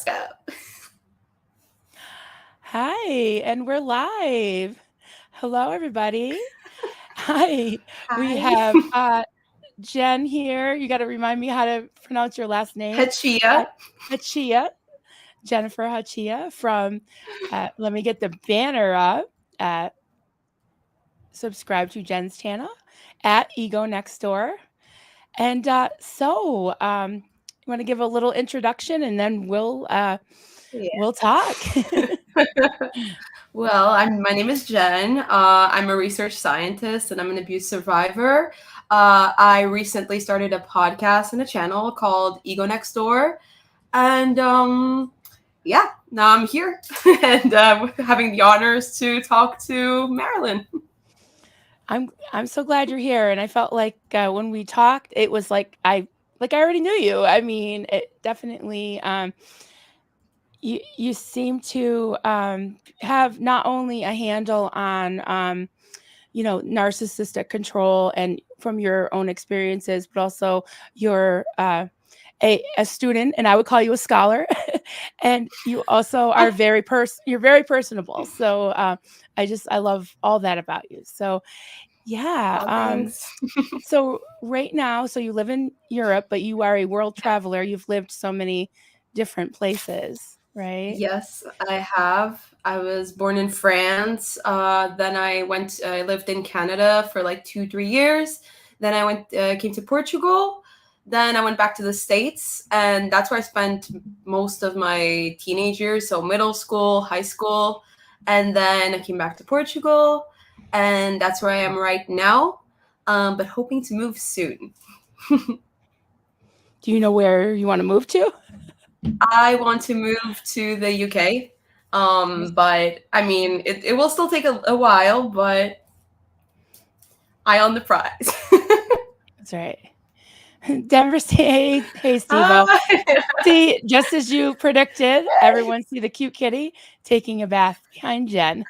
Go. Hi, and we're live. Hello, everybody. Hi, we Hi. have Jen here. You got to remind me how to pronounce your last name. Hachiya. Uh, Hachiya, Jennifer Hachiya from, let me get the banner up. Uh, Subscribe to Jen's channel at Ego Next Door. And you want to give a little introduction and then we'll talk. Well, my name is Jen. I'm a research scientist and I'm an abuse survivor. I recently started a podcast and a channel called Ego Next Door. And yeah, now I'm here and having the honors to talk to Marilyn. I'm so glad you're here, and I felt like when we talked, it was like I already knew you. I mean, it definitely you seem to have not only a handle on narcissistic control and from your own experiences, but also you're a student, and I would call you a scholar, and you also are you're very personable. So I love all that about you. So yeah. Oh, thanks. So right now, so you live in Europe, but you are a world traveler. You've lived so many different places, right? Yes, I have. I was born in France. Then I lived in Canada for like 2, 3 years. Then came to Portugal. Then I went back to the States, and that's where I spent most of my teenage years. So middle school, high school, and then I came back to Portugal, and that's where I am right now. But hoping to move soon. Do you know where you want to move to? I want to move to the UK. But I mean, it will still take a while, but eye on the prize. That's right. Denver, hey, Steve-O. Hi. See, just as you predicted, everyone see the cute kitty taking a bath behind Jen.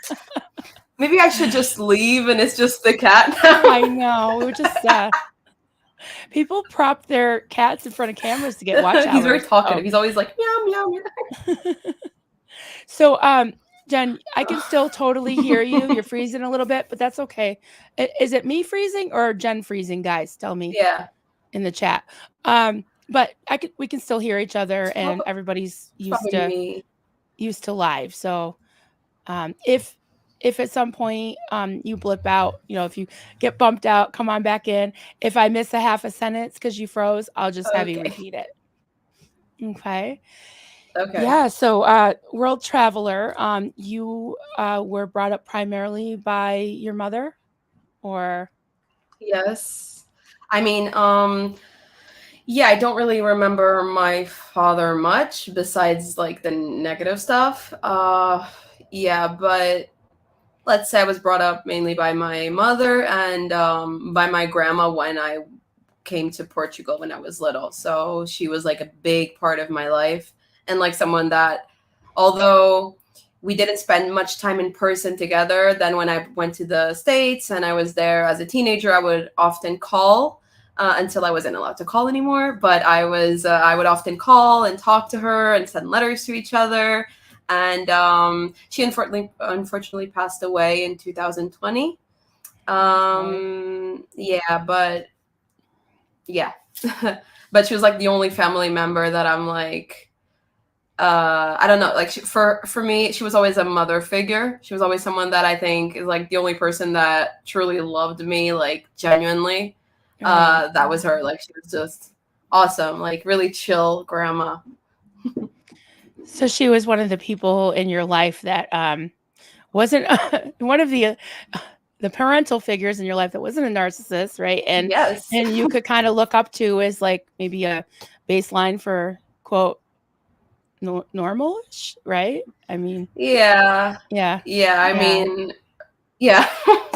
Maybe I should just leave and it's just the cat I now. know. We were just people prop their cats in front of cameras to get watch He's very hours. talkative. He's always like meow meow meow. So, Jen, I can still totally hear you. You're freezing a little bit, but that's okay. Is it me freezing or Jen freezing, guys? Tell me Yeah, in the chat. But we can still hear each other, and everybody's it's probably me. used to live. So, if at some point you blip out, if you get bumped out, come on back in. If I miss a half a sentence because you froze, I'll just have you Okay. repeat it. Okay. Okay. Yeah, so world traveler, you were brought up primarily by your mother, or Yes. I mean, yeah, I don't really remember my father much besides like the negative stuff. Yeah, but let's say I was brought up mainly by my mother and by my grandma when I came to Portugal when I was little. So she was like a big part of my life and like someone that, although we didn't spend much time in person together, then when I went to the States and I was there as a teenager, I would often call. Until I wasn't allowed to call anymore, but I would often call and talk to her and send letters to each other, and she unfortunately passed away in 2020. okay. Yeah, but yeah, but she was like the only family member that I'm like, I don't know, like for me, she was always a mother figure. She was always someone that I think is like the only person that truly loved me, like genuinely. Right. That was her. Like she was just awesome, like really chill grandma. So she was one of the people in your life that wasn't one of the parental figures in your life that wasn't a narcissist, right? Yes. And you could kind of look up to as like maybe a baseline for quote normal-ish, right? I mean, Yeah. yeah, Yeah. I yeah. mean, yeah.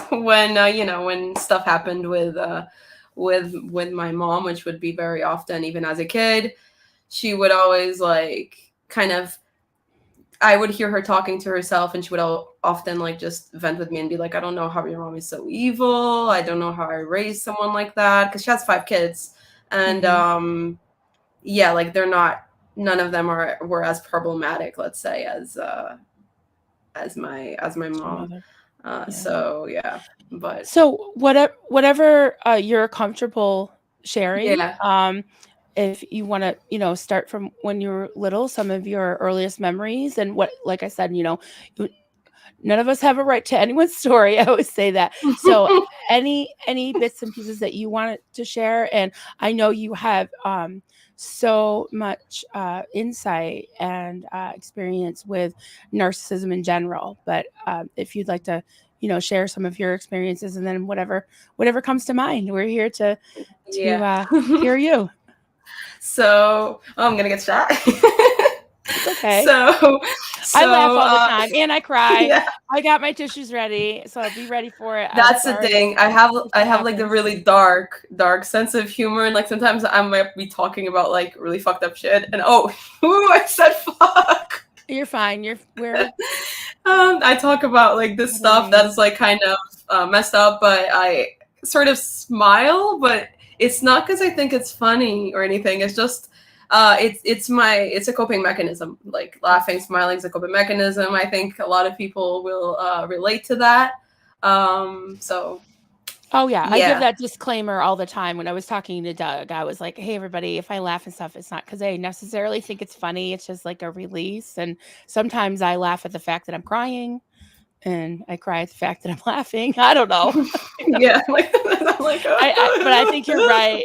When when stuff happened with my mom, which would be very often, even as a kid, she would always like kind of. I would hear her talking to herself, and she would often like just vent with me and be like, "I don't know how your mom is so evil. I don't know how I raised someone like that," because she has 5 kids, and Hmm. yeah, like they're not. none of them were as problematic, let's say, as my mom. Mother. Yeah. So yeah, but So whatever you're comfortable sharing, yeah. if you want to, start from when you were little, some of your earliest memories, and what, like I said, none of us have a right to anyone's story. I always say that. So any bits and pieces that you wanted to share, and I know you have so much insight and experience with narcissism in general. But if you'd like to, share some of your experiences, and then whatever comes to mind, we're here to Yeah. hear you. So I'm gonna get shot. It's okay. so I laugh so all the time and I cry. yeah. I got my tissues ready, so be ready for it. I'm That's the sorry thing. I have if I it have like the happens. really dark sense of humor, and like sometimes I might be talking about like really fucked up shit, and oh, ooh, I said fuck. You're fine. We're I talk about like this stuff totally. that's like kind of messed up, but I sort of smile, but it's not because I think it's funny or anything. It's just it's a coping mechanism. Like laughing, smiling is a coping mechanism. I think a lot of people will relate to that. So Oh yeah, I give yeah. that disclaimer all the time. When I was talking to Doug, I was like, "Hey everybody, if I laugh and stuff, it's not because I necessarily think it's funny. It's just like a release. And sometimes I laugh at the fact that I'm crying, and I cry at the fact that I'm laughing. I don't know. Yeah, like I'm like, But I think you're right.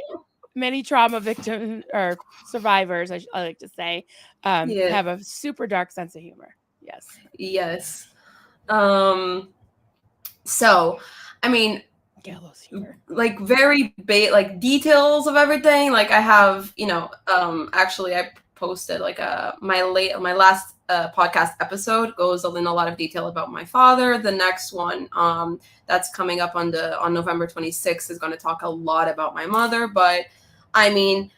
Many trauma victims or survivors, I like to say, yeah, have a super dark sense of humor. Yes. yes. Um, so, I mean, Gallows humor. like very like details of everything. Like I have, actually I posted like my last podcast episode goes in a lot of detail about my father. The next one, that's coming up on November 26th is going to talk a lot about my mother. But I mean,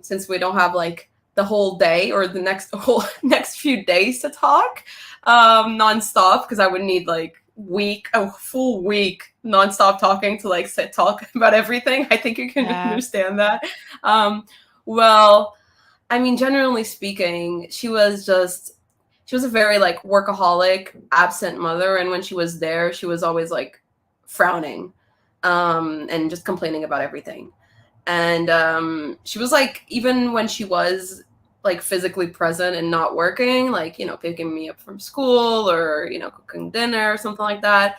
since we don't have like the whole day or the whole next few days to talk nonstop, because I would need like a full week nonstop talking to like talk about everything. I think you can Yeah. understand that. Um, well, I mean, generally speaking, she was a very like workaholic, absent mother, and when she was there, she was always like frowning, and just complaining about everything. And she was like, even when she was like physically present and not working, like picking me up from school or cooking dinner or something like that,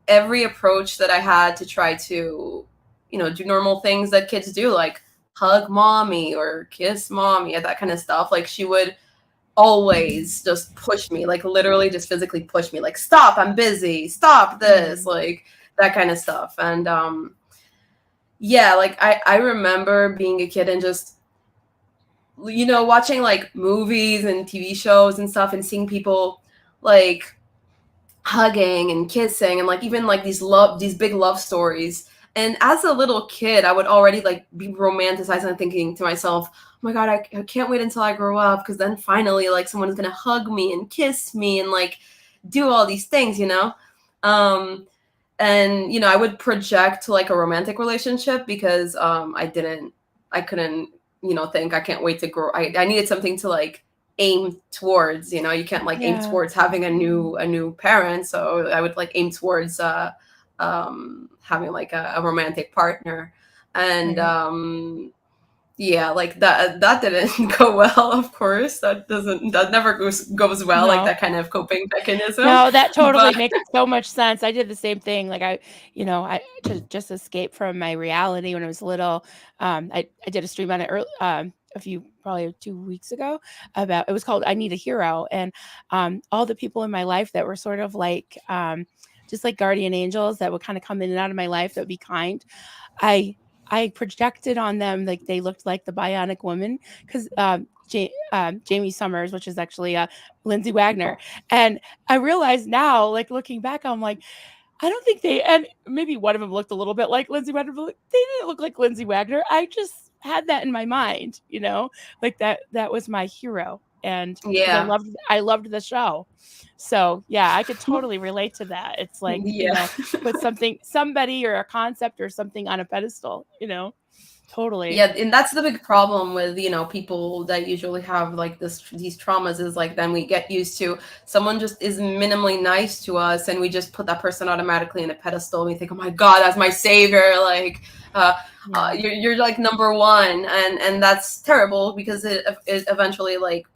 every approach that I had to try to do normal things that kids do, like hug mommy or kiss mommy and that kind of stuff, like she would always just push me, like literally just physically push me, like stop, I'm busy, stop this, Mm. like that kind of stuff. And yeah, like I remember being a kid and just watching like movies and TV shows and stuff and seeing people like hugging and kissing and like even like these big love stories. And as a little kid, I would already like be romanticizing and thinking to myself, oh my god, I can't wait until I grow up, because then finally like someone's gonna hug me and kiss me and like do all these things. um and I would project to like a romantic relationship because I couldn't think I can't wait to grow. I needed something to like aim towards. You can't like aim Yeah. towards having a new parent, so I would like aim towards having like a romantic partner. And Right. yeah, like that didn't go well, of course. That never goes well, like No. that kind of coping mechanism. No, that totally But makes so much sense. I did the same thing. Like I to just escape from my reality when I was little. I did a stream on it a few probably 2 weeks ago about, it was called I Need a Hero, and all the people in my life that were sort of like just like guardian angels that would kind of come in and out of my life that would be kind. I I projected on them like they looked like the Bionic Woman, because Jamie Summers, which is actually Lindsay Wagner, and I realize now, like looking back, I'm like, I don't think they, and maybe one of them looked a little bit like Lindsay Wagner, but they didn't look like Lindsay Wagner. I just had that in my mind, like that was my hero, and because yeah. I loved the show. So yeah, I could totally relate to that. It's like, Yeah. put somebody or a concept or something on a pedestal. Totally. Yeah, and that's the big problem with, people that usually have like these traumas is like then we get used to someone just is minimally nice to us and we just put that person automatically in a pedestal and we think, oh my God, that's my savior. Like, Yeah. you're like number one. And that's terrible because it eventually like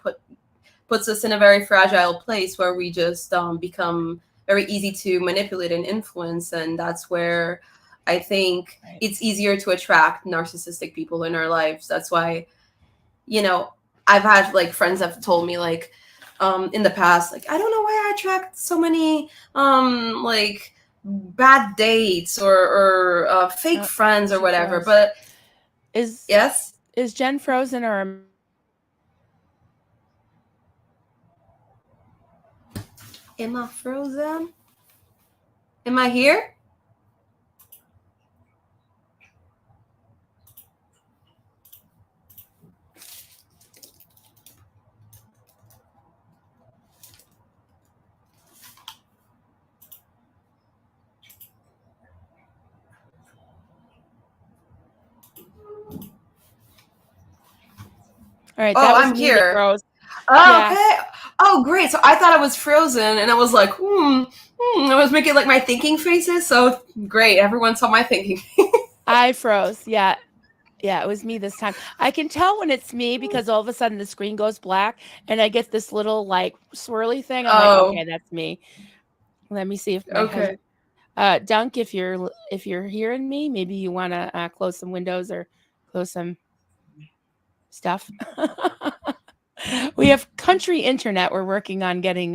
puts us in a very fragile place where we just become very easy to manipulate and influence. And that's where I think Right. it's easier to attract narcissistic people in our lives. That's why, I've had like friends have told me like in the past, like, I don't know why I attract so many like bad dates or fake friends or She whatever. froze. But Is yes, is Jen frozen or am I frozen? Am I here? all right, Oh, that was I'm me that here. froze. Oh, Yeah. okay. Oh, great. So I thought I was frozen, and I was like, I was making like my thinking faces. So great. Everyone saw my thinking. I froze. Yeah. Yeah, it was me this time. I can tell when it's me because all of a sudden the screen goes black and I get this little like swirly thing. I'm like, Oh, okay, that's me. Let me see if my okay. husband, Dunk, if you're hearing me, maybe you want to close some windows or close some stuff. We have country internet. We're working on getting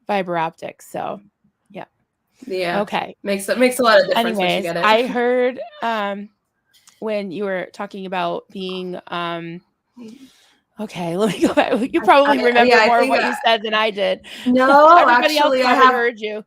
fiber optics. So, yeah. Yeah. Okay. Makes a lot of difference once you Anyways, get it. I heard when you were talking about being okay, let me go back. You probably remember Yeah, I more of think what you said than I did. no, Everybody else actually, probably heard you.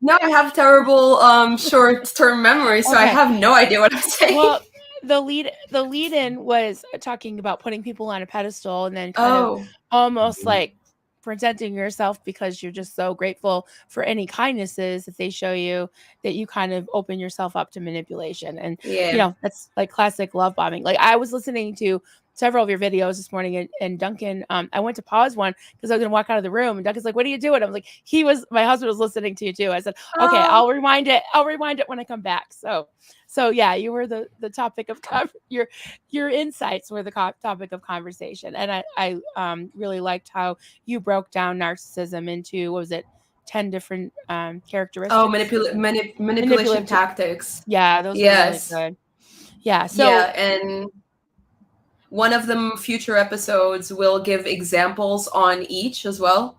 I have terrible short-term memory, so I Okay. have no idea what I'm saying. Well, the lead in was talking about putting people on a pedestal and then kind of Oh, almost like presenting yourself because you're just so grateful for any kindnesses that they show you that you kind of open yourself up to manipulation. And yeah. that's like classic love bombing. Like I was listening to several of your videos this morning and Duncan, I went to pause one because I was gonna walk out of the room and Duncan's like, what are you doing? I was like, my husband was listening to you too. I said, okay, Oh, I'll rewind it when I come back. So yeah, you were the topic of your insights were the topic of conversation, and I really liked how you broke down narcissism into what was it 10 different characteristics. Manipulation Manipulative. tactics. Yeah, those were really Yes. good. Yeah. Yeah, So and one of them future episodes will give examples on each as well.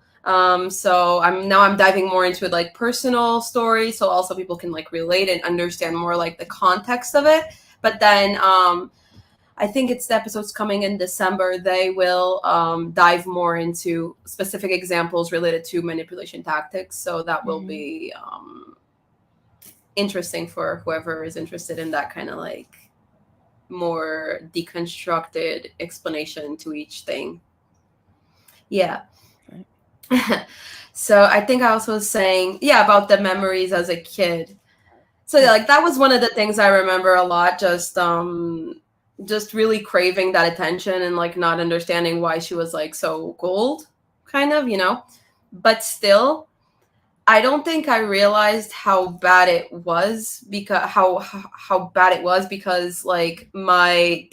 So I'm diving more into like personal stories, so also people can like relate and understand more like the context of it. But then I think it's the episodes coming in December. They will dive more into specific examples related to manipulation tactics. So that will be interesting for whoever is interested in that kind of like more deconstructed explanation to each thing. Yeah. So I think I also was saying, yeah, about the memories as a kid. So yeah, like that was one of the things I remember a lot, just really craving that attention and like not understanding why she was like so cold, kind of, But still, I don't think I realized how bad it was because how bad it was because like my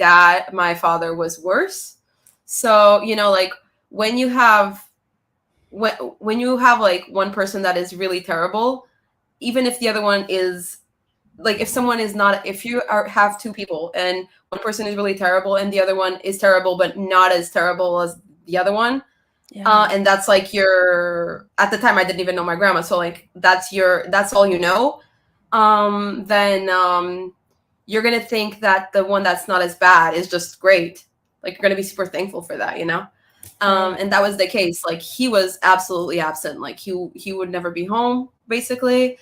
father was worse. So, like when you have when you have like one person that is really terrible, even if the other one is like if someone is not if you have two people and one person is really terrible and the other one is terrible but not as terrible as the other one, yeah. and that's like your at the time I didn't even know my grandma, so like that's all you know, then you're gonna think that the one that's not as bad is just great. Like you're gonna be super thankful for that, Right. and that was the case. Like he was absolutely absent. Like he would never be home, basically.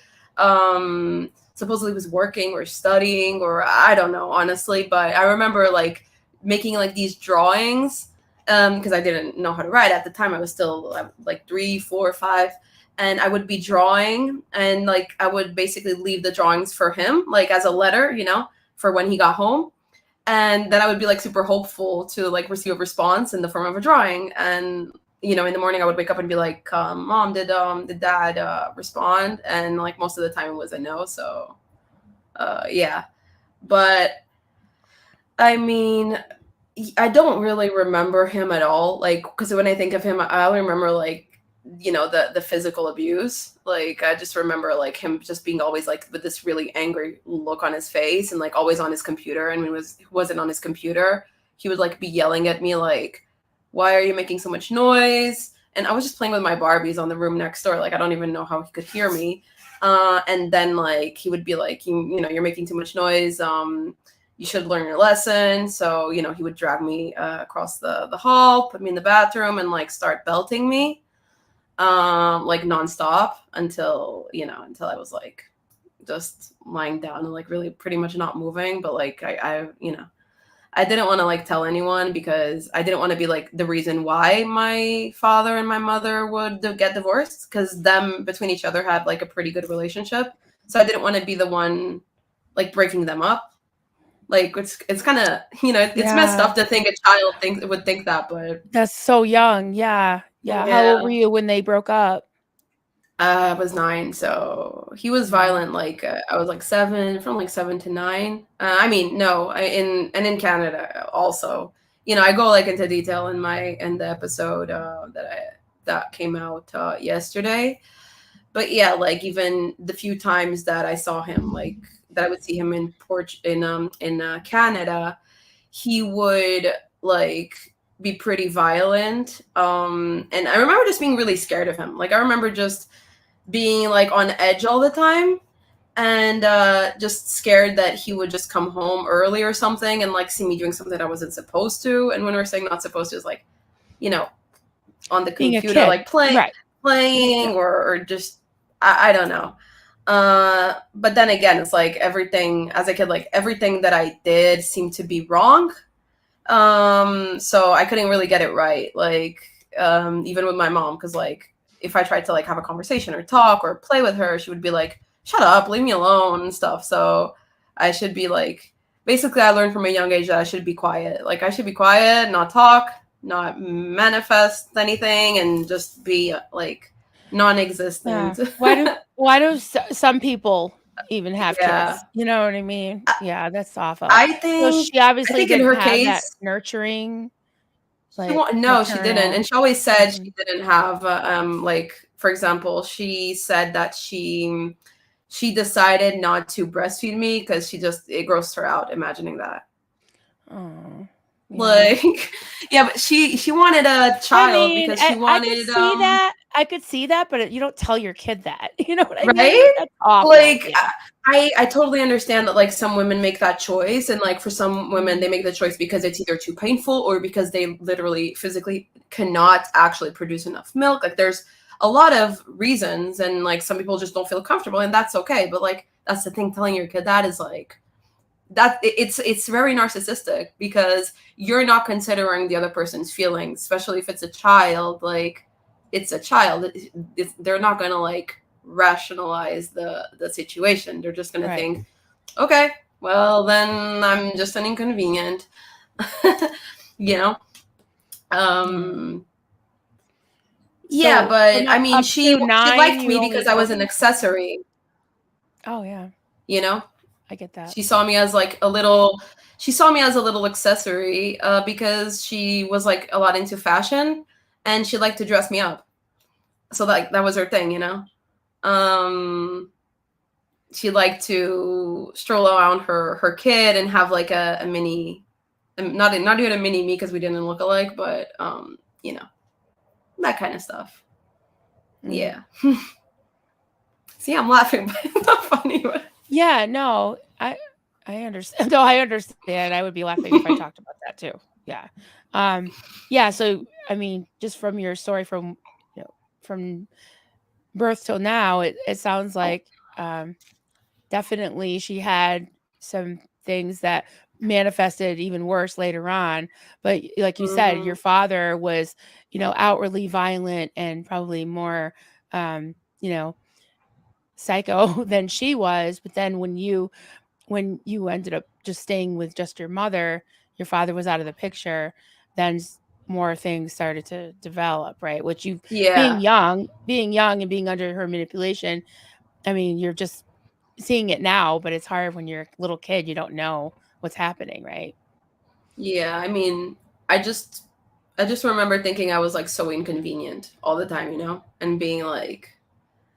Supposedly was working or studying or I don't know, honestly. But I remember like making like these drawings because I didn't know how to write at the time. I was still like 3, 4, 5, and I would be drawing and like I would basically leave the drawings for him, like as a letter, for when he got home. And then I would be like super hopeful to like receive a response in the form of a drawing. And in the morning I would wake up and be like, Mom, did dad respond? And like most of the time it was a no. So yeah. But I mean, I don't really remember him at all. Like, because when I think of him, I only remember like, the physical abuse. Like, I just remember like him just being always like with this really angry look on his face and like always on his computer. And when he wasn't on his computer, he would like be yelling at me like, "Why are you making so much noise?" And I was just playing with my Barbies on the room next door. Like, I don't even know how he could hear me. And then like he would be like, you're making too much noise. You should learn your lesson. So, he would drag me across the hall, put me in the bathroom, and like start belting me, like nonstop until I was like just lying down and like really pretty much not moving. But like I didn't want to like tell anyone because I didn't want to be like the reason why my father and my mother would get divorced, because them between each other had like a pretty good relationship. So I didn't want to be the one like breaking them up. Like it's kind of it's messed up to think a child would think that, but that's so young. Yeah. How old were you when they broke up? I was 9, so he was violent. Like I was like 7, from like 7 to 9. I mean, no, in Canada also. I go like into detail in the episode that came out yesterday. But yeah, like even the few times that I saw him, like that I would see him in Canada, he would like be pretty violent. And I remember just being really scared of him. Like I remember just being like on edge all the time, and just scared that he would just come home early or something and like see me doing something that I wasn't supposed to. And when we're saying not supposed to, is like, on the Being computer, like playing or just I don't know. But then again, it's like everything as a kid, like everything that I did seemed to be wrong. So I couldn't really get it right. Like, even with my mom, because like if I tried to like have a conversation or talk or play with her, she would be like, "Shut up, leave me alone," and stuff. So I should be like, basically, I learned from a young age that I should be quiet. Like I should be quiet, not talk, not manifest anything, and just be like non-existent. Yeah. Why do some people even have Yeah. kids? You know what I mean? Yeah, that's awful. I So think she obviously in her didn't have that case, nurturing, no, she didn't, and she always said she Mhm. didn't have like, for example, she said that she decided not to breastfeed me because it grossed her out imagining that. Oh, yeah. Like, yeah, but she wanted a child because she I could wanted see that. I could see that, but you don't tell your kid that. You know what I mean? right? That's awful. Like, Yeah. I totally understand that like some women make that choice, and like for some women they make the choice because it's either too painful or because they literally physically cannot actually produce enough milk. Like there's a lot of reasons, and like some people just don't feel comfortable, and that's okay. But like that's the thing, telling your kid that is like it's very narcissistic, because you're not considering the other person's feelings, especially if it's a child. Like it's a child, they're not gonna like rationalize the situation. They're just gonna think, okay, well then I'm just an inconvenient. you know yeah, but I mean, she liked me because I was an accessory. Oh yeah, I get that. She saw me as like a little accessory, because she was like a lot into fashion, and she liked to dress me up. So like that was her thing. She liked to stroll around her kid and have like a mini, not even a mini me because we didn't look alike, but that kind of stuff. Yeah. See, I'm laughing, but it's not funny. But yeah, no, I understand. No, I understand. I would be laughing if I talked about that too. Yeah. Yeah. So, I mean, just from your story from from birth till now, it sounds like definitely she had some things that manifested even worse later on. But like you said, your father was, outwardly violent and probably more, psycho than she was. But then when you ended up just staying with just your mother, your father was out of the picture, then more things started to develop, right? Which you Yeah. being young and being under her manipulation, I mean, you're just seeing it now, but it's hard when you're a little kid, you don't know what's happening, right? Yeah, I mean, I just I just remember thinking I was like so inconvenient all the time, you know, and being like,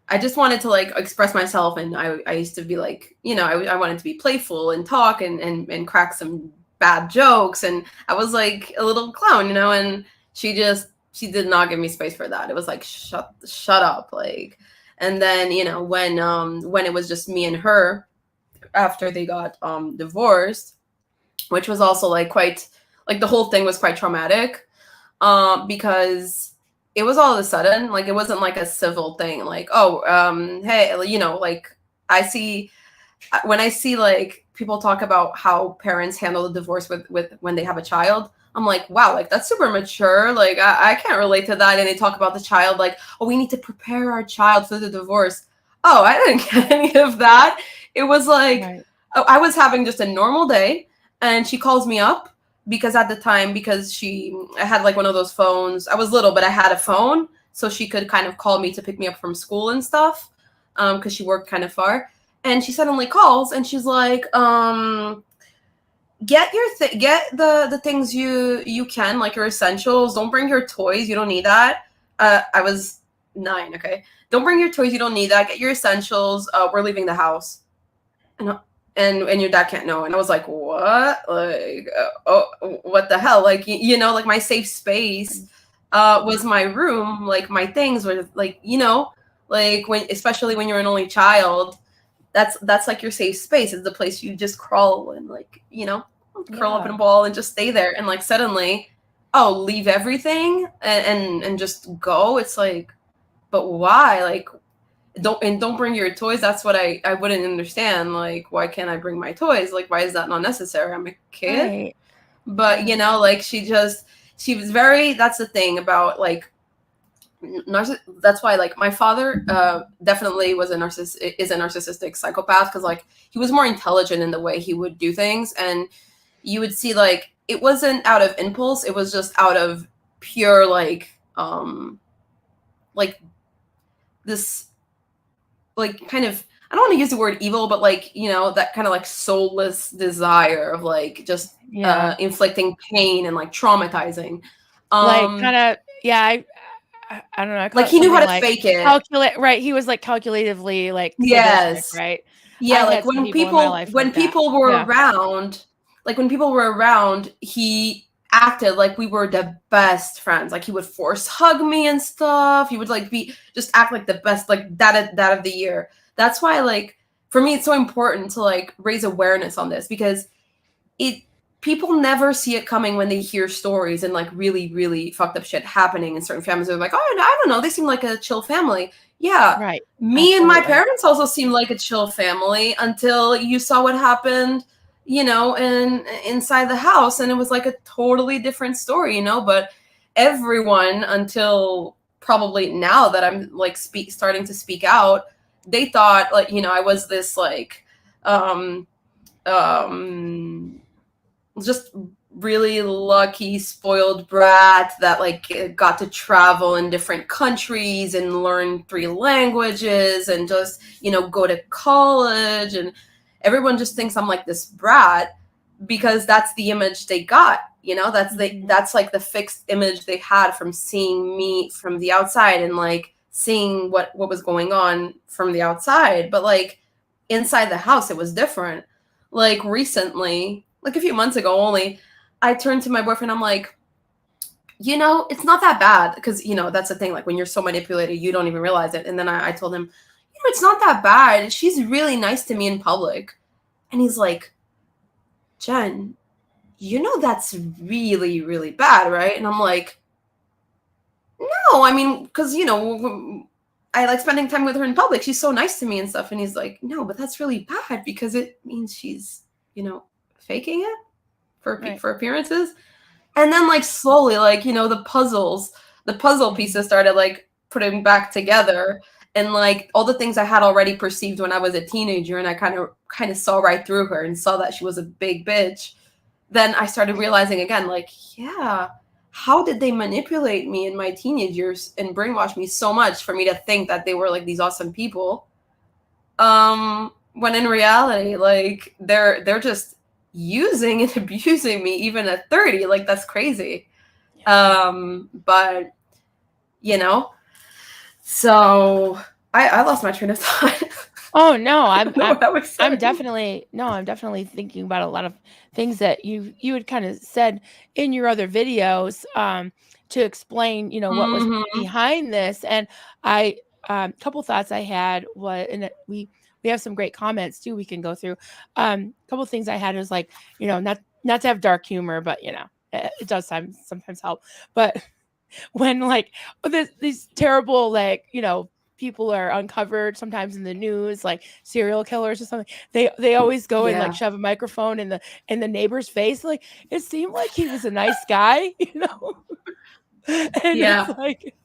I just wanted to like express myself, and I used to be like, you know, I wanted to be playful and talk and crack some bad jokes, and I was like a little clown, you know, and she did not give me space for that. It was like shut up, like, and then you know when it was just me and her after they got divorced, which was also like quite like the whole thing was quite traumatic, because it was all of a sudden, like it wasn't like a civil thing, like, oh, hey, you know, like I see when I see like people talk about how parents handle the divorce with when they have a child, I'm like, wow, like that's super mature. Like I can't relate to that. And they talk about the child, like, oh, we need to prepare our child for the divorce. Oh, I didn't get any of that. It was like, Right. oh, I was having just a normal day, and she calls me up because at the time, because I had like one of those phones. I was little, but I had a phone, so she could kind of call me to pick me up from school and stuff, because she worked kind of far. And she suddenly calls and she's like, get the things you can, like your essentials. Don't bring your toys, you don't need that. I was 9, okay. Don't bring your toys, you don't need that. Get your essentials. We're leaving the house. And and your dad can't know. And I was like, what? Like, oh, what the hell? Like, you know, like my safe space was my room. Like my things were like, you know, like when, especially when you're an only child, that's like your safe space. It's the place you just crawl and like, you know, curl up in Yeah. a ball and just stay there. And like suddenly, oh, leave everything and just go. It's like, but why? Like, don't bring your toys. That's what I wouldn't understand. Like, why can't I bring my toys? Like, why is that not necessary? I'm a kid. Right. But Yeah. you know, like she was very, that's the thing about like that's why like my father definitely was a narcissistic psychopath, because like he was more intelligent in the way he would do things, and you would see like it wasn't out of impulse, it was just out of pure like this like kind of, I don't want to use the word evil, but like, you know, that kind of like soulless desire of like just Yeah. inflicting pain and like traumatizing. Like, um kinda yeah, I don't know, I call like it he knew how something to like fake it. calculate right, he was, like, calculatively, like, sadistic, Yes. right? Yeah, I've like had some people in my life when like that. people were Yeah. around, like when people were around, he acted like we were the best friends. Like he would force hug me and stuff. He would like be just act like the best, like that of the year. That's why like for me it's so important to like raise awareness on this, because it people never see it coming when they hear stories and like really really fucked up shit happening in certain families. They're like, oh, I don't know, they seem like a chill family. Yeah, Right. me and my Absolutely. parents also seemed like a chill family until you saw what happened, you know, inside the house, and it was like a totally different story, you know. But everyone, until probably now that I'm like starting to speak out, they thought like, you know, I was this like um um just really lucky spoiled brat that like got to travel in different countries and learn 3 languages and just, you know, go to college, and everyone just thinks I'm like this brat because that's the image they got, you know. Mhm. That's like the fixed image they had from seeing me from the outside and like seeing what was going on from the outside. But like inside the house it was different. Like recently, like a few months ago only, I turned to my boyfriend, I'm like, you know, it's not that bad, because you know that's the thing, like when you're so manipulated you don't even realize it. And then I told him, you know, it's not that bad, she's really nice to me in public. And he's like, Jen, you know that's really really bad, right? And I'm like, no, I mean, because you know, I like spending time with her in public, she's so nice to me and stuff. And he's like, no, but that's really bad because it means she's, you know, faking it Right. for appearances. And then like slowly, like, you know, the puzzle Mhm. pieces started like putting back together, and like all the things I had already perceived when I was a teenager, and I kind of saw right through her and saw that she was a big bitch, then I started realizing again, like, yeah, how did they manipulate me in my teenage years and brainwash me so much for me to think that they were like these awesome people? When in reality, like they're just using and abusing me even at 30. Like that's crazy. But you know, so I lost my train of thought. Oh no, I'm saying. definitely thinking about a lot of things that you had kind of said in your other videos to explain, what was Mm-hmm. behind this. And I couple thoughts I had was, and we have some great comments too we can go through. Couple things I had is like, not to have dark humor, but it does sometimes help. But when like these terrible like people are uncovered sometimes in the news, like serial killers or something, they always go and like Yeah. shove a microphone in the neighbor's face. Like it seemed like he was a nice guy, and Yeah. it's like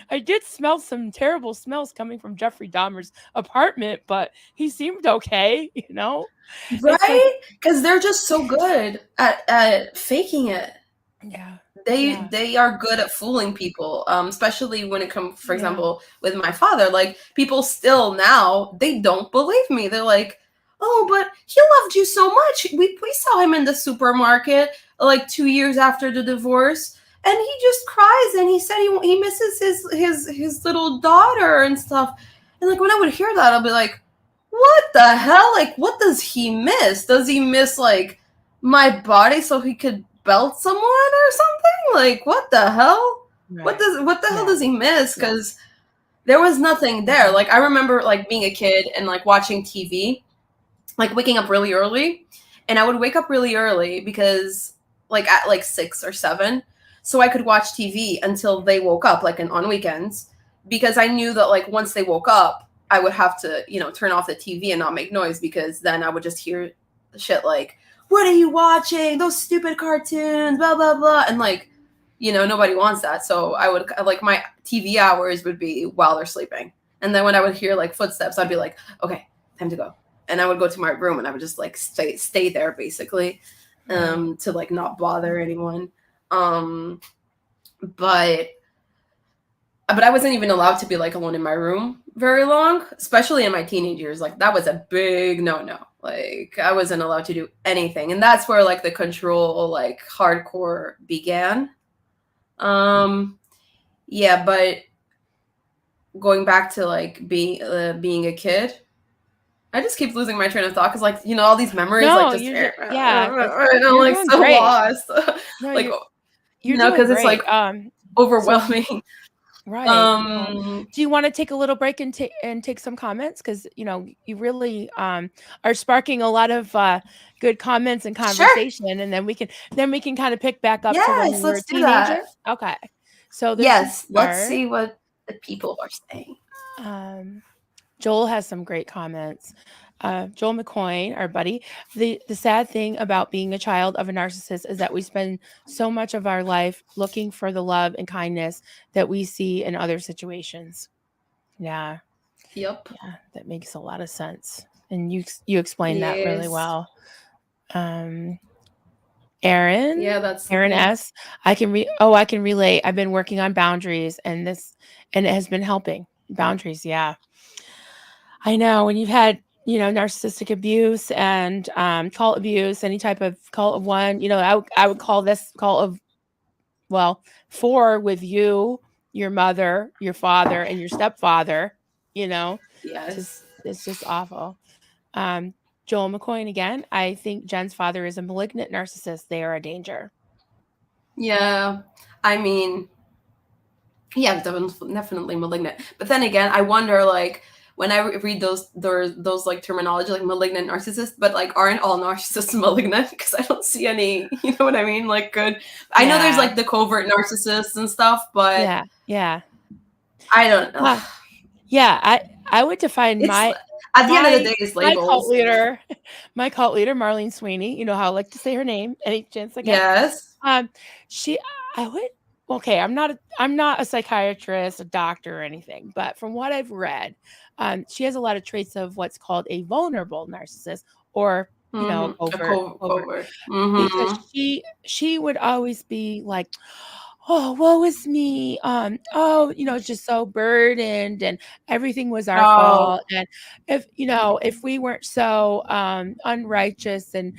I did smell some terrible smells coming from Jeffrey Dahmer's apartment, but he seemed okay. It's like, Right? Because they're just so good at faking it. yeah, They are good at fooling people, especially when it comes, for yeah, example, with my father. Like people still now they don't believe me. They're like, oh, but he loved you so much. We saw him in the supermarket like 2 years after the divorce, and he just cries and he said he misses his little daughter and stuff. And like when I would hear that, I'll be like, what the hell? Like what does he miss? Does he miss like my body so he could belt someone or something? Like what the hell? right, What the hell yeah, does he miss? yeah, Because there was nothing there. mhm. Like I remember like being a kid and like watching TV, like waking up really early, and I would wake up really early because like at like 6 or 7, so I could watch TV until they woke up, like on weekends, because I knew that like once they woke up, I would have to turn off the TV and not make noise because then I would just hear shit like, "What are you watching? Those stupid cartoons, blah blah blah," and like nobody wants that. So I would like my TV hours would be while they're sleeping, and then when I would hear like footsteps, I'd be like, "Okay, time to go." And I would go to my room and I would just like stay there basically, Right. to like not bother anyone. Um, but I wasn't even allowed to be like alone in my room very long, especially in my teenage years. Like that was a big no. Like I wasn't allowed to do anything, and that's where like the control like hardcore began. Yeah, but going back to like being a kid, I just keep losing my train of thought because, like, all these memories, like, No, just, yeah, and I'm, you're like, doing so great. lost. No, Like, you're doing because it's, like, great. So overwhelming. right. No. Um, Do you want to take a little break and take some comments? Because you really are sparking a lot of good comments and sure. conversation, and then we can kind of pick back up to when we Yes, were a let's do teenager. that. Okay. So this should Yes, let's start. see what the people are saying. Um, Joel has some great comments. Joel McCoy, our buddy, the sad thing about being a child of a narcissist is that we spend so much of our life looking for the love and kindness that we see in other situations. Yeah, Yep. yeah, that makes a lot of sense, and you explained that really Yes. well. Aaron, Yeah, that's the Aaron thing. S. I can relate. I've been working on boundaries, and it has been helping. Boundaries, yeah. I know when you've had, narcissistic abuse and cult abuse, any type of cult of one, I would call this cult of, well, 4 with you, your mother, your father, and your stepfather, just, Yes. it's just awful. Um, Joel McCoy again. I think Jen's father is a malignant narcissist. They are a danger. Yeah. I mean, yeah, definitely malignant. But then again, I wonder like when I read those like terminology like malignant narcissist, but like aren't all narcissists malignant? Because I don't see any. You know what I mean? Like good. I know there's Yeah. like the covert narcissists and stuff, but Yeah. Yeah. I don't know. Yeah. I would define It's at the end of the my day, it's my cult labels. leader, Marlene Sweeny. You know how I like to say her name any chance I get. Yes. She, I would. okay, I'm not a psychiatrist, a doctor, or anything, but from what I've read, she has a lot of traits of what's called a vulnerable narcissist, or a A covert, covert. because Mm-hmm. she would always be like, "Oh, woe is me. Oh, just so burdened, and everything was our Oh, fault. And if we weren't so unrighteous and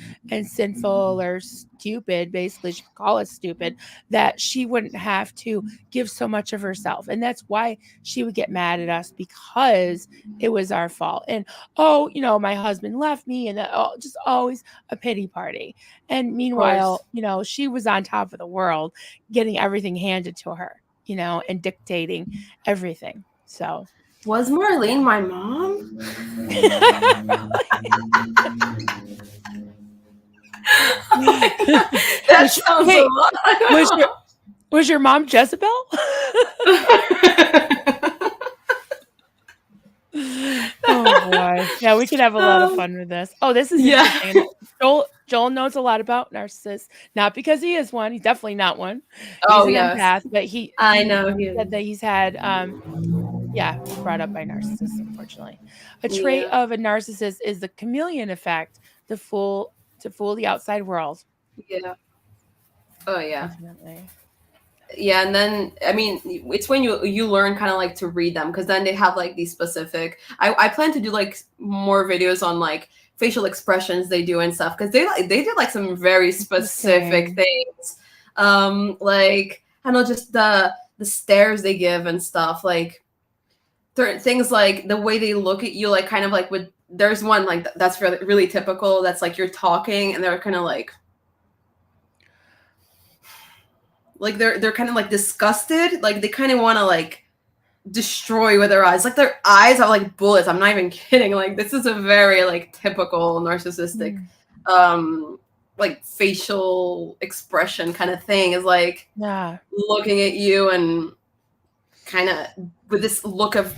sinful or stupid, basically, she could call us stupid, that she wouldn't have to give so much of herself. And that's why she would get mad at us, because it was our fault. And oh, my husband left me, and just always a pity party. And of course. meanwhile, she was on top of the world, getting everything handed to her, and dictating everything. So, Was yeah. Marlene my mom? That was, sounds a hey, lot. was your was your mom Jezebel? Oh boy. Yeah, we could have a lot of fun with this. Oh, this is Yeah. interesting. Joel knows a lot about narcissists, not because he is one. He's definitely not one. He's Oh, an yes. empath, but he I he know he said him. that he's had yeah, was brought up by narcissists, unfortunately. A trait Yeah. of a narcissist is the chameleon effect, to fool the outside world. Yeah. Oh, yeah. Definitely. Yeah, and then I mean, it's when you learn kind of like to read them, because then they have like these specific. I plan to do like more videos on like facial expressions they do and stuff, because they did like some very specific Interesting. things, like I don't know, just the stares they give and stuff, like certain things, like the way they look at you, like kind of like with there's one like that's really typical, that's like you're talking and they're kind of like they're kind of like disgusted, like they kind of want to like destroy with their eyes, like their eyes are like bullets. I'm not even kidding, like this is a very like typical narcissistic Mm, like facial expression kind of thing, is like yeah. looking at you and kind of with this look of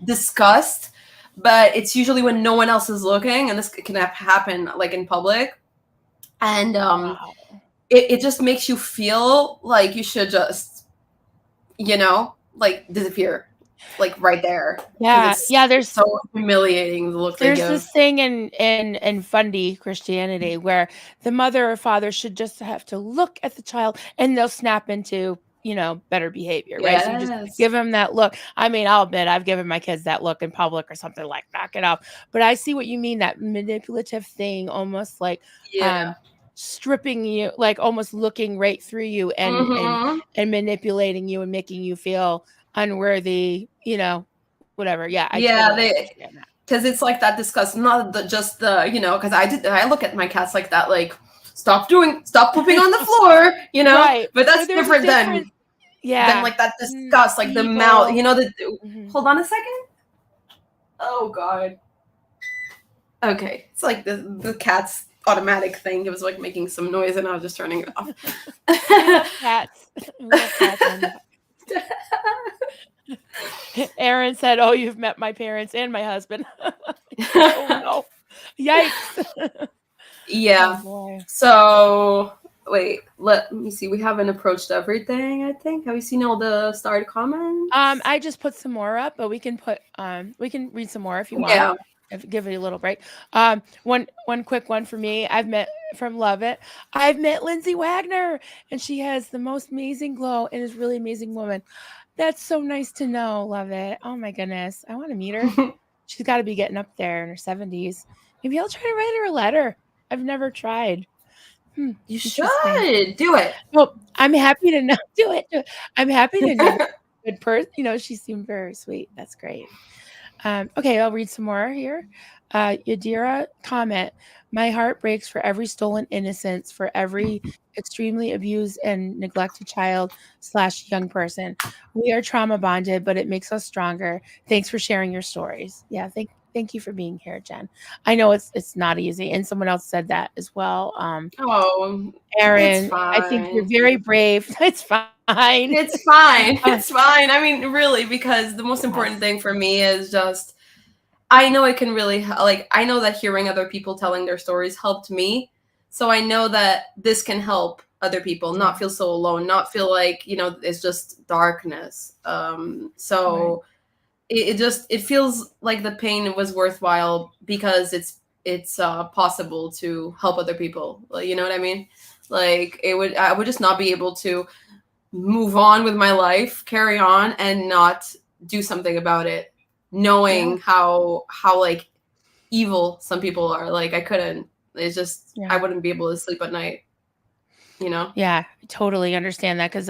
disgust, but it's usually when no one else is looking, and this can happen like in public, and Wow. it just makes you feel like you should just, like disappear, like right there, because Yeah. it's Yeah, so humiliating the look they there's give. this thing in fundy Christianity where the mother or father should just have to look at the child and they'll snap into, better behavior, right? So you just Yes. give them that look. I mean, I'll admit I've given my kids that look in public or something, like, knock it off. But I see what you mean, that manipulative thing, almost like Yeah. um stripping you, like almost looking right through you, and Mm-hmm. manipulating you and making you feel unworthy, whatever. Yeah, I Yeah, totally they understand that. because it's like that disgust, not just the, because I look at my cats like that, like stop pooping on the floor, Right, but but that's there's a different difference. than Yeah. like that disgust, like the mouth, Evil. the Mhm. hold on a second. Oh god. Okay, it's like the cat's automatic thing. It was like making some noise, and I was just turning it off. We love cats. We love cats on the Aaron said, "Oh, you've met my parents and my husband." Oh, no. Yikes. Oh, Yeah. boy. So wait, let me see. We haven't approached everything, I think. Have you seen all the starred comments? I just put some more up, but we can read some more if you want. Yeah. Give it a little break. One quick one for me. I've met Lindsay Wagner, and she has the most amazing glow and is really amazing woman. That's so nice to know. Love it. Oh my goodness. I want to meet her. She's got to be getting up there in her 70s. Maybe I'll try to write her a letter. I've never tried. You Interesting. should do it. Well, I'm happy to know. Do it. Do it. I'm happy to know. Good person. She seemed very sweet. That's great. Okay, I'll read some more here. Yadira comment: My heart breaks for every stolen innocence, for every extremely abused and neglected child / young person. We are trauma bonded, but it makes us stronger. Thanks for sharing your stories. Yeah, thank you for being here, Jen. I know it's not easy, and someone else said that as well. Oh, it's Aaron, I think you're fine. very brave. It's fine. It's fine. Uh, It's fine. I mean, really, because the most important yes. thing for me is just I know it can really like I know that hearing other people telling their stories helped me. So I know that this can help other people, Yeah. not feel so alone, not feel like, it's just darkness. Right. So it feels like the pain was worthwhile because it's possible to help other people. Like, you know what I mean? Like I would just not be able to move on with my life, carry on, and not do something about it, Yeah. knowing how like evil some people are. Like I couldn't. It's just I Yeah. wouldn't be able to sleep at night. You know? Yeah, I totally understand that because,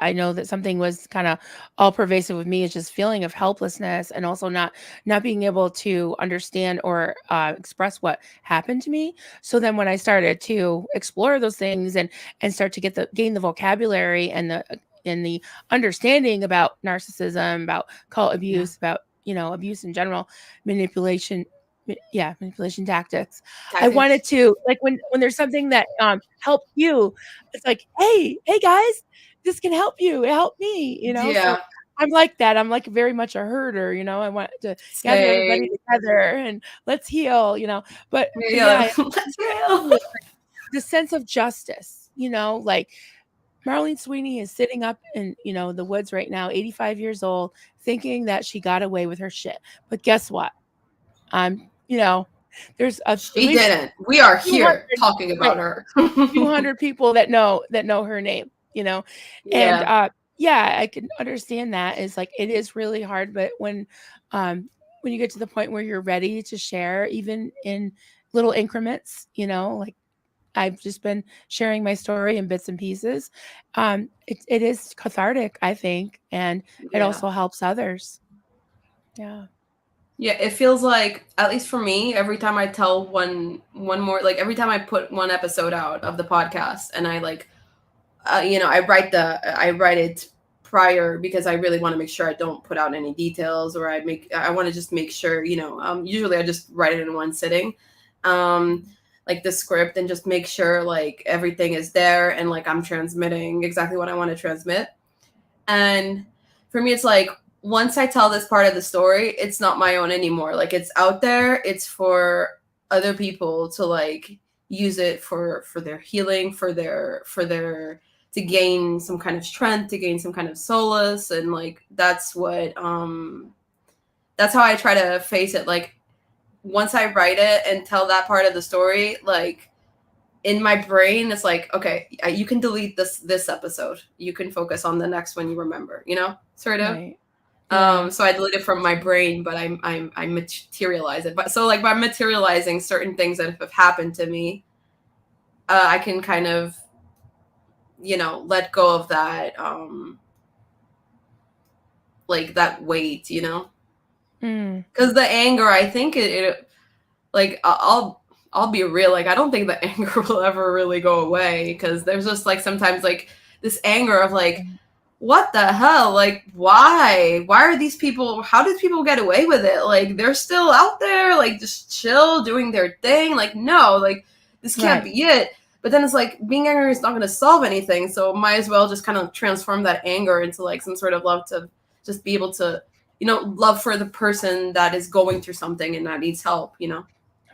I know that something was kind of all pervasive with me is just feeling of helplessness and also not being able to understand or express what happened to me. So then when I started to explore those things and start to gain the vocabulary and the understanding about narcissism, about cult Yeah. abuse, about abuse in general, manipulation, manipulation tactics. I Tactics. wanted to like when there's something that helps you, it's like, hey guys, this can help you. It helped me. So Yeah. I'm like that. I'm like very much a herder. I want to gather everybody Say. together and let's heal. But yeah, Yeah. I Let's understand go. the sense of justice, like Marlene Sweeny is sitting up in, the woods right now, 85 years old, thinking that she got away with her shit. But guess what? I'm, there's at She least didn't. We are 200, here talking right, about her. 200 people that know her name. And Yeah. yeah, I can understand that. It's like it is really hard, but when you get to the point where you're ready to share, even in little increments, like I've just been sharing my story in bits and pieces. It is cathartic, I think, and it Yeah. also helps others. Yeah. Yeah, it feels like, at least for me, every time I tell one more, like every time I put one episode out of the podcast, and I like, I write it prior because I really want to make sure I don't put out any details, or I want to just make sure, usually I just write it in one sitting, um, like the script, and just make sure like everything is there and like I'm transmitting exactly what I want to transmit. And for me, it's like once I tell this part of the story, it's not my own anymore. Like it's out there. It's for other people to like use it for their healing, for their to gain some kind of strength, to gain some kind of solace, and like that's how I try to face it. Like once I write it and tell that part of the story, like in my brain it's like, okay, you can delete this episode, you can focus on the next one, you remember, sort of. Right. Yeah. So I delete it from my brain, but I materialize it. But so like by materializing certain things that have happened to me, I can kind of let go of that like that weight, Mm. because the anger, I think it like I'll be real, like I don't think the anger will ever really go away, because there's just like sometimes like this anger of like, what the hell, like why are these people, how did people get away with it, like they're still out there like just chill doing their thing, like no, like this can't Right. be it. But then it's like being angry is not going to solve anything, so might as well just kind of transform that anger into like some sort of love, to just be able to love for the person that is going through something and that needs help,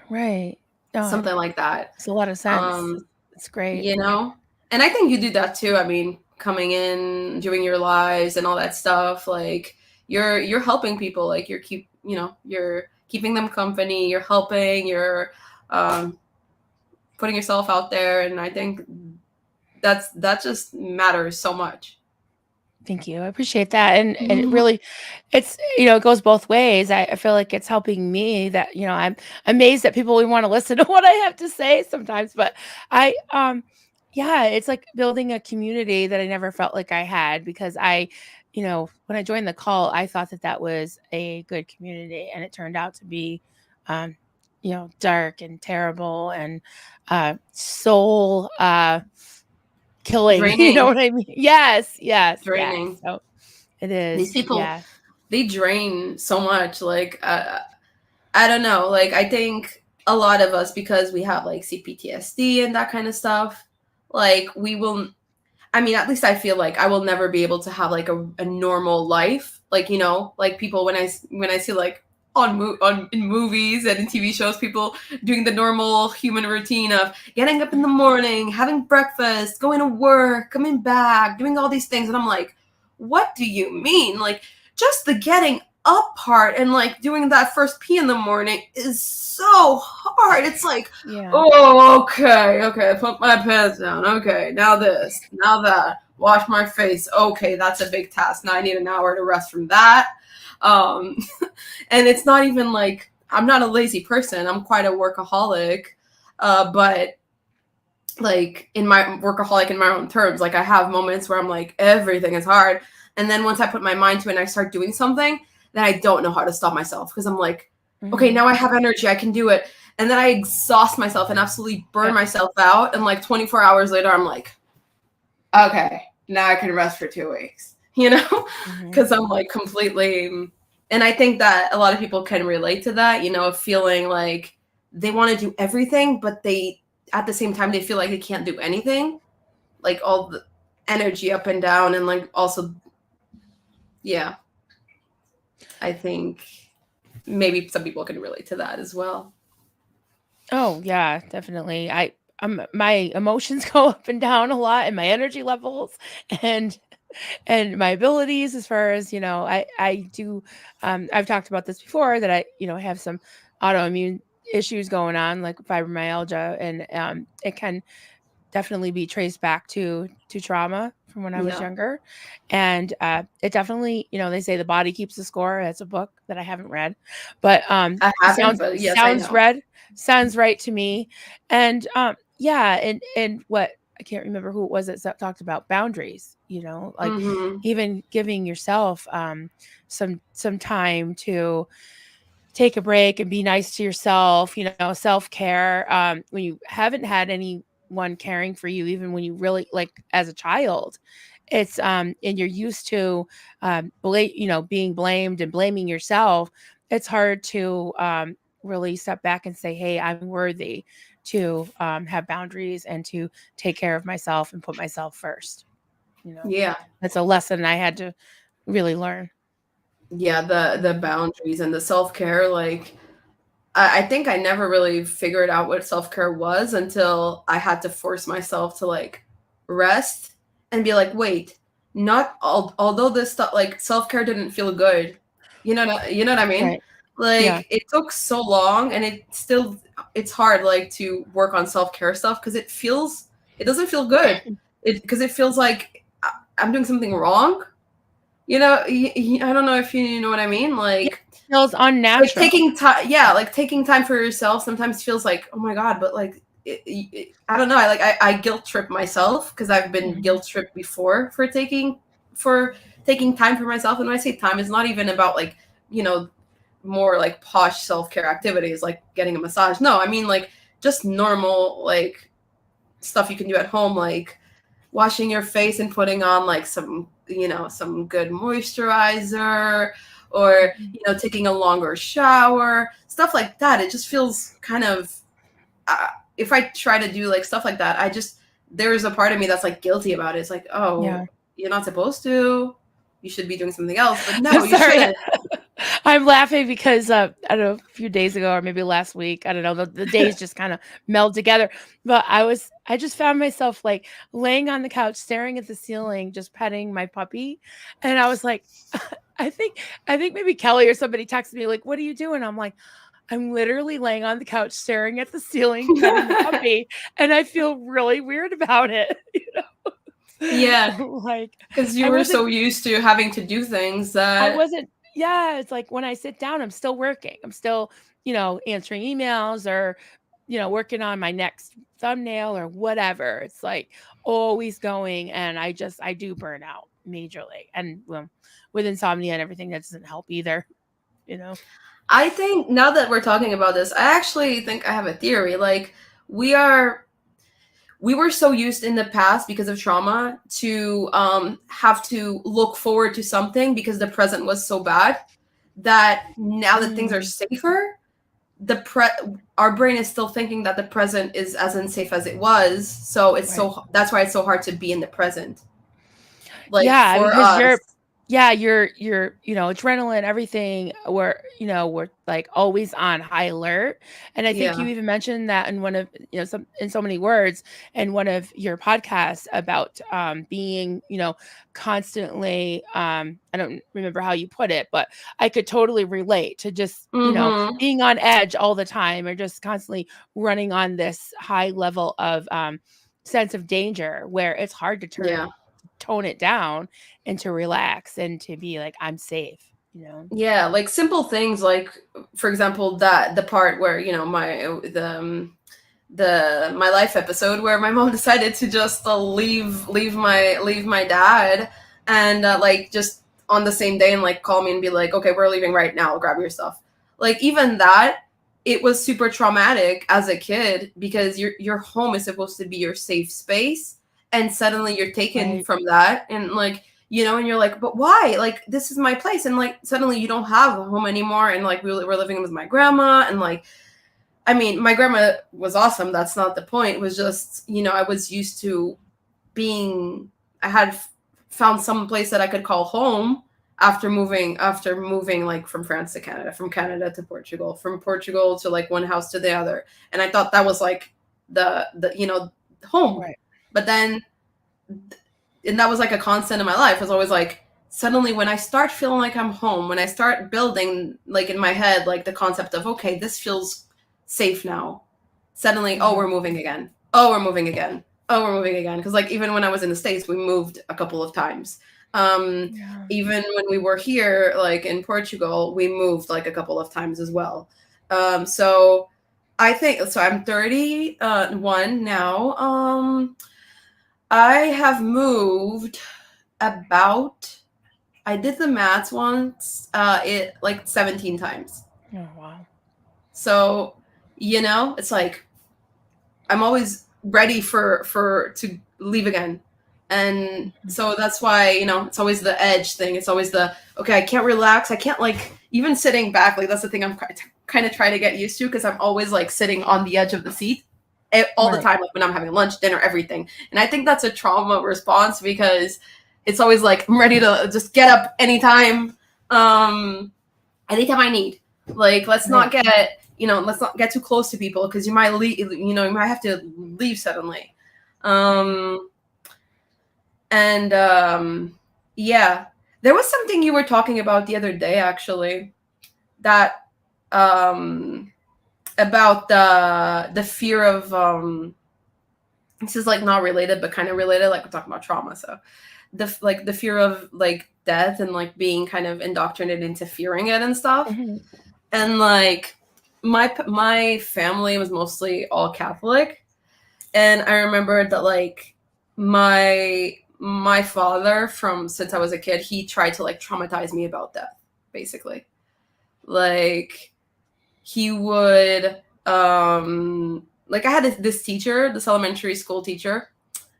Right. No, it something like that. makes a lot of sense. Um, It's great. you know, and I think you do that too. I mean, coming in, doing your lives and all that stuff, like you're helping people, like you're keeping them company, you're helping, you're um, putting yourself out there, and I think that just matters so much. Thank you. I appreciate that. And it really, it goes both ways. I feel like it's helping me that, I'm amazed that people would want to listen to what I have to say sometimes, but yeah, it's like building a community that I never felt like I had, because when I joined the call, I thought that was a good community, and it turned out to be, um, dark and terrible and, soul, killing, you know Draining. what I mean? Yes, yes, yes. Draining. So it These is, people, yeah. they drain so much. Like I don't know. Like I think a lot of us, because we have like CPTSD and that kind of stuff, like we will. I mean, at least I feel like I will never be able to have like a normal life. Like like people, when I see like in movies and in TV shows, people doing the normal human routine of getting up in the morning, having breakfast, going to work, coming back, doing all these things. And I'm like, what do you mean? Like, just the getting up part and like doing that first pee in the morning is so hard. It's like, oh, okay, put my pants down. Okay, now this, now that, wash my face. Okay, that's a big task. Now I need an hour to rest from that. And it's not even like, I'm not a lazy person. I'm quite a workaholic, but like in my workaholic in my own terms, like I have moments where I'm like, everything is hard. And then once I put my mind to it and I start doing something, then I don't know how to stop myself because I'm like, okay, now I have energy, I can do it. And then I exhaust myself and absolutely burn myself out. And like 24 hours later, I'm like, okay, now I can rest for 2 weeks, you know, because I'm like completely. And I think that a lot of people can relate to that, you know, feeling like they want to do everything, but they, at the same time, they feel like they can't do anything, like all the energy up and down. And like also, yeah, I think maybe some people can relate to that as well. Oh yeah, definitely. My emotions go up and down a lot, and my energy levels, and my abilities as far as, you know, I do. I've talked about this before that I, you know, have some autoimmune issues going on, like fibromyalgia, and it can definitely be traced back to trauma from when I was younger. And it definitely, you know, they say the body keeps the score. That's a book that I haven't read, but I haven't, but yes, I know. Sounds right to me. And yeah, and what, I can't remember who it was that talked about boundaries, you know, like even giving yourself some time to take a break and be nice to yourself, you know, self-care. When you haven't had anyone caring for you, even when you really, like as a child, it's and you're used to you know, being blamed and blaming yourself, it's hard to really step back and say, hey, I'm worthy to have boundaries and to take care of myself and put myself first. You know, that's a lesson I had to really learn. Yeah, the boundaries and the self-care, like I think I never really figured out what self-care was until I had to force myself to like rest and be like, wait, not although this stuff like self-care didn't feel good. You know what I mean? Right. Yeah. Like it took so long and it's hard like to work on self-care stuff because it doesn't feel good. Because it feels like I'm doing something wrong. You know, I don't know if you know what I mean. Like, it feels unnatural. Like taking time, yeah, like taking time for yourself sometimes feels like, oh my god, but like, I don't know. I guilt trip myself because I've been guilt tripped before for taking time for myself. And when I say time, it's not even about like, you know, more like posh self care activities like getting a massage. No, I mean like just normal like stuff you can do at home, like washing your face and putting on like some, you know, some good moisturizer or, you know, taking a longer shower, stuff like that. It just feels kind of, if I try to do like stuff like that, there's a part of me that's like guilty about it. It's like, oh, you're not supposed to, you should be doing something else, but no, you shouldn't. I'm laughing because I don't know, a few days ago or maybe last week, I don't know, the days just kind of meld together. But I just found myself like laying on the couch, staring at the ceiling, just petting my puppy. And I was like, I think maybe Kelly or somebody texted me like, what are you doing? I'm like, I'm literally laying on the couch, staring at the ceiling, petting the puppy. And I feel really weird about it, you know? Yeah. Like, because you were so used to having to do things that I wasn't. Yeah, it's like when I sit down, I'm still working. I'm still, you know, answering emails or, you know, working on my next thumbnail or whatever. It's like always going, and I do burn out majorly, and well, with insomnia and everything, that doesn't help either. You know, I think now that we're talking about this, I actually think I have a theory. Like we were so used in the past because of trauma to have to look forward to something because the present was so bad that now that things are safer, our brain is still thinking that the present is as unsafe as it was. So it's that's why it's so hard to be in the present. Like yeah, for because us, yeah, you're, adrenaline, everything, we're like always on high alert. And I think Yeah. you even mentioned that in one of, some in so many words in one of your podcasts about being, constantly, I don't remember how you put it, but I could totally relate to just, Mhm. being on edge all the time, or just constantly running on this high level of sense of danger, where it's hard to Yeah. tone it down and to relax and to be like, I'm safe. Yeah, like simple things like, for example, that the part where, my life episode where my mom decided to just leave my dad, and like just on the same day, and like call me and be like, okay, we're leaving right now, grab your stuff. Like even that, it was super traumatic as a kid, because your home is supposed to be your safe space, and suddenly you're taken Right. from that, and like, and you're like, but why? Like, this is my place, and like suddenly you don't have a home anymore, and like we're living with my grandma, and like, I mean, my grandma was awesome. That's not the point. It was just, I was used to being, I had found some place that I could call home after moving like from France to Canada, from Canada to Portugal, from Portugal to like one house to the other. And I thought that was like the home. Right. But then, and that was like a constant in my life. It was always like, suddenly when I start feeling like I'm home, when I start building like in my head like the concept of, okay, this feels safe now, suddenly, oh, Mhm. we're moving again, oh, we're moving again, oh, we're moving again. Because like even when I was in the States, we moved a couple of times. um Yeah. Even when we were here like in Portugal, we moved like a couple of times as well. So I think, so I'm 31 now. I have moved about, I did the maths once, it like 17 times. Oh, wow. So, it's like I'm always ready for to leave again. And Mhm. so that's why, it's always the edge thing. It's always the, okay, I can't relax. I can't, like, even sitting back, like that's the thing I'm kind of trying to get used to, because I'm always like sitting on the edge of the seat all the Right. time, like when I'm having lunch, dinner, everything. And I think that's a trauma response, because it's always like I'm ready to just get up um anytime I need. Like, Right. let's not get too close to people, because you might leave, you might have to leave suddenly. Right. Um, and yeah, there was something you were talking about the other day, actually, that um, about the fear of this is like not related, but kind of related. Like we're talking about trauma, so the fear of like death, and like being kind of indoctrinated into fearing it and stuff. Mhm. And like my family was mostly all Catholic, and I remember that like my father, from since I was a kid, he tried to like traumatize me about death, basically. Like he would like, I had this teacher, this elementary school teacher,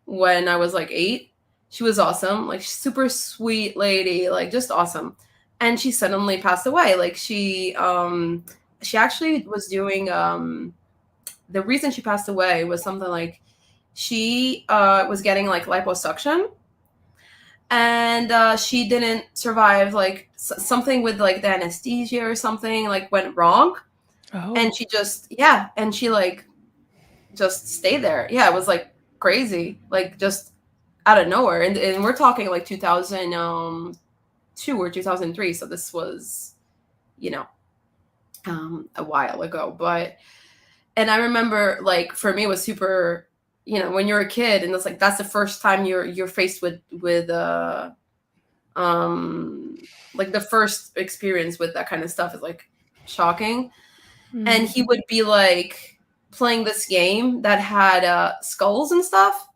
when I was like 8. She was awesome, like super sweet lady, like just awesome. And she suddenly passed away. Like she actually was doing the reason she passed away was something like, she was getting like liposuction, and she didn't survive, like something with like the anesthesia or something like went wrong, and Oh. she just, yeah, and she like just stayed there. Yeah, it was like crazy, like just out of nowhere. And we're talking like 2002 or 2003, so this was, you know a while ago. But, and I remember, like, for me it was super, when you're a kid, and it's like that's the first time you're faced with like the first experience with that kind of stuff is like shocking. And Mm. he would be like playing this game that had skulls and stuff,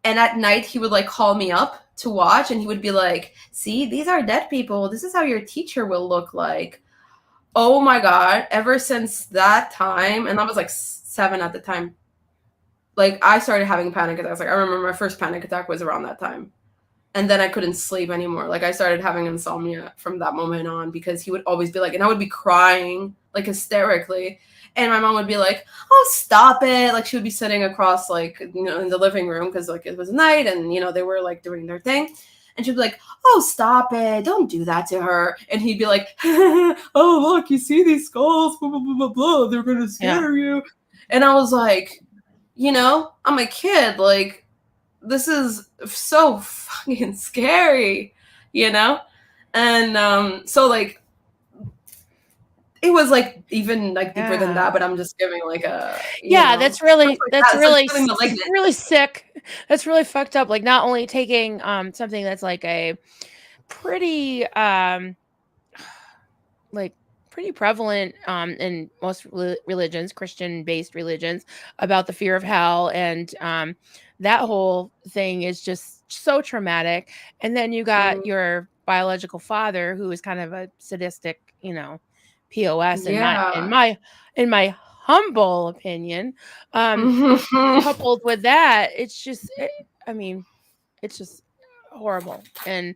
and at night he would like call me up to watch, and he would be like, see, these are dead people, this is how your teacher will look like. Oh my god, ever since that time, and I was like 7 at the time, like I started having panic attacks. Like I remember my first panic attack was around that time, and then I couldn't sleep anymore. Like I started having insomnia from that moment on, because he would always be like, and I would be crying like hysterically, and my mom would be like, oh, stop it. Like she would be sitting across, like, in the living room, because like it was night, and they were like doing their thing. And she'd be like, oh, stop it. Don't do that to her. And he'd be like, oh, look, you see these skulls, blah, blah, blah, blah, blah. They're going to scare you. And I was like, you know, I'm a kid. Like, this is so fucking scary, you know? And so, like, it was like even like deeper than that, but I'm just giving like a that's really really sick. That's really fucked up. Like not only taking something that's like a pretty like pretty prevalent in most religions, Christian based religions, about the fear of hell, and that whole thing is just so traumatic. And then you got your biological father who is kind of a sadistic, you know, POS in my humble opinion. Coupled with that, it's just it's just horrible. And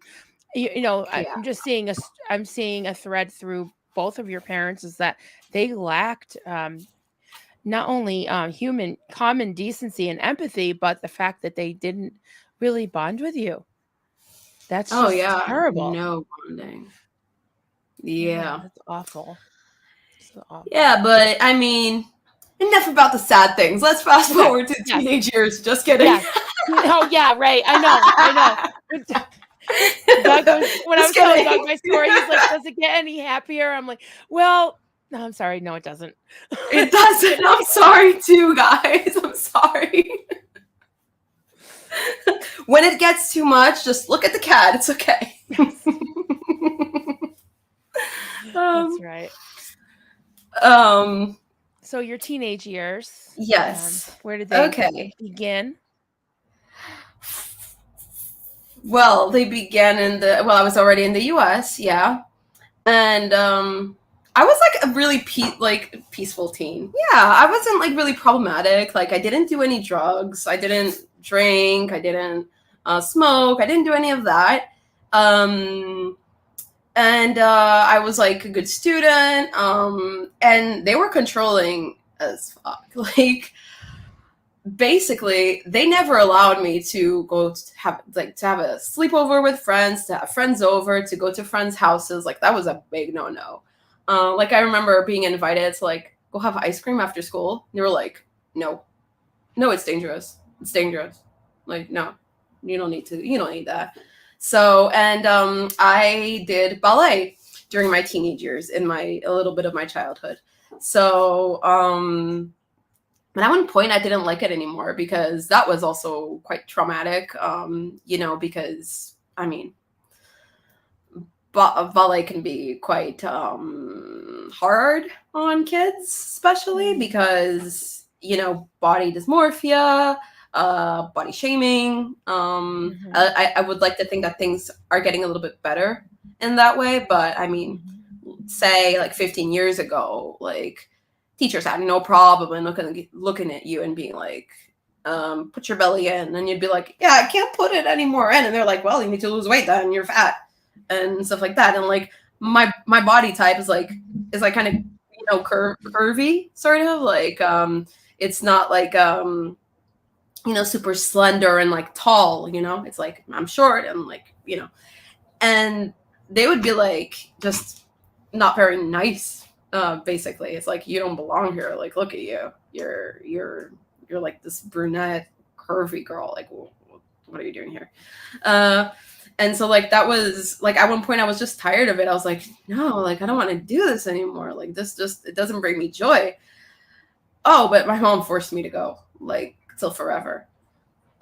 you know, I'm just seeing a thread through both of your parents is that they lacked not only human common decency and empathy, but the fact that they didn't really bond with you. That's just terrible. No bonding. That's awful. So awful. Yeah, but I mean, enough about the sad things. Let's fast forward to teenage years. Just kidding. Oh yeah, right. I know. Doug when I was telling Doug my story, he's like, does it get any happier? I'm like, well, no, I'm sorry. No, it doesn't. It doesn't. I'm sorry too, guys. I'm sorry. When it gets too much, just look at the cat. It's okay. That's right. So your teenage years. Yes. Where did they begin? Well, they began I was already in the US, yeah. And I was like a really peaceful teen. Yeah, I wasn't like really problematic. Like I didn't do any drugs. I didn't drink. I didn't smoke. I didn't do any of that. And I was like a good student. And they were controlling as fuck. Like basically they never allowed me to go to have a sleepover with friends, to have friends over, to go to friends' houses. Like that was a big no. Like I remember being invited to like go have ice cream after school. They were like, no, it's dangerous. It's dangerous. Like, no, you don't need that. So, and I did ballet during my teenage years in a little bit of my childhood. So, and at one point I didn't like it anymore because that was also quite traumatic, because, I mean, ballet can be quite hard on kids, especially because, body dysmorphia, body shaming. I would like to think that things are getting a little bit better in that way. But I mean, say like 15 years ago, like teachers had no problem in looking at you and being like, put your belly in. And you'd be like, yeah, I can't put it anymore in. And they're like, well, you need to lose weight then, you're fat and stuff like that. And like my body type is like kind of, curvy sort of like, it's not like, super slender and like tall, it's like I'm short and like, and they would be like, just not very nice. Basically it's like, you don't belong here. Like, look at you. You're like this brunette, curvy girl. Like, what are you doing here? And so like, that was like, at one point I was just tired of it. I was like, no, like, I don't want to do this anymore. Like it doesn't bring me joy. Oh, but my mom forced me to go like till forever.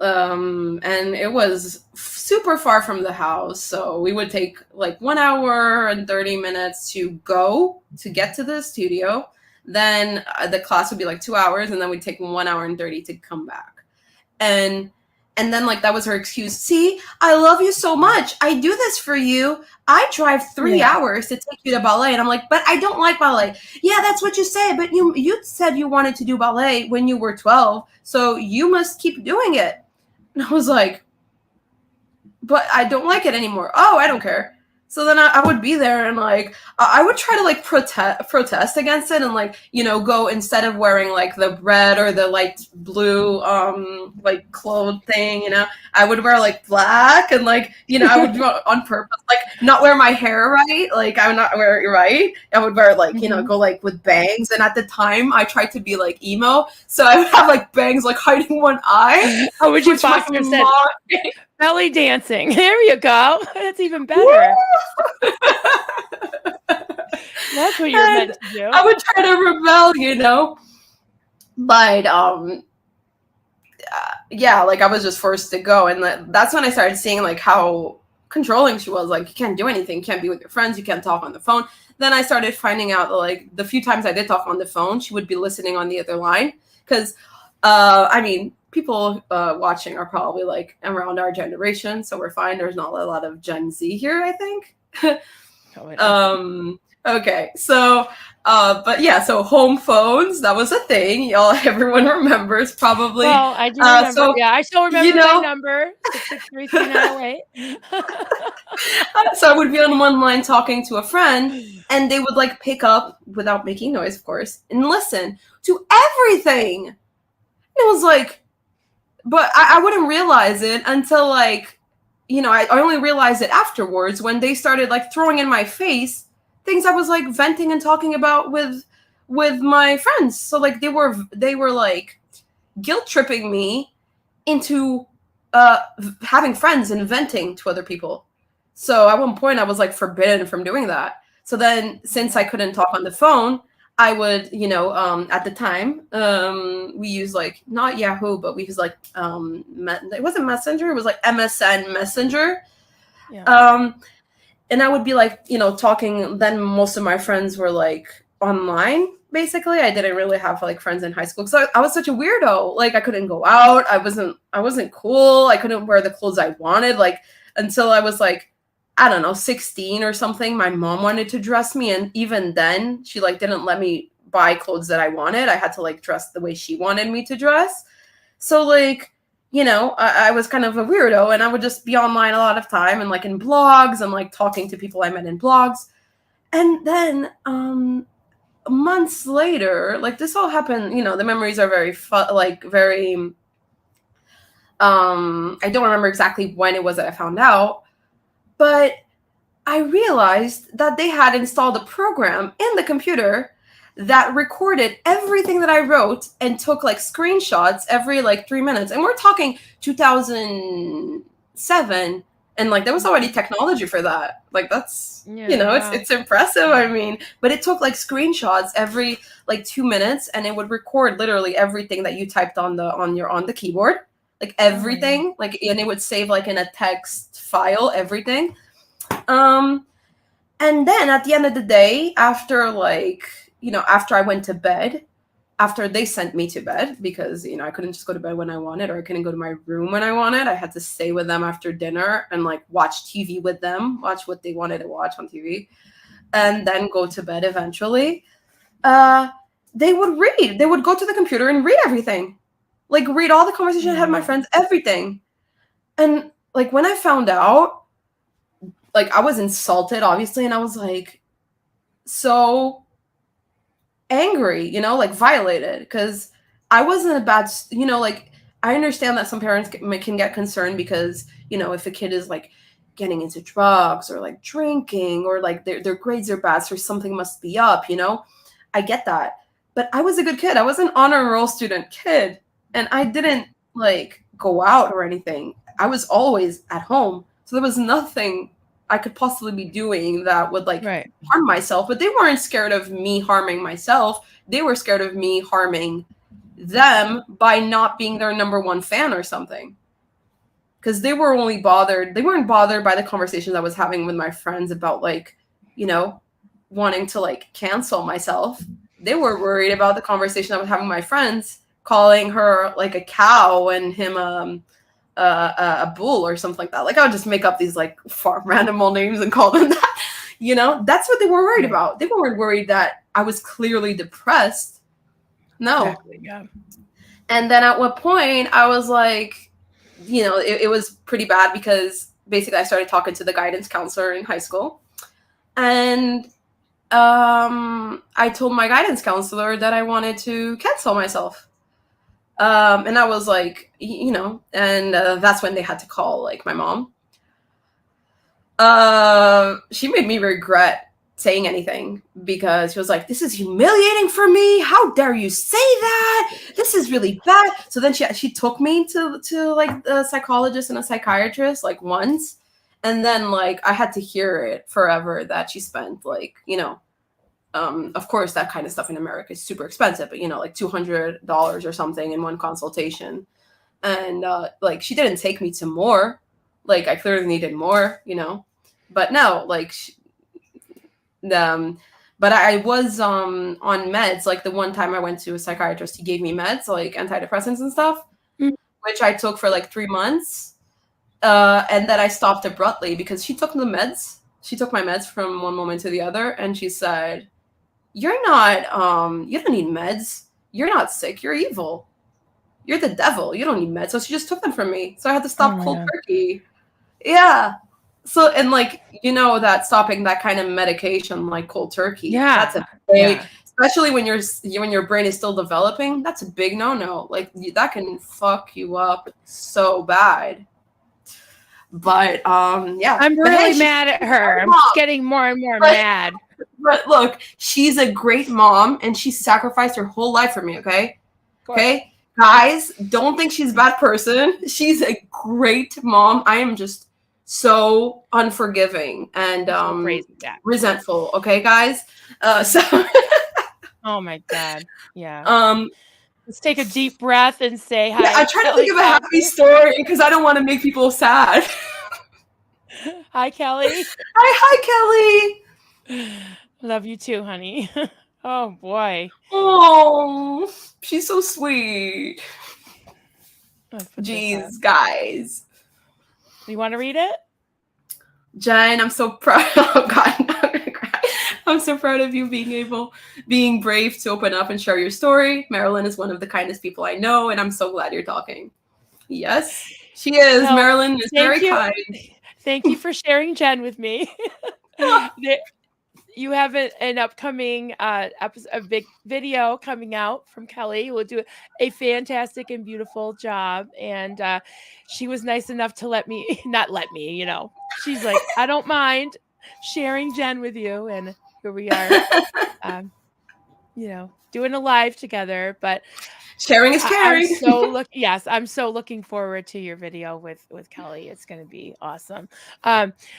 And it was super far from the house. So we would take like 1 hour and 30 minutes to get to the studio. Then the class would be like 2 hours, and then we'd take 1 hour and 30 to come back. And then like, that was her excuse. See, I love you so much. I do this for you. I drive 3 hours to take you to ballet. And I'm like, but I don't like ballet. Yeah, that's what you say. But you said you wanted to do ballet when you were 12. So you must keep doing it. And I was like, but I don't like it anymore. Oh, I don't care. So then I would be there and like I would try to like protest against it and like go instead of wearing like the red or the light blue like clothes thing, I would wear like black and like I would do it on purpose, like not wear my hair right, like I would not wear it right. I would wear like go like with bangs, and at the time I tried to be like emo, so I would have like bangs like hiding one eye. Oh, would you Foster said belly dancing? There you go. That's even better. That's what you're meant to do. I would try to rebel, but yeah, like I was just forced to go, and that's when I started seeing like how controlling she was. Like, you can't do anything, you can't be with your friends, you can't talk on the phone. Then I started finding out that like the few times I did talk on the phone, she would be listening on the other line, because I mean, people watching are probably like around our generation, so we're fine. There's not a lot of Gen Z here, I think. Okay, so but yeah, so home phones, that was a thing. Everyone remembers probably. Well, I do remember. So, yeah, I still remember my number, 6633908. So I would be on one line talking to a friend, and they would like pick up without making noise, of course, and listen to everything. It was like, but I wouldn't realize it until like, I only realized it afterwards when they started like throwing in my face things I was like venting and talking about with my friends. So like they were like guilt tripping me into having friends and venting to other people. So at one point I was like forbidden from doing that. So then, since I couldn't talk on the phone, I would, at the time, we used like not Yahoo, but we used like it wasn't Messenger, it was like MSN Messenger. Yeah. And I would be like, talking. Then most of my friends were like online. Basically, I didn't really have like friends in high school, so I was such a weirdo. Like, I couldn't go out. I wasn't cool. I couldn't wear the clothes I wanted. Like, until I was like, I don't know, 16 or something. My mom wanted to dress me, and even then, she like didn't let me buy clothes that I wanted. I had to like dress the way she wanted me to dress. So like, I was kind of a weirdo, and I would just be online a lot of time and like in blogs and like talking to people I met in blogs. And then months later, like this all happened, the memories are very very I don't remember exactly when it was that I found out, but I realized that they had installed a program in the computer that recorded everything that I wrote and took like screenshots every like 3 minutes. And we're talking 2007, and like there was already technology for that. Like that's, it's impressive. I mean, but it took like screenshots every like 2 minutes, and it would record literally everything that you typed on the keyboard, like everything, like, and it would save like in a text file, everything. And then at the end of the day, after like, after I went to bed, after they sent me to bed, because, I couldn't just go to bed when I wanted, or I couldn't go to my room when I wanted. I had to stay with them after dinner and like watch TV with them, watch what they wanted to watch on TV, and then go to bed eventually. They would read. They would go to the computer and read everything. Like read all the conversation I had with my friends, everything. And like when I found out, like I was insulted, obviously, and I was like so angry, like violated, because I wasn't a bad, like I understand that some parents can get concerned because, if a kid is like getting into drugs or like drinking or like their grades are bad, so something must be up, I get that. But I was a good kid. I was an honor roll student kid, and I didn't like go out or anything. I was always at home. So there was nothing I could possibly be doing that would like harm myself. But they weren't scared of me harming myself. They were scared of me harming them by not being their number one fan or something. Because they weren't bothered by the conversations I was having with my friends about like, wanting to like cancel myself. They were worried about the conversation I was having with my friends, calling her like a cow and him a bull or something like that. Like I would just make up these like far random old names and call them that. That's what they were worried about. They weren't worried that I was clearly depressed. No. Exactly, yeah. And then at what point I was like, it was pretty bad because basically I started talking to the guidance counselor in high school, and I told my guidance counselor that I wanted to cancel myself. And I was like, and that's when they had to call like my mom. She made me regret saying anything because she was like, "This is humiliating for me. How dare you say that? This is really bad." So then she took me to like a psychologist and a psychiatrist like once, and then like I had to hear it forever that she spent like of course that kind of stuff in America is super expensive, but like $200 or something in one consultation, and like she didn't take me to more. Like I clearly needed more, but no, like but I was on meds. Like the one time I went to a psychiatrist, he gave me meds like antidepressants and stuff, which I took for like 3 months, and then I stopped abruptly because she took the meds. She took my meds from one moment to the other, and she said, "You're not you don't need meds. You're not sick. You're evil. You're the devil. You don't need meds." So she just took them from me. So I had to stop cold turkey. Yeah. So, and like, that stopping that kind of medication, like cold turkey, that's a big, especially when your brain is still developing, that's a big no-no. Like that can fuck you up so bad. But yeah, I'm really mad at her. I'm getting more and more mad. But look, she's a great mom, and she sacrificed her whole life for me. Okay, guys, don't think she's a bad person. She's a great mom. I am just so unforgiving and resentful. Okay, guys. So. Oh my God. Yeah. Let's take a deep breath and say hi. Yeah, I try to think of a happy story because I don't want to make people sad. Hi, Kelly. Hi, Kelly. Love you too, honey. Oh boy. Oh, she's so sweet. Jeez, guys. You want to read it? Jen, I'm so proud. Oh God, I'm gonna cry. I'm so proud of you being brave to open up and share your story. Marilyn is one of the kindest people I know, and I'm so glad you're talking. Yes, she is. No, Marilyn is very kind. Thank you for sharing Jen with me. You have an upcoming episode, a big video coming out from Kelly. We'll do a fantastic and beautiful job. And she was nice enough to not let me, she's like, I don't mind sharing Jen with you. And here we are, doing a live together, but sharing is caring. I'm so looking forward to your video with Kelly. It's going to be awesome.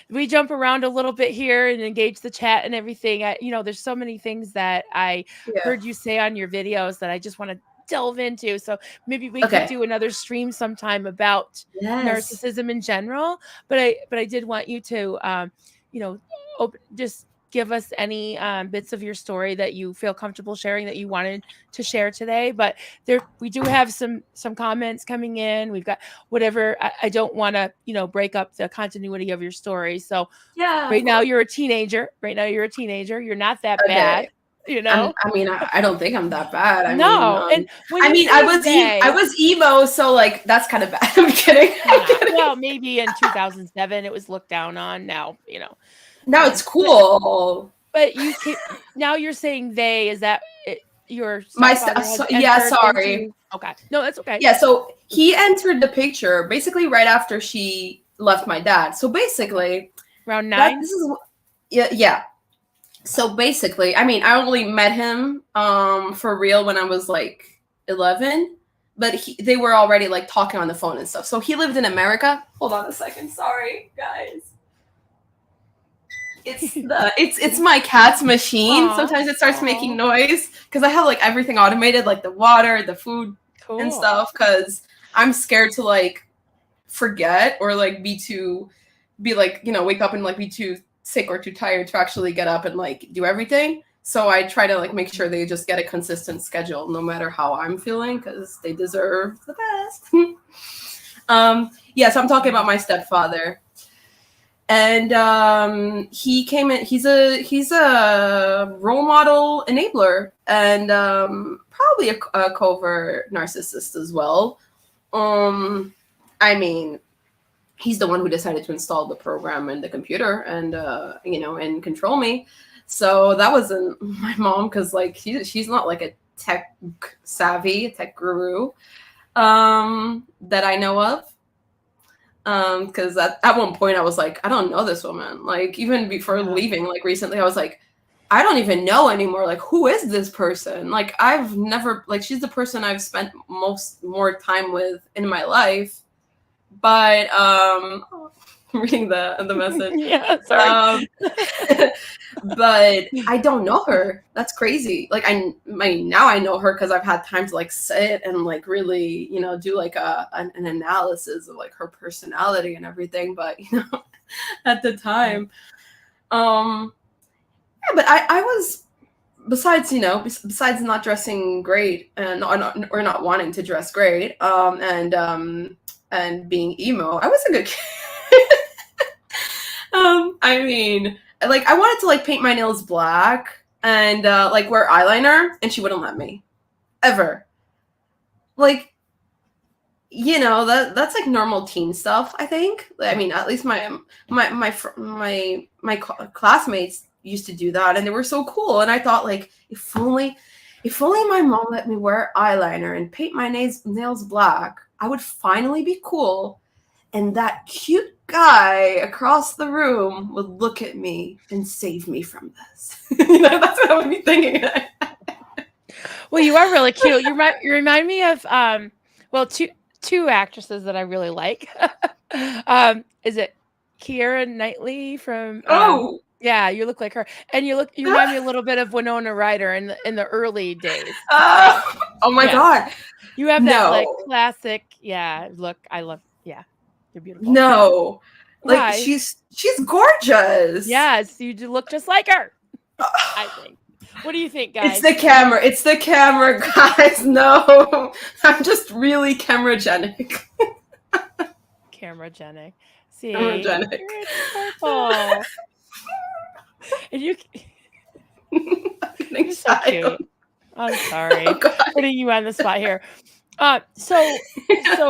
We jump around a little bit here and engage the chat and everything. There's so many things that I heard you say on your videos that I just want to delve into. So maybe we could do another stream sometime about narcissism in general. But I did want you to, just give us any bits of your story that you feel comfortable sharing that you wanted to share today. But we do have some comments coming in. We've got whatever. I don't want to, break up the continuity of your story. So right now you're a teenager. You're not that bad. I don't think I'm that bad. I was emo, so like that's kind of bad. I'm kidding. Well, maybe in 2007 it was looked down on. Now, Now it's cool. But now you're saying is that your sorry. Okay. No, that's okay. Yeah, so he entered the picture basically right after she left my dad. So basically around 9. Yeah. So basically, I only met him for real when I was like 11, but they were already like talking on the phone and stuff. So he lived in America. Hold on a second. Sorry, guys. It's my cat's machine. Aww. Sometimes it starts making noise because I have like everything automated, like the water, the food, and stuff. Because I'm scared to like forget or like wake up and like be too sick or too tired to actually get up and like do everything. So I try to like make sure they just get a consistent schedule no matter how I'm feeling because they deserve the best. So I'm talking about my stepfather. And he came in. He's a role model enabler and probably a covert narcissist as well. he's the one who decided to install the program in the computer and and control me. So that wasn't my mom, because like she's not like a tech savvy, tech guru that I know of. Because at one point I was like, I don't know this woman. Like even before leaving, like recently, I was like, I don't even know anymore. Like, who is this person? Like, I've never, like, she's the person I've spent more time with in my life. But reading the message. Yeah, sorry. But I don't know her. That's crazy. Like I now I know her because I've had time to like sit and like really, do like an analysis of like her personality and everything. But at the time, yeah, but I was, besides not dressing great and or not wanting to dress great, and being emo, I was a good kid. I mean, like I wanted to like paint my nails black and like wear eyeliner, and she wouldn't let me ever. Like, that's like normal teen stuff, I think. I mean, at least my classmates used to do that, and they were so cool. And I thought, like, if only my mom let me wear eyeliner and paint my nails black, I would finally be cool, and that cute guy across the room would look at me and save me from this. That's what I would be thinking. Well, you are really cute. You remind me of two actresses that I really like. Is it Keira Knightley from? Yeah, you look like her, and you remind me a little bit of Winona Ryder in the early days. Oh my God! You have that like classic, look. I love, you're beautiful. No, like she's gorgeous. Yes, you do look just like her. I think. What do you think, guys? It's the camera, guys. No, I'm just really cameragenic. Cameragenic. See, cameragenic. It's purple. And you're so cute. I'm sorry, putting you on the spot here. So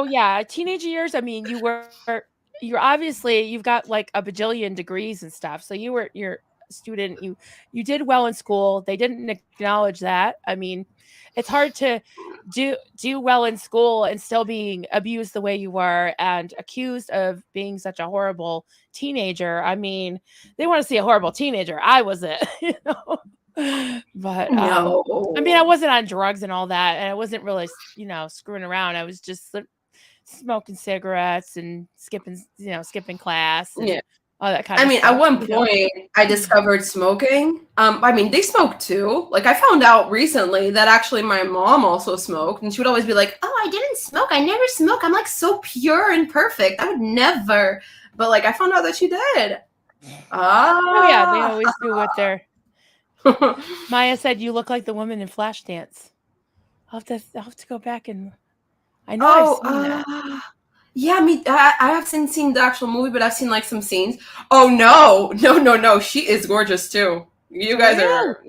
yeah, teenage years. I mean, you're obviously, you've got like a bajillion degrees and stuff. So you're a student. You did well in school. They didn't acknowledge that. I mean, it's hard to do well in school and still being abused the way you were and accused of being such a horrible teenager. I mean, they want to see a horrible teenager. I wasn't, but no. I mean, I wasn't on drugs and all that, and I wasn't really, screwing around. I was just smoking cigarettes and skipping class. And all that kind of stuff. At one point, I discovered smoking. I mean, they smoke too. Like, I found out recently that actually my mom also smoked, and she would always be like, "Oh, I didn't smoke. I never smoke. I'm like so pure and perfect. I would never." But like, I found out that she did. Oh yeah, they always do what they're. Maya said, "You look like the woman in Flashdance." I'll have to go back and. I know I've seen that. Yeah, I haven't seen the actual movie, but I've seen like some scenes. Oh no, she is gorgeous too. You guys are.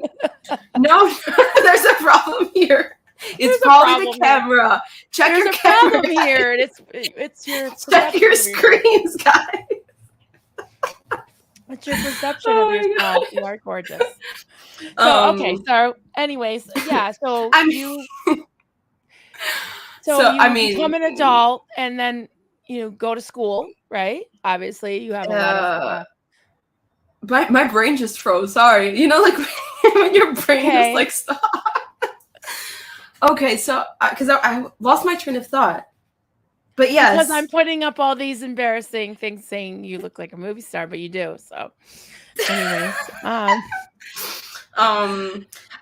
No, there's a problem here. It's probably the camera. Check your camera. Problem here. It's your. Check your screens, guys. What's your perception of yourself? You are gorgeous. So okay. So, anyways, yeah. So you. So you become an adult, and then you go to school, right? Obviously, you have a lot of. My brain just froze. Sorry, like when your brain just like stopped. Okay, so because I lost my train of thought. But yes, because I'm putting up all these embarrassing things saying you look like a movie star, but you do. So, anyways,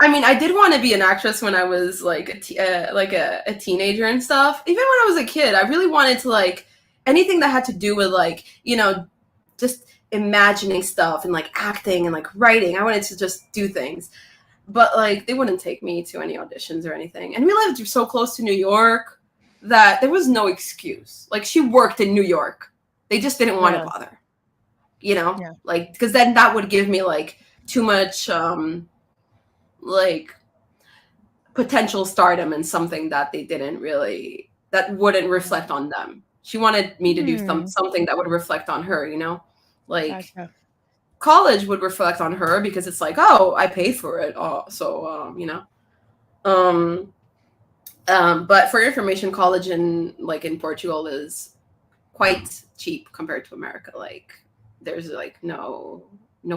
I mean, I did want to be an actress when I was like a teenager and stuff. Even when I was a kid, I really wanted to like anything that had to do with like just imagining stuff and like acting and like writing. I wanted to just do things, but like they wouldn't take me to any auditions or anything. And we lived so close to New York that there was no excuse. Like she worked in New York, they just didn't want to bother. Like because then that would give me like too much like potential stardom and something that they didn't really, that wouldn't reflect on them. She wanted me to do something that would reflect on her, like Gotcha. college would reflect on her because it's like, oh, I paid for it. Um, but for information, college in Portugal is quite cheap compared to America. Like there's like no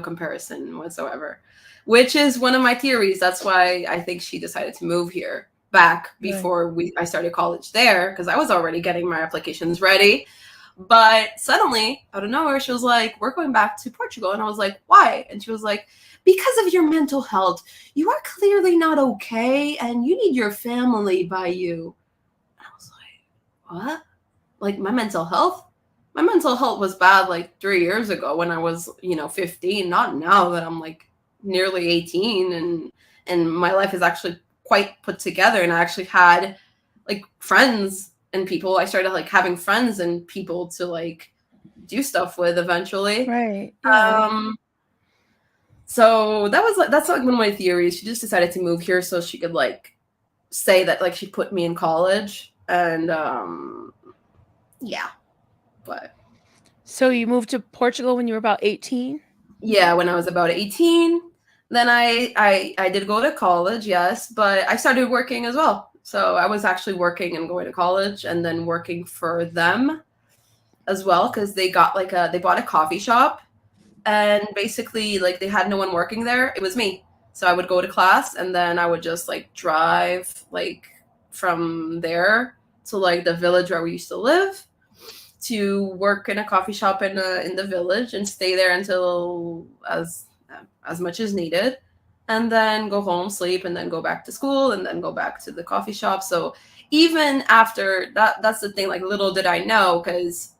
comparison whatsoever, which is one of my theories. That's why I think she decided to move here back before I started college there, because I was already getting my applications ready. But suddenly, out of nowhere, she was like, we're going back to Portugal. And I was like, why? And she was like, because of your mental health. You are clearly not okay, and you need your family by you. And I was like, what? Like my mental health? My mental health was bad like 3 years ago when I was, 15, not now that I'm like nearly 18 and my life is actually quite put together, and I actually had like friends and people. I started like having friends and people to like do stuff with eventually. Right. Yeah. So that's like one of my theories. She just decided to move here so she could like say that like she put me in college, and yeah. But so you moved to Portugal when you were about 18? Yeah, when I was about 18. Then I did go to college, yes, but I started working as well. So I was actually working and going to college and then working for them as well, because they bought a coffee shop, and basically like they had no one working there. It was me. So I would go to class and then I would just like drive like from there to like the village where we used to live, to work in a coffee shop in the village and stay there until as much as needed, and then go home, sleep, and then go back to school, and then go back to the coffee shop. So even after that, that's the thing. Like little did I know, because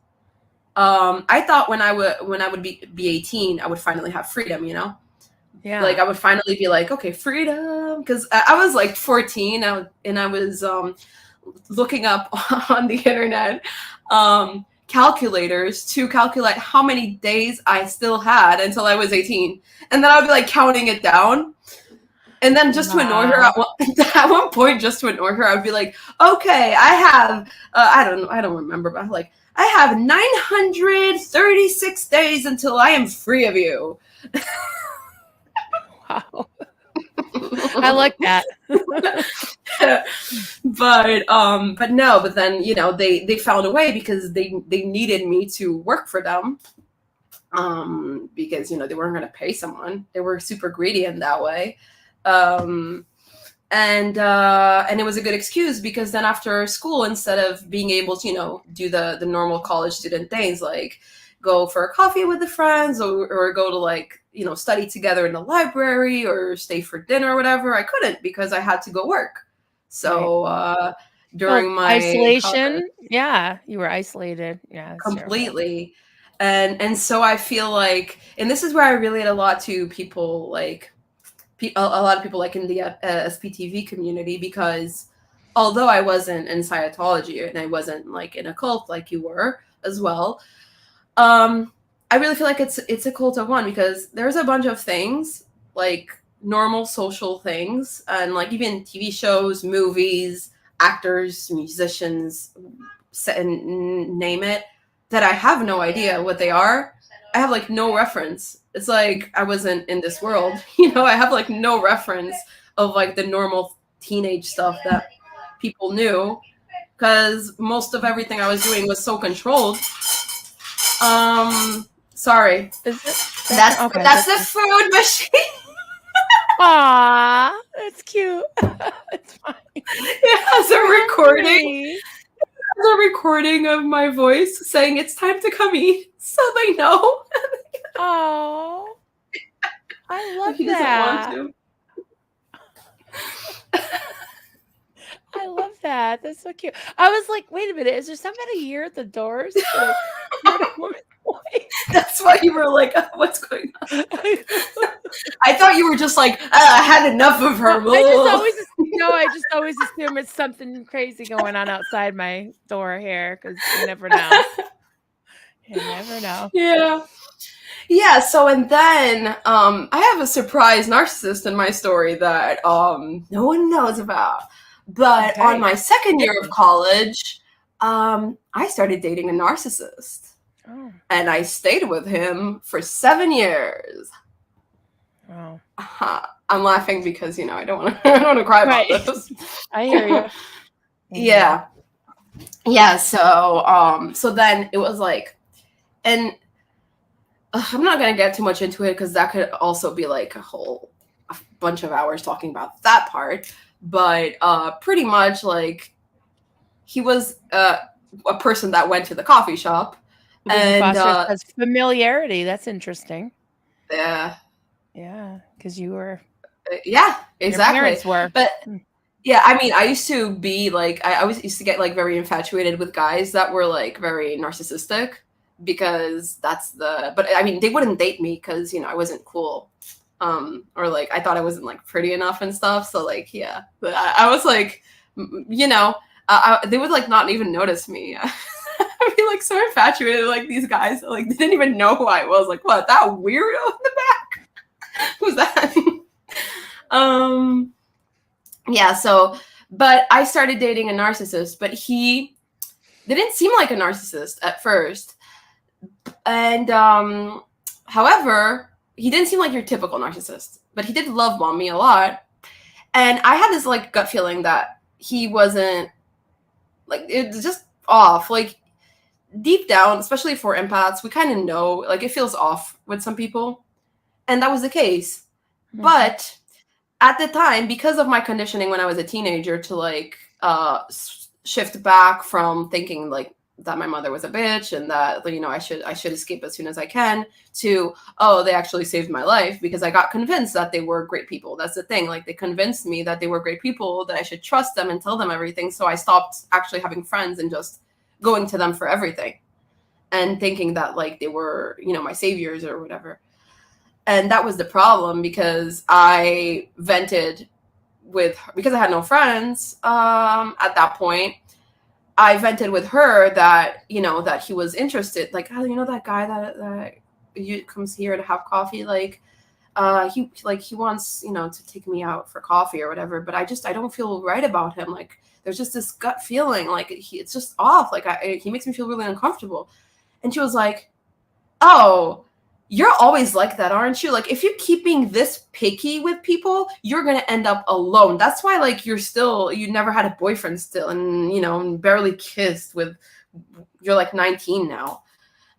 I thought when I would be 18, I would finally have freedom. Yeah. Like I would finally be like, okay, freedom, because I was like 14, and I was looking up on the internet calculators to calculate how many days I still had until I was 18. And then I would be like counting it down. And then just to annoy her at one point, I would be like, okay, I have, I don't remember, but like, I have 936 days until I am free of you. Wow. I like that. But then they found a way, because they needed me to work for them, because they weren't going to pay someone. They were super greedy in that way, and it was a good excuse, because then after school, instead of being able to do the normal college student things, like go for a coffee with the friends, or go to like study together in the library, or stay for dinner or whatever, I couldn't, because I had to go work. So during my isolation, college, yeah, you were isolated. Yeah, completely. And so I feel like, and this is where I relate a lot to people, like a lot of people like in the SPTV community, because although I wasn't in Scientology and I wasn't like in a cult like you were as well, I really feel like it's a cult of one, because there's a bunch of things, like normal social things, and like even TV shows, movies, actors, musicians, and name it, that I have no idea what they are. I have like no reference. It's like I wasn't in this world. I have like no reference of like the normal teenage stuff that people knew, because most of everything I was doing was so controlled. Sorry. That's the food machine. Aww, that's cute. It's fine. It has a recording. It has a recording of my voice saying it's time to come eat, so they know. Oh, I love he that. Doesn't want to. I love that. That's so cute. I was like, wait a minute, is there somebody here at the doors? Like, that's why you were like, oh, what's going on? I thought you were just like, I had enough of her. I just always assume it's something crazy going on outside my door here, because you never know. You never know. Yeah. So, and then I have a surprise narcissist in my story that no one knows about. But on my second year of college, I started dating a narcissist. Oh. And I stayed with him for 7 years. Wow. I'm laughing because, I don't want to I don't want to cry about this. I hear you. Yeah. Yeah, so then it was like, and I'm not going to get too much into it because that could also be like a bunch of hours talking about that part, but pretty much like he was a person that went to the coffee shop. And fosters familiarity. That's interesting. Yeah. Yeah, because you were. Yeah, exactly. Your parents were. But yeah, I mean, I used to be like, I always used to get like very infatuated with guys that were like very narcissistic, because but I mean, they wouldn't date me because, I wasn't cool. Or like, I thought I wasn't like pretty enough and stuff. So like, yeah, but I was like, they would like not even notice me. I'd be like so infatuated with like these guys, like they didn't even know who I was. Like, what, that weirdo in the back? Who's that? Yeah, so, but I started dating a narcissist, but he didn't seem like a narcissist at first. And however, he didn't seem like your typical narcissist, but he did love bomb me a lot. And I had this like gut feeling that he wasn't, like, it was just off. Like deep down, especially for empaths, we kind of know, like, it feels off with some people. And that was the case. Mm-hmm. But at the time, because of my conditioning when I was a teenager to like shift back from thinking like that my mother was a bitch and that, I should escape as soon as I can, to, oh, they actually saved my life, because I got convinced that they were great people. That's the thing. Like, they convinced me that they were great people, that I should trust them and tell them everything. So I stopped actually having friends and just going to them for everything and thinking that like they were, my saviors or whatever. And that was the problem, because I vented because I had no friends at that point. I vented with her that, that he was interested. Like, oh, that guy that comes here to have coffee, like, he wants, to take me out for coffee or whatever. But I don't feel right about him. Like, there's just this gut feeling, like it's just off. Like he makes me feel really uncomfortable. And she was like, oh, you're always like that, aren't you? Like, if you keep being this picky with people, you're going to end up alone. That's why, like, you never had a boyfriend still, and, barely kissed you're like 19 now.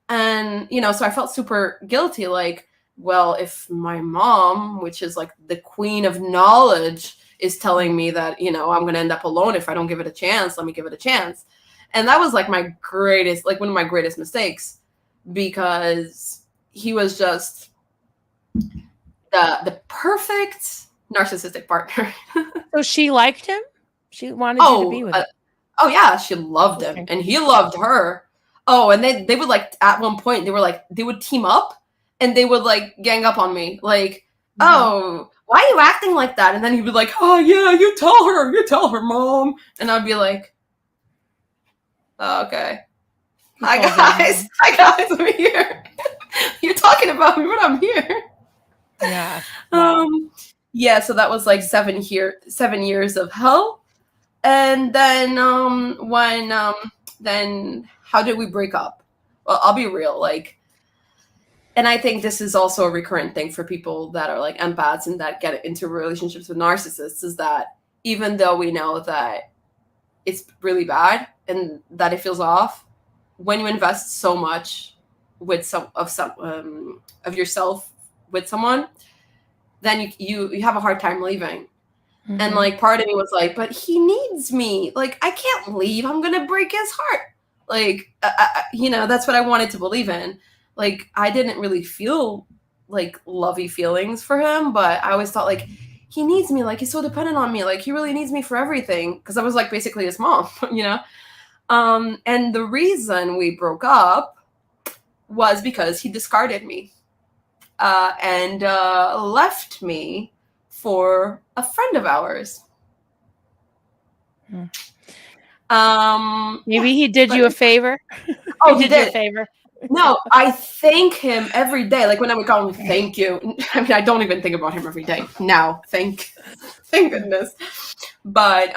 And, so I felt super guilty. Like, well, if my mom, which is like the queen of knowledge, is telling me that, I'm going to end up alone if I don't give it a chance, let me give it a chance. And that was like one of my greatest mistakes, because he was just the perfect narcissistic partner. So she liked him? She wanted you to be with him? Oh yeah, she loved him, and he loved her. Oh, and they would like, at one point, they would team up, and they would like gang up on me. Like, oh, why are you acting like that? And then he would be like, oh yeah, you tell her, mom. And I'd be like, oh, okay. Hi guys, I'm here. You're talking about me, but I'm here. Yeah. Yeah, so that was like 7 years of hell. And then then how did we break up? Well, I'll be real, like, and I think this is also a recurrent thing for people that are like empaths and that get into relationships with narcissists, is that even though we know that it's really bad and that it feels off, when you invest so much with some of yourself with someone, then you have a hard time leaving. Mm-hmm. And like, part of me was like, but he needs me. Like, I can't leave. I'm gonna break his heart. Like, that's what I wanted to believe in. Like, I didn't really feel like lovey feelings for him, but I always thought like, he needs me. Like, he's so dependent on me. Like, he really needs me for everything, because I was like basically his mom, And the reason we broke up was because he discarded me and left me for a friend of ours. Maybe he did you a favor. Oh, he did you a favor. No, I thank him every day. Like, when I would call him, thank you. I mean, I don't even think about him every day now. Thank goodness. But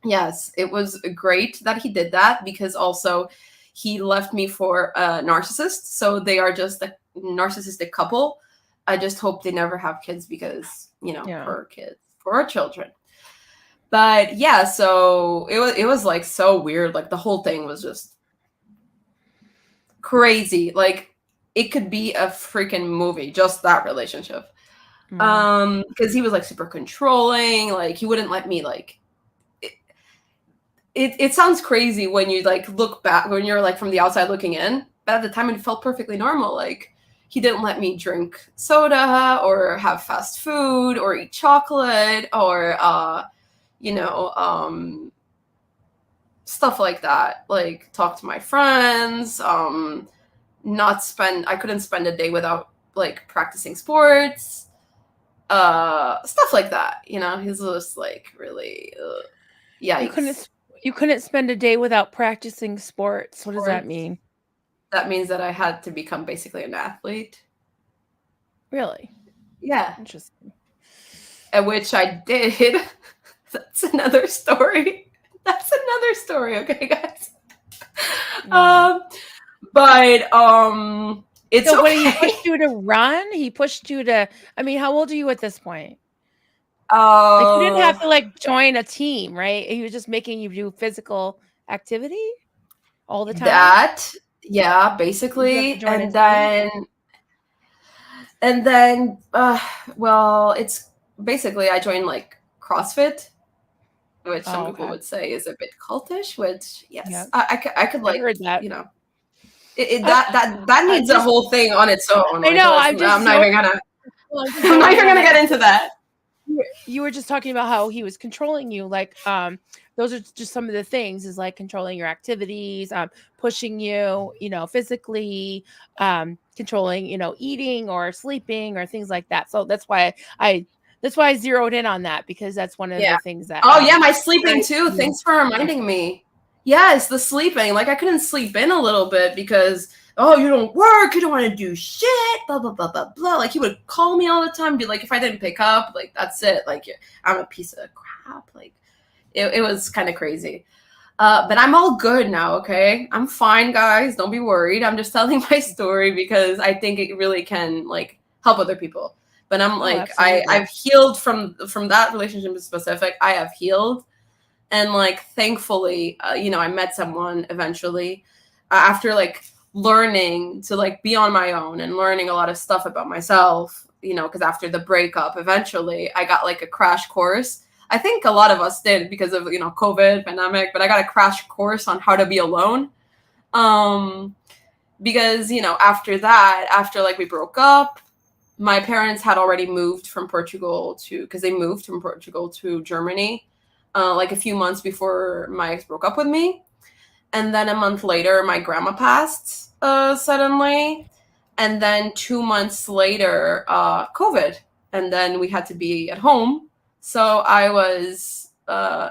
Yes, it was great that he did that, because also he left me for a narcissist. So they are just a narcissistic couple. I just hope they never have kids, because, Yeah. per kids, for children. But yeah, so it was like so weird. Like the whole thing was just crazy. Like it could be a freaking movie, just that relationship. Because he was like super controlling. Like he wouldn't let me like it sounds crazy when you like look back, when you're like from the outside looking in, but at the time it felt perfectly normal. Like he didn't let me drink soda or have fast food or eat chocolate or you know stuff like that, like talk to my friends, not spend I couldn't spend a day without like practicing sports, stuff like that. He's just like really yikes. You couldn't spend a day without practicing sports. What does that Sports. mean? That means that I had to become basically an athlete. Really? Yeah. Interesting. At which I did. That's another story. Okay, guys. But it's So okay. when he pushed you to run, he pushed you to, I mean, how old are you at this point? Like you didn't have to like join a team, right? He was just making you do physical activity all the time. Yeah, Did you have to basically. join a And team? then well, it's basically I joined like CrossFit, which some Oh, people okay. would say is a bit cultish, which Yeah. yes, I could I've like, heard that. it, I, that needs a just, whole thing on its own. I Like know. I'm not even gonna I'm I'm not zoning even in gonna on get into that. you were just talking about how he was controlling you. Like, those are just some of the things, is like controlling your activities, pushing you, physically, controlling, eating or sleeping or things like that. So that's why I zeroed in on that, because that's one of Yeah. the things that Oh yeah, my I sleeping too. yeah. Thanks for reminding me. Yes, the sleeping. Like I couldn't sleep in a little bit because, oh, you don't work, you don't want to do shit, blah blah blah blah blah. Like he would call me all the time, be like, if I didn't pick up, like that's it. Like I'm a piece of crap. Like it was kind of crazy. But I'm all good now. Okay, I'm fine, guys. Don't be worried. I'm just telling my story because I think it really can like help other people. But I'm Oh, like absolutely. I've healed from that relationship in specific. I have healed, and like thankfully, I met someone eventually, after like learning to like be on my own and learning a lot of stuff about myself. Because after the breakup, eventually I got like a crash course. I think a lot of us did because of COVID pandemic, but I got a crash course on how to be alone. Um, because after that, after like we broke up, my parents had already moved from Portugal to because they moved from Portugal to Germany, like a few months before my ex broke up with me. And then a month later, my grandma passed suddenly. And then 2 months later, COVID. And then we had to be at home. So I was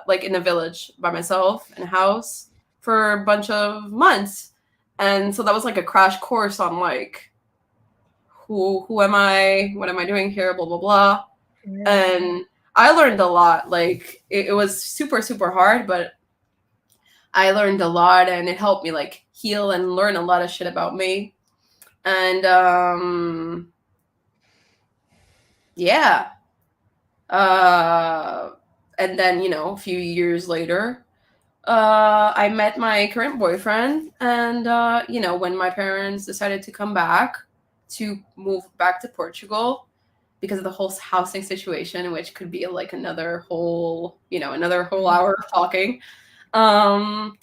like in a village by myself in a house for a bunch of months. And so that was like a crash course on like who am I? What am I doing here? Blah blah blah. Yeah. And I learned a lot. Like it was super super hard, but I learned a lot, and it helped me like heal and learn a lot of shit about me. And yeah. Uh, and then a few years later, I met my current boyfriend, and when my parents decided to come back to move back to Portugal because of the whole housing situation, which could be like another whole hour of talking. Um,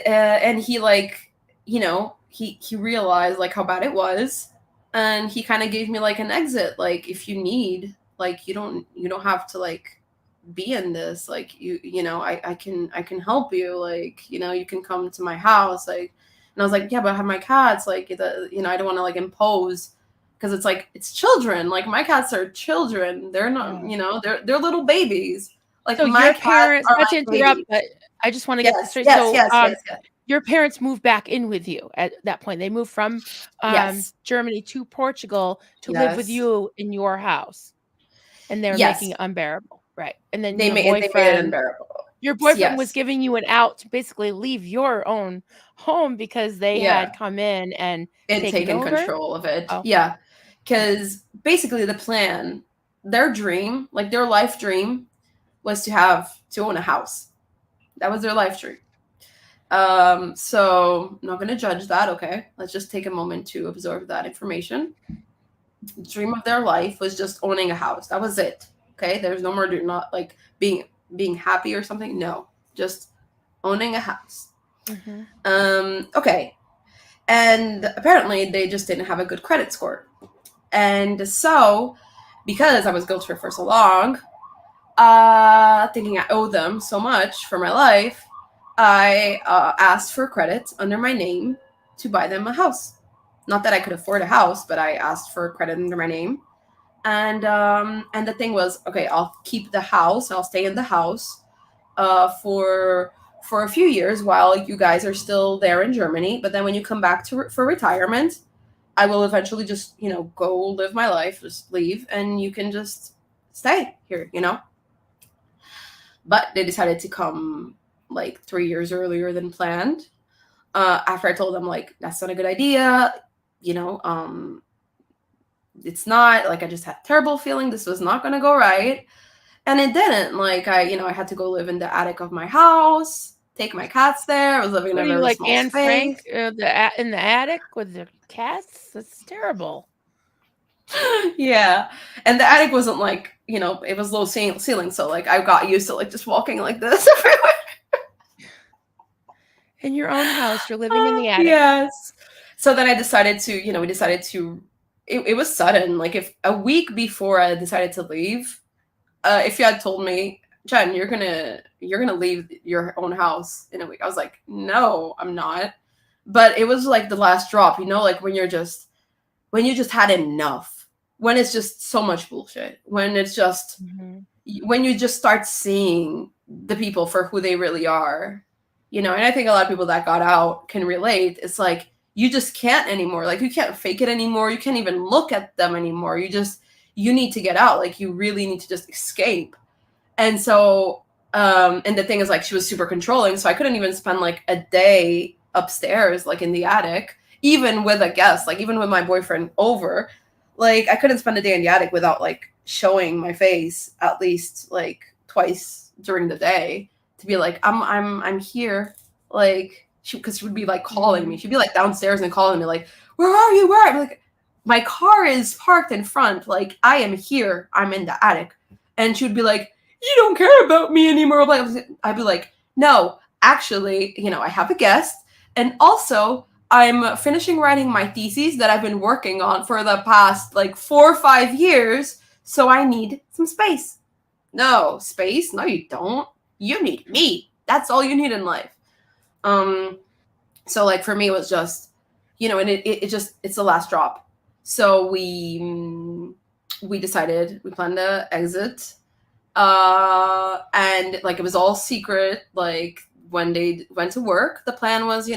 and he like he realized like how bad it was, and he kind of gave me like an exit, like if you need, like you don't have to like be in this, like I can help you, like you can come to my house, like. And I was like, yeah, but I have my cats, like I don't want to like impose, because it's like it's children, like my cats are children, they're not, they're little babies, like So my your cats parents, are not to like interrupt, babies. but I just want to get this Yes, straight. yes, So, yes, yes, yes. your parents moved back in with you at that point. They moved from Yes. Germany to Portugal to live with Yes. you in your house, and they were making Yes. it unbearable, right? And then They your made it boyfriend unbearable. Your boyfriend was Yes. giving you an out to basically leave your own home because they Yeah. had come in and And taken taken over? control of it. Oh. Yeah. Because basically the plan, their dream, like their life dream, was to own a house. That was their life dream. So I'm not gonna judge that, okay? Let's just take a moment to absorb that information. The dream of their life was just owning a house. That was it. Okay? There's no more not like being happy or something. No. Just owning a house. Okay. And apparently they just didn't have a good credit score. And so, because I was guilt tripped for so long, thinking I owe them so much for my life, I asked for credit under my name to buy them a house. Not that I could afford a house, but I asked for credit under my name. And the thing was, okay, I'll keep the house. I'll stay in the house for a few years while you guys are still there in Germany. But then when you come back for retirement, I will eventually just, go live my life, just leave, and you can just stay here. But they decided to come like 3 years earlier than planned. After I told them like that's not a good idea, it's not like I just had a terrible feeling this was not going to go right, and it didn't. Like I had to go live in the attic of my house, take my cats there. I was living in What a are you, very like small Anne Frank, space. in the attic with the cats? That's terrible. Yeah, and the attic wasn't like it was low ceiling, so like I got used to like just walking like this everywhere. In your own house, you're living in the attic. Yes. So then I decided to, we decided to. It was sudden. Like if a week before I decided to leave, if you had told me, Jen, you're gonna leave your own house in a week, I was like, no, I'm not. But it was like the last drop, like when you just had enough, when it's just so much bullshit, when it's just when you just start seeing the people for who they really are, and I think a lot of people that got out can relate. It's like you just can't anymore. Like you can't fake it anymore. You can't even look at them anymore. You need to get out. Like you really need to just escape. And so, and the thing is, like, she was super controlling, so I couldn't even spend like a day upstairs, like in the attic, even with a guest, like even with my boyfriend over. Like I couldn't spend a day in the attic without like showing my face at least like twice during the day to be like, I'm here. Like because she would be like calling me. She'd be like downstairs and calling me like, where are you? Where? I'm like, my car is parked in front. Like I am here. I'm in the attic. And she would be like, you don't care about me anymore. I'd be like, no, actually, I have a guest. And also, I'm finishing writing my thesis that I've been working on for the past like 4 or 5 years. So I need some space. No, space? No, you don't. You need me. That's all you need in life. So like for me, it was just, and it's the last drop. So we decided, we planned to exit. And like it was all secret. Like when they went to work, the plan was,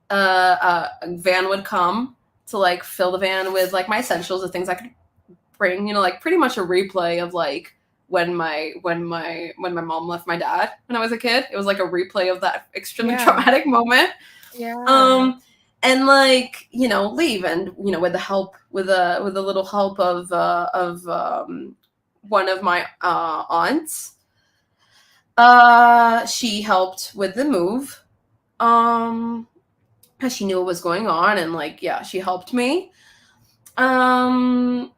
a van would come to like fill the van with like my essentials, the things I could bring, like pretty much a replay of like when my mom left my dad when I was a kid. It was like a replay of that extremely traumatic moment. Yeah. And like, leave. And, with a little help of one of my aunts. She helped with the move. Because she knew what was going on, and like, yeah, she helped me. And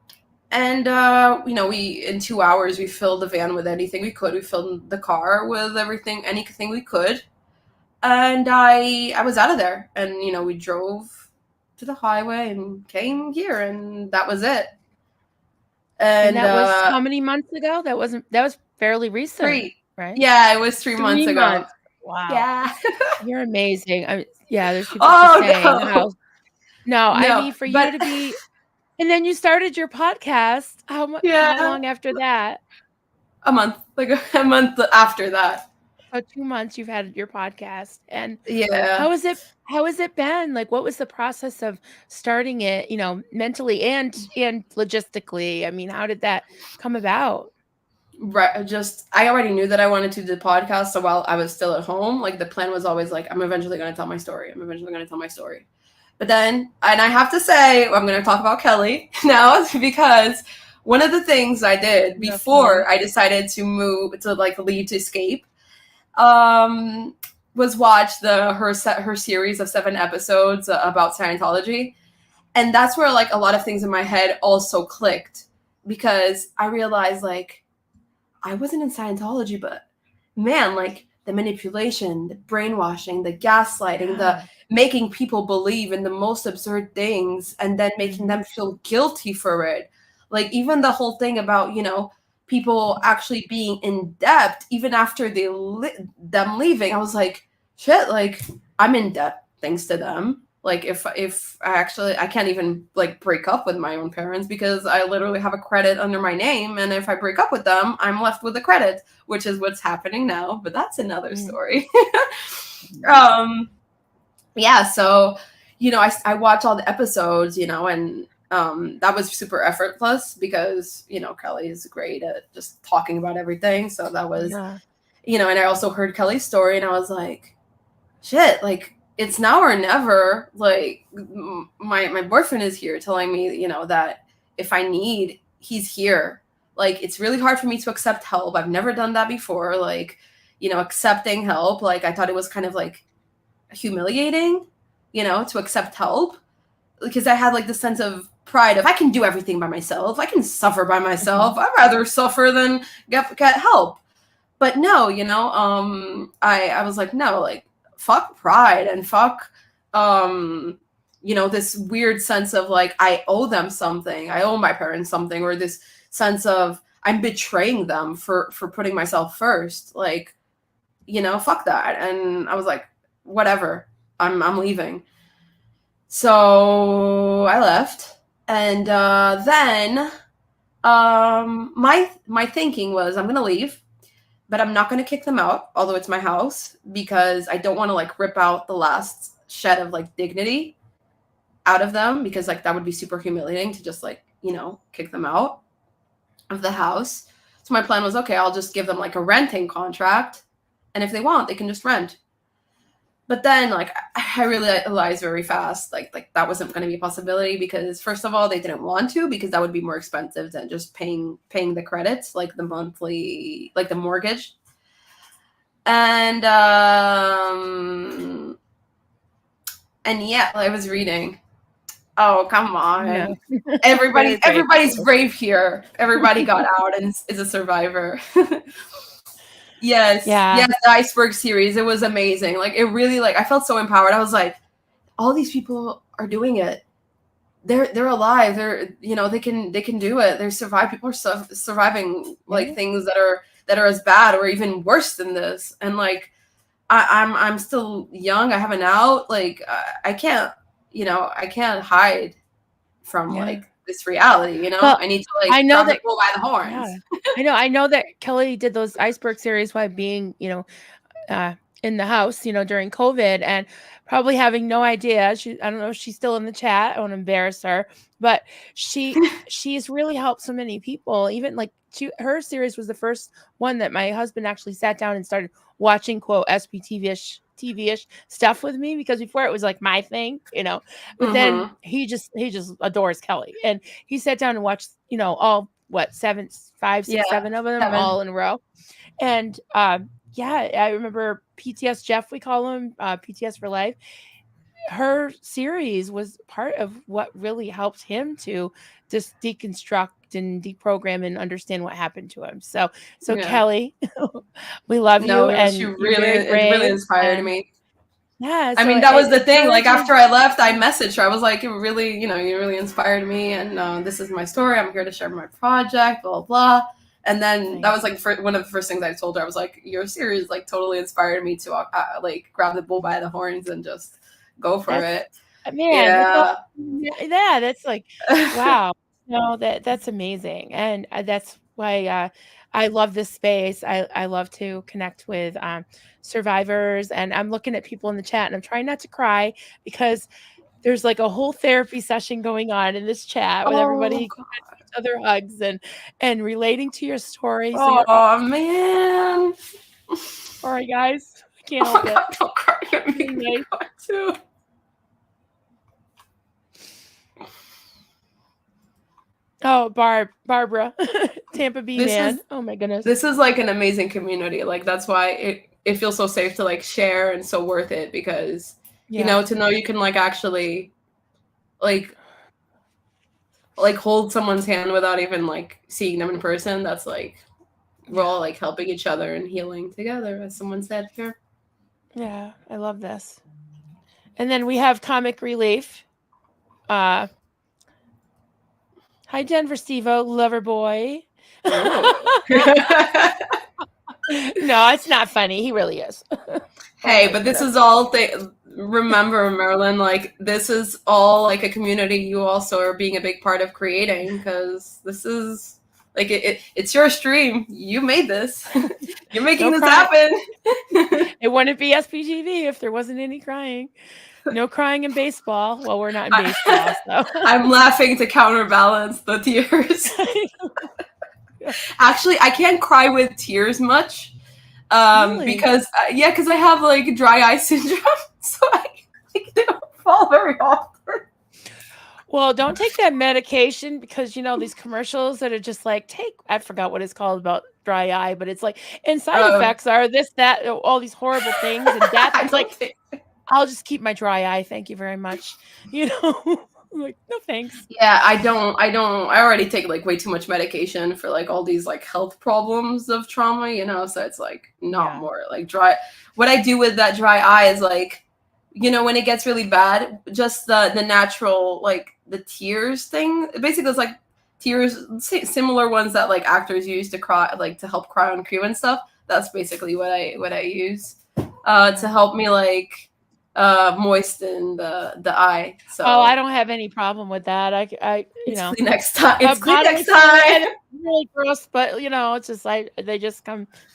we in 2 hours we filled the van with anything we could. We filled the car with anything we could. And I was out of there, and we drove to the highway and came here, and that was it. And that was how many months ago? That was fairly recent, 3. right? Yeah, it was 3 months ago. Months. Wow. Yeah. You're amazing. There's people keep saying no. how. No, I mean for but, you to be, and then you started your podcast. How long after that? A month, like a month after that. So 2 months you've had your podcast, and yeah. How has it been? Like, what was the process of starting it, mentally and logistically? I mean, how did that come about? just I already knew that I wanted to do the podcast. So while I was still at home, like the plan was always like, I'm eventually going to tell my story. I'm eventually going to tell my story. But then, and I have to say, I'm going to talk about Kelly now because one of the things I did before I decided to move to like leave to escape, was watch her series of 7 episodes about Scientology, and that's where like a lot of things in my head also clicked because I realized like I wasn't in Scientology, but man, like the manipulation, the brainwashing, the gaslighting, the making people believe in the most absurd things and then making them feel guilty for it. Like even the whole thing about, people actually being in debt even after them leaving. I was like, shit, like I'm in debt thanks to them. Like if I can't even like break up with my own parents because I literally have a credit under my name, and if I break up with them, I'm left with a credit, which is what's happening now. But that's another story. Yeah. So I watch all the episodes, and that was super effortless because Kelly is great at just talking about everything. So that was and I also heard Kelly's story, and I was like, shit, like it's now or never. Like my boyfriend is here telling me, that if I need, he's here. Like it's really hard for me to accept help. I've never done that before. Like, accepting help. Like I thought it was kind of like humiliating, to accept help because I had like the sense of pride of I can do everything by myself. I can suffer by myself. I'd rather suffer than get help. But no, I was like, no, like fuck pride and fuck this weird sense of like I owe them something. I owe my parents something, or this sense of I'm betraying them for putting myself first. Like, fuck that. And I was like, whatever. I'm leaving. So I left. And then my thinking was I'm gonna leave, but I'm not going to kick them out, although it's my house, because I don't want to like rip out the last shed of like dignity out of them, because like that would be super humiliating to just like, kick them out of the house. So my plan was, okay, I'll just give them like a renting contract, and if they want, they can just rent. But then like I realized very fast like that wasn't going to be a possibility, because first of all, they didn't want to, because that would be more expensive than just paying the credits, like the monthly, like the mortgage. And yeah, I was reading. Oh, come on. No. Everybody's brave here. Everybody got out and is a survivor. Yes. Yes, the Iceberg series. It was amazing. Like it really, like I felt so empowered. I was like, all these people are doing it. They're alive. They're they can do it. They're surviving. People are surviving like things that are as bad or even worse than this. And like I'm still young. I have an out. Like I can't I can't hide from like this reality, well, I need to like grab the bull by the horns. I know that Kelly did those Iceberg series while being, in the house, during COVID, and probably having no idea. I don't know if she's still in the chat. I won't embarrass her, but she's really helped so many people. Even like her series was the first one that my husband actually sat down and started watching, quote, TV-ish stuff with me, because before it was like my thing, but then he just adores Kelly, and he sat down and watched, all 7 of them all in a row. And I remember PTS Jeff, we call him, PTS for life. Her series was part of what really helped him to just deconstruct and deprogram and understand what happened to him. So Kelly, we love you, and it really inspired me. Yeah, I mean, that was the thing. Like after I left, I messaged her. I was like, it really, you really inspired me, and this is my story. I'm here to share my project, blah blah. And then that was like one of the first things I told her. I was like, your series like totally inspired me to like grab the bull by the horns and just go for it. Man, that's like, wow. No, that's amazing, and that's why I love this space. I love to connect with survivors, and I'm looking at people in the chat, and I'm trying not to cry because there's like a whole therapy session going on in this chat with everybody other hugs and relating to your story. So you're Oh man. sorry, guys. I can't Oh help my it. god, don't cry. You're Really making me nice. cry too. Oh, Barbara, Tampa B man. Oh my goodness. This is like an amazing community. Like that's why it feels so safe to like share and so worth it because you know to know you can like actually like hold someone's hand without even like seeing them in person. That's like we're all like helping each other and healing together, as someone said here. Yeah, I love this. And then we have comic relief. Hi, Denver Stevo, lover boy. No, it's not funny. He really is. Hey, but this is all remember, Marilyn, like this is all like a community you also are being a big part of creating because this is like it's your stream. You made this. You're making this happen. It wouldn't be SPGV if there wasn't any crying. No crying in baseball. Well, we're not in baseball, so I'm laughing to counterbalance the tears. Actually, I can't cry with tears much. Really? Because because I have like dry eye syndrome, so I they don't fall very often. Well, don't take that medication because you know these commercials that are just like I forgot what it's called about dry eye, but it's like and side effects are this, that, all these horrible things and death. It's like I'll just keep my dry eye. Thank you very much. You know, I'm like no thanks. Yeah, I already take like way too much medication for like all these like health problems of trauma, you know, so it's like not more like dry. What I do with that dry eye is like, you know, when it gets really bad, just the natural like the tears thing. Basically, it's like tears, similar ones that like actors use to cry, like to help cry on cue and stuff. That's basically what I use to help me like moisten the eye. So I don't have any problem with that. I you know Kleenex time. It's Kleenex time. It's really gross, but you know, it's just like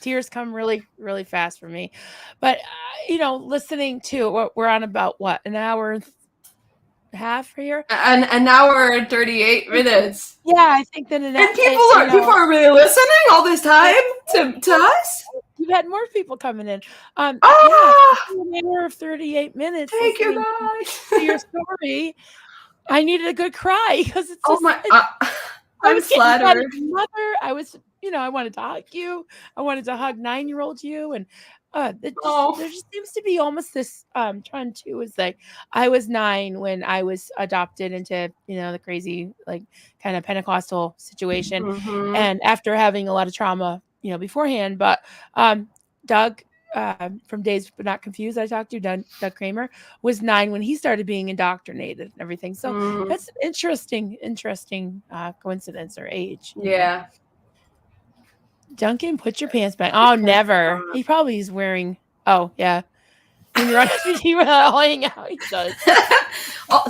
tears come really, really fast for me. But you know, listening to what we're on about an hour and a half here? An hour and 38 minutes. Yeah, I think that and people are really listening all this time to us. You've had more people coming in. An hour of 38 minutes. Thank you guys. To your story. I needed a good cry because it's just. I'm flattered. Mother, I was, you know, I wanted to hug you. I wanted to hug 9-year-old you, and there just seems to be almost this trend too. Is like I was 9 when I was adopted into, you know, the crazy like kind of Pentecostal situation, and after having a lot of trauma, you know, beforehand. But Doug from Days But Not Confused, I talked to Doug Kramer, was 9 when he started being indoctrinated and everything. So that's interesting coincidence or age. Yeah. Duncan, put your pants back. Oh, never. He probably is wearing. Oh, yeah. When you're on SPG, hang out, he does.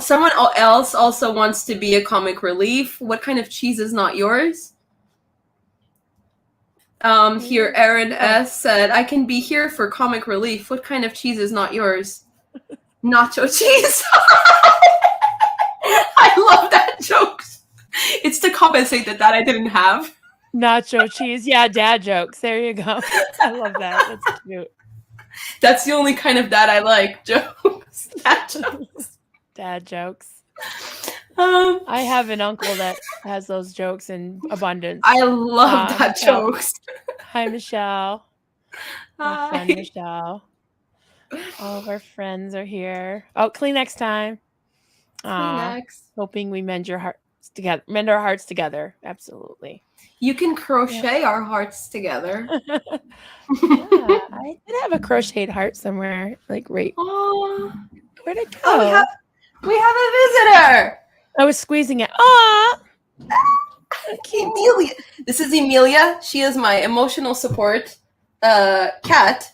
Someone else also wants to be a comic relief. What kind of cheese is not yours? Here, Aaron S. said, I can be here for comic relief. What kind of cheese is not yours? Nacho cheese. I love that joke. It's to compensate that I didn't have. Nacho cheese. Yeah, dad jokes. There you go. I love that. That's cute. That's the only kind of dad I like. Jokes. Dad jokes. Dad jokes. I have an uncle that has those jokes in abundance. I love that jokes. Hi, Michelle. Hi. My friend Michelle. All of our friends are here. Oh, Kleenex time. Kleenex. Hoping we mend our hearts together. Absolutely. You can crochet our hearts together. Yeah, I did have a crocheted heart somewhere. Like right. Oh, where'd it go? Oh, we have a visitor. I was squeezing it. Aw. Emilia. This is Emilia. She is my emotional support cat.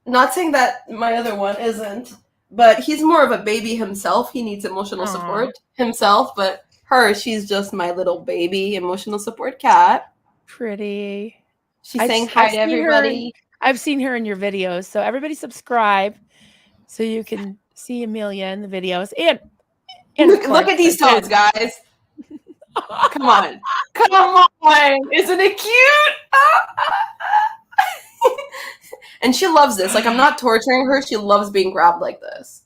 Not saying that my other one isn't, but he's more of a baby himself. He needs emotional support himself, but she's just my little baby emotional support cat. Pretty. She's saying hi to everybody. I've seen her in your videos, so everybody subscribe so you can see Emilia in the videos. And look at these toes, guys. Come on. Come on. Isn't it cute? And she loves this. Like, I'm not torturing her. She loves being grabbed like this.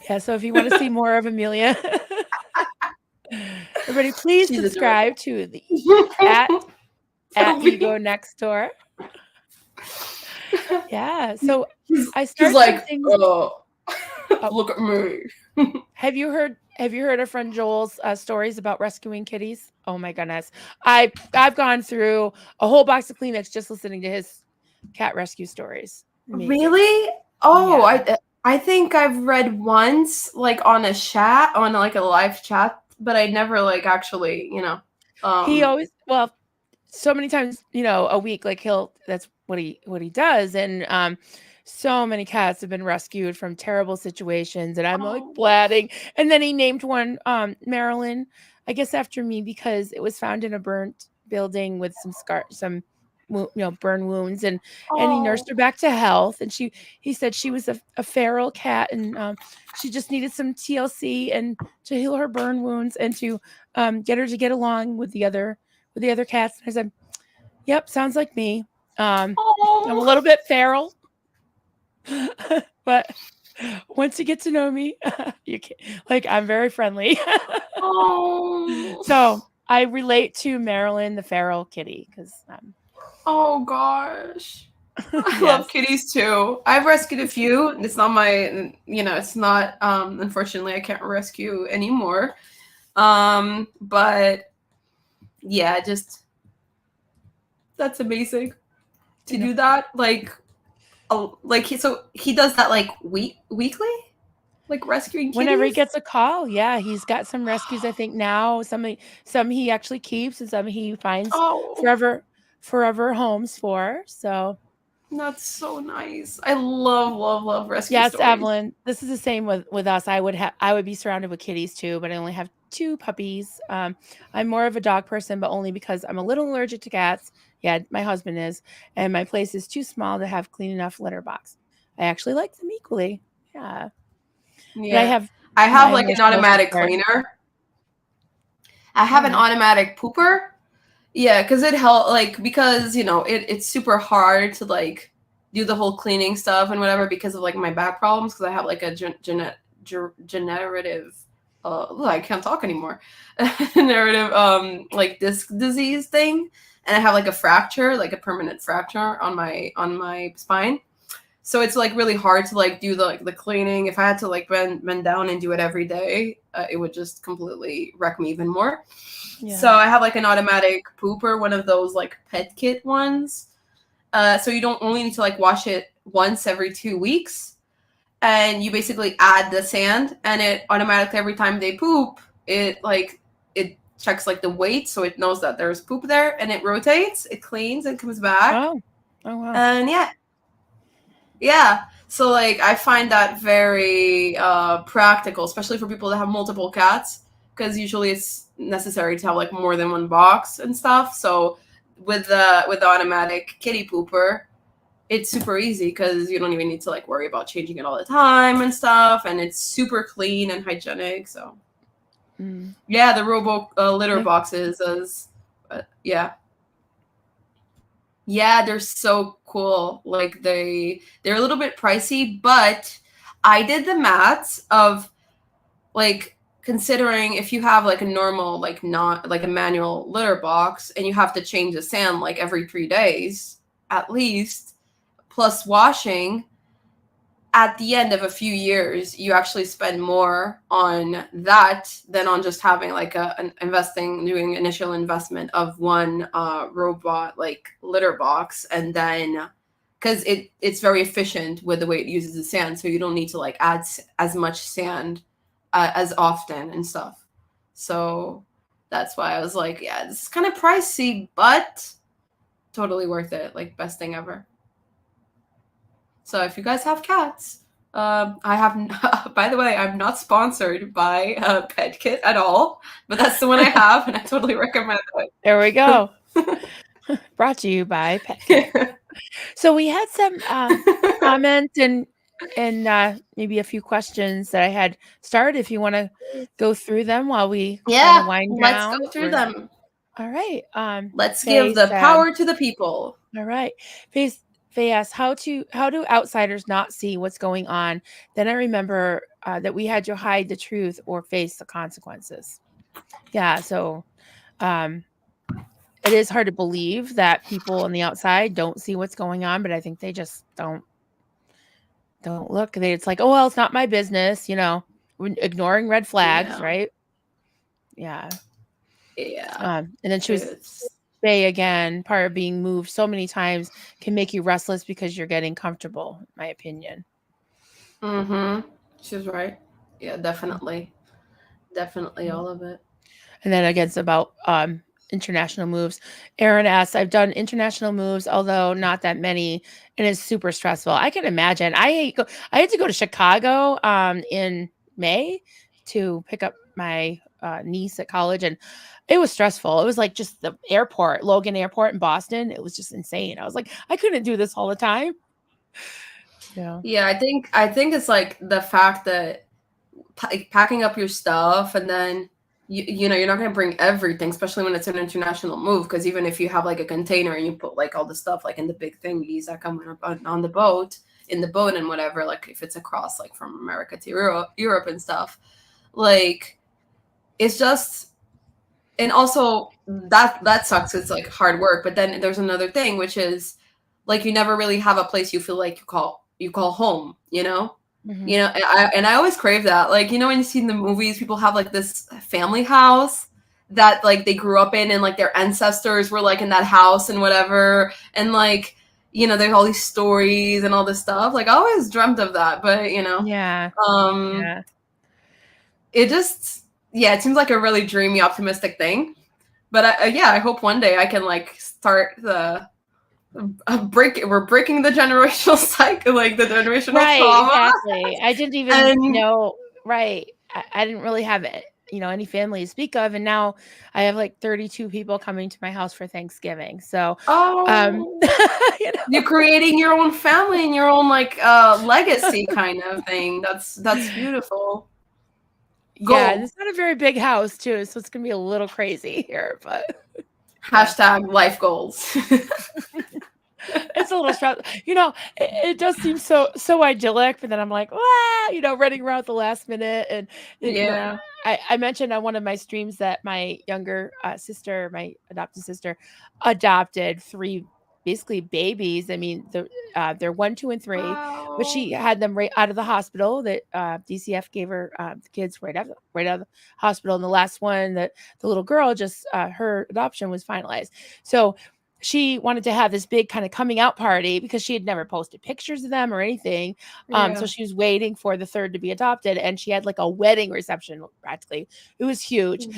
Yeah, so if you want to see more of Amelia, everybody, please She's subscribe to the adorable. at Ego Next Door. Yeah, so I He's start like, things. oh, look at me. Have you heard our friend Joel's stories about rescuing kitties? Oh my goodness. I've gone through a whole box of Kleenex just listening to his cat rescue stories. Amazing. Really? Oh, Yeah. I think I've read once, like on a chat, on like a live chat, but I never like actually, He always, well, so many times, a week, like that's what he does. And so many cats have been rescued from terrible situations, and I'm like blatting. And then he named one Marilyn, I guess after me, because it was found in a burnt building with some burn wounds, and he nursed her back to health. And he said she was a feral cat, and she just needed some TLC and to heal her burn wounds and to get her to get along with the other cats. And I said, yep, sounds like me. I'm a little bit feral, but once you get to know me, you can, like, I'm very friendly. So I relate to Marilyn, the feral kitty, because oh gosh. I love kitties too. I've rescued a few. It's not my, it's not, unfortunately, I can't rescue anymore. But yeah, just, that's amazing to do that. Like he does that like weekly, like rescuing kitties? Whenever he gets a call. Yeah, he's got some rescues, I think now. Some he actually keeps, and some he finds forever homes for. So that's so nice. I love rescue yes, stories. Evelyn, this is the same with us. I would be surrounded with kitties too, but I only have 2 puppies. I'm more of a dog person, but only because I'm a little allergic to cats. Yeah, my husband is, and my place is too small to have clean enough litter box. I actually like them equally. Yeah. Yeah. But I have like an automatic cleaner. I have an automatic pooper. Yeah, because it helps, like, because it's super hard to like do the whole cleaning stuff and whatever because of like my back problems, because I have like a generative I can't talk anymore. Generative like disc disease thing, and I have like a fracture, like a permanent fracture on my spine. So it's like really hard to like do the cleaning. If I had to like bend down and do it every day, it would just completely wreck me even more. Yeah. So I have like an automatic pooper, one of those like pet kit ones. So you don't only need to like wash it once every 2 weeks, and you basically add the sand, and it automatically every time they poop, it checks like the weight, so it knows that there's poop there, and it rotates, it cleans, and comes back. Oh wow. And yeah. So like I find that very practical, especially for people that have multiple cats, because usually it's necessary to have like more than one box and stuff. So with the automatic kitty pooper, it's super easy because you don't even need to like worry about changing it all the time and stuff, and it's super clean and hygienic. So yeah, the robo litter boxes yeah, they're so cool. Like they're a little bit pricey, but I did the maths of like considering if you have like a normal, like not like a manual litter box, and you have to change the sand like every 3 days at least, plus washing, at the end of a few years, you actually spend more on that than on just having like doing initial investment of one robot like litter box, and then because it's very efficient with the way it uses the sand, so you don't need to like add as much sand as often and stuff. So that's why I was like, yeah, this is kind of pricey, but totally worth it. Like best thing ever. So if you guys have cats, I have, by the way, I'm not sponsored by Pet Kit at all, but that's the one I have, and I totally recommend it. There we go. Brought to you by Pet Kit. So we had some comments and and maybe a few questions that I had started if you want to go through them while we kind of Yeah, wind let's go down. through them. All right. Let's give Faye the said, power to the people. all right. Faye asked, how do outsiders not see what's going on? Then I remember that we had to hide the truth or face the consequences. Yeah. So um, it is hard to believe that people on the outside don't see what's going on, but I think they just don't look. It's like, oh well, it's not my business. We're ignoring red flags, Yeah, right? Yeah. yeah. And then she was It's say again, part of being moved so many times can make you restless because you're getting comfortable, in my opinion. She's right. Yeah, definitely. Definitely Mhm. all of it. And then again, it's about international moves. Aaron asks, I've done international moves, although not that many, and it's super stressful. I can imagine. I had to go to Chicago in May to pick up my niece at college, and it was stressful. It was like just the airport, Logan Airport in Boston. It was just insane. I was like, I couldn't do this all the time. Yeah. Yeah, I think it's like the fact that packing up your stuff and then you're not going to bring everything, especially when it's an international move, because even if you have like a container and you put like all the stuff like in the big thingies that come on the boat, in the boat and whatever, like if it's across like from America to Europe and stuff, like it's just, and also that sucks. It's like hard work, but then there's another thing, which is like you never really have a place you feel like you call home, Hmm. and I always crave that. Like, when you see in the movies, people have like this family house that like they grew up in, and like their ancestors were like in that house and whatever, and like there's all these stories and all this stuff. Like I always dreamt of that, but Yeah. um Yeah. it just, yeah, it seems like a really dreamy, optimistic thing. But yeah, I hope one day I can like start the break. We're breaking the generational cycle, like the generational Right, trauma, exactly. I didn't even and know. Right. I didn't really have it, any family to speak of, and now I have like 32 people coming to my house for Thanksgiving. So, oh, you you're know, creating your own family and your own like legacy kind of thing. That's beautiful. yeah, and Goal. it's not a very big house too, so it's gonna be a little crazy here, but yeah. Hashtag life goals. It's a little stress. It does seem so idyllic, but then I'm like, wow, running around at the last minute, and Yeah. I mentioned on one of my streams that my younger sister, my adopted sister, adopted three basically babies. I mean, they're 1, 2, and 3, but Wow. she had them right out of the hospital. That DCF gave her the kids right out of the hospital, and the last one, that the little girl, just her adoption was finalized. So she wanted to have this big kind of coming out party because she had never posted pictures of them or anything. So Yeah. she was waiting for the third to be adopted, and she had like a wedding reception practically. It was huge. And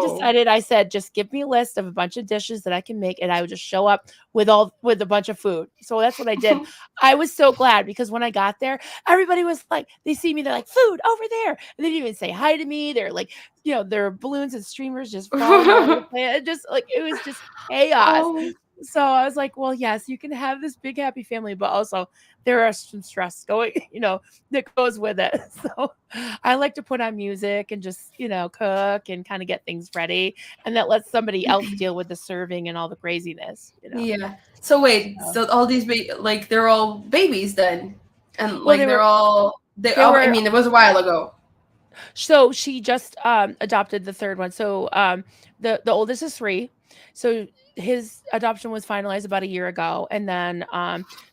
Whoa. I said, just give me a list of a bunch of dishes that I can make, and I would just show up with a bunch of food. So that's what I did. I was so glad because when I got there, everybody was like, they see me, they're like, food over there. And they didn't even say hi to me. They're like, there are balloons and streamers just falling all over the place. It just like it was just chaos. Oh. So I was like, well, yes, you can have this big happy family, but also there are some stress going, that goes with it. So I like to put on music and just, cook and kind of get things ready. And that lets somebody else deal with the serving and all the craziness. Yeah. So wait, So, so all these like they're all babies then, and well, like they're all they. they Oh, I were, mean, it was a while ago. so she just adopted the third one. So the oldest is 3. So his adoption was finalized about a year ago, and then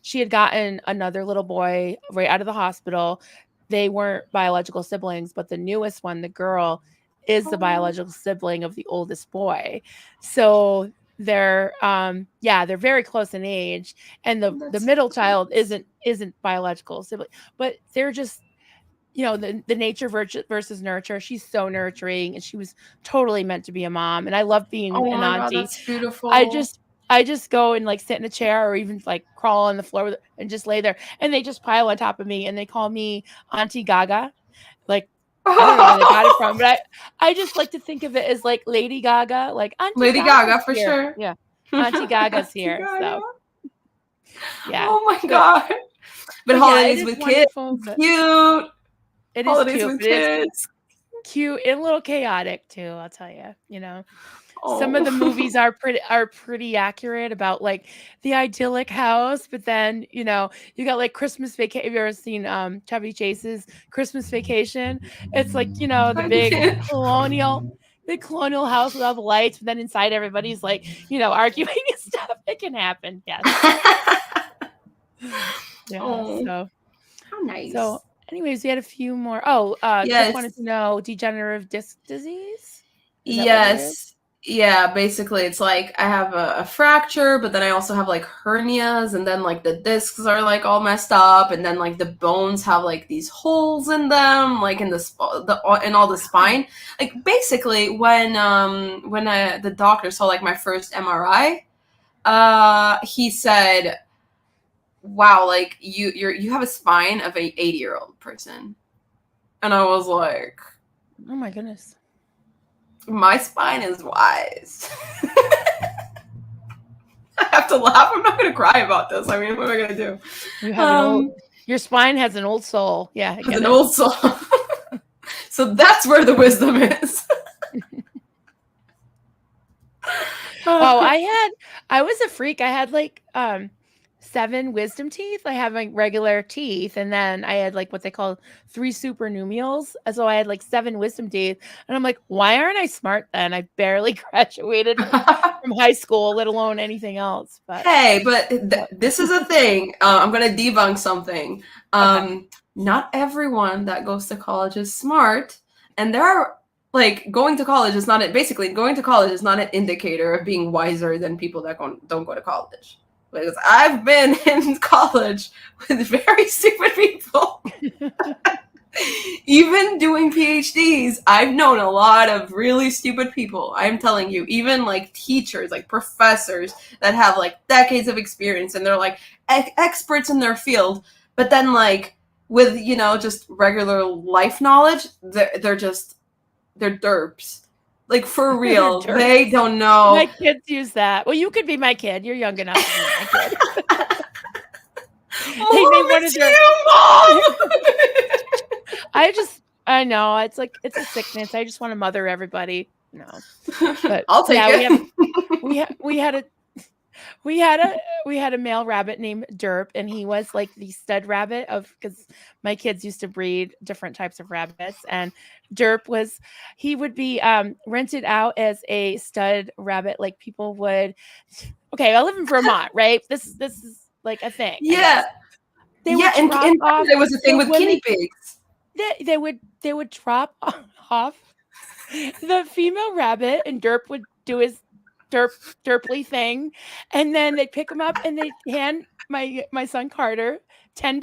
she had gotten another little boy right out of the hospital. They weren't biological siblings, but the newest one, the girl, is the Oh, biological sibling of the oldest boy. So they're very close in age, and the that's middle cute. child isn't biological sibling, but they're just, the nature versus nurture. She's so nurturing, and she was totally meant to be a mom. And I love being Oh an my god, auntie. that's I beautiful. just I just go and like sit in a chair or even like crawl on the floor and just lay there, and they just pile on top of me, and they call me Auntie Gaga. Like, I don't know where they got it from, but I just like to think of it as like Lady Gaga, like Auntie Lady Gaga's Gaga for here. sure. Yeah. Auntie Gaga's Lady here. Gaga. So yeah. Oh my But god. But yeah, it holidays is with kids wonderful, is but cute. it is Holidays cute, with but it's kids. cute and a little chaotic too, I'll tell you, you know. Some of the Oh. movies are pretty accurate about like the idyllic house, but then, you know, you got like Christmas Vacation. Have you ever seen Chevy Chase's Christmas Vacation? It's like, you know, I did. the colonial house with all the lights, but then inside everybody's like, you know, arguing and stuff. It can happen. Yes. Yeah. Oh, how So nice. anyways, we had a few more. Oh, Tiff Yes. wanted to know degenerative disc disease. Is that what it is? Yes. Yeah, basically it's like I have a fracture, but then I also have like hernias, and then like the discs are like all messed up, and then like the bones have like these holes in them, like in in all the spine. Like basically when the doctor saw like my first MRI, he said, "Wow, like you have a spine of a 80-year-old person." And I was like, Oh my goodness. my spine is wise. I have to laugh. I'm not going to cry about this. I mean, what am I going to do? You have an old, your spine has an old soul. Yeah, I It's get an it. old soul. So that's where the wisdom is. Oh, I was a freak. I had like 7 wisdom teeth. I have like regular teeth, and then I had like what they call 3 supernumerals. So I had like 7 wisdom teeth, and I'm like, why aren't I smart then? I barely graduated from high school, let alone anything else. But Hey, but this is a thing. I'm going to debunk something. okay. Not everyone that goes to college is smart, and there are like going to college is not basically going to college is not an indicator of being wiser than people that don't go to college. Because I've been in college with very stupid people. Even doing PhDs, I've known a lot of really stupid people. I'm telling you, even like teachers, like professors that have like decades of experience, and they're like experts in their field, but then like with, you know, just regular life knowledge, they're derps. Like for real, Dirt. they don't know. My kids use that. Well, you could be my kid. You're young enough to be my kid. They made one of their. I know it's like it's a sickness. I just want to mother everybody. No, but I'll take it. we had a male rabbit named Derp, and he was like the stud rabbit of, because my kids used to breed different types of rabbits, and Derp he would be rented out as a stud rabbit. Like people would. Okay, I live in Vermont, right? This is like a thing. Yeah. They would drop off. There was a thing with guinea pigs. They would drop off the female rabbit, and Derp would do his derply thing, and then they'd pick him up and they'd hand my son Carter $10.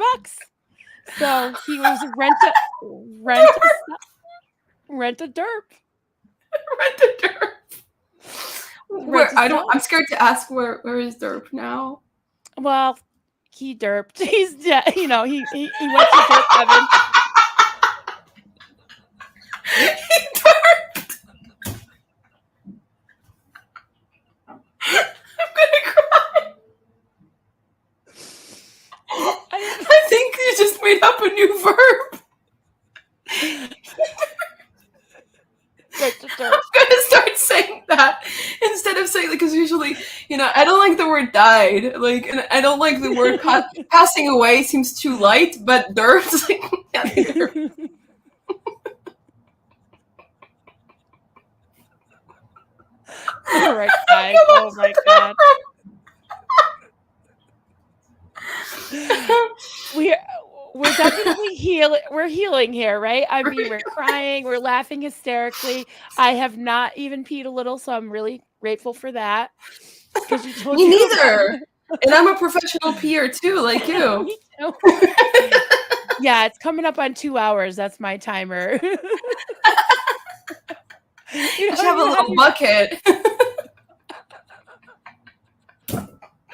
So he was rent a derp. Rent a derp. I'm scared to ask where is Derp now? Well, he derped. He's dead. You know, he went to derp heaven. He derped. I'm gonna cry. I think you just made up a new verb. I'm gonna start saying that instead of saying, like, because usually, you know, I don't like the word died, like, and I don't like the word passing away seems too light, but derp's like, yeah, derp. All right, guys. Oh my god. We're definitely healing. We're healing here, right? I mean, we're crying, we're laughing hysterically. I have not even peed a little, so I'm really grateful for that. Because you told Me neither. And I'm a professional peer too, like you. Me too. Yeah, it's coming up on 2 hours. That's my timer. You should have a little bucket.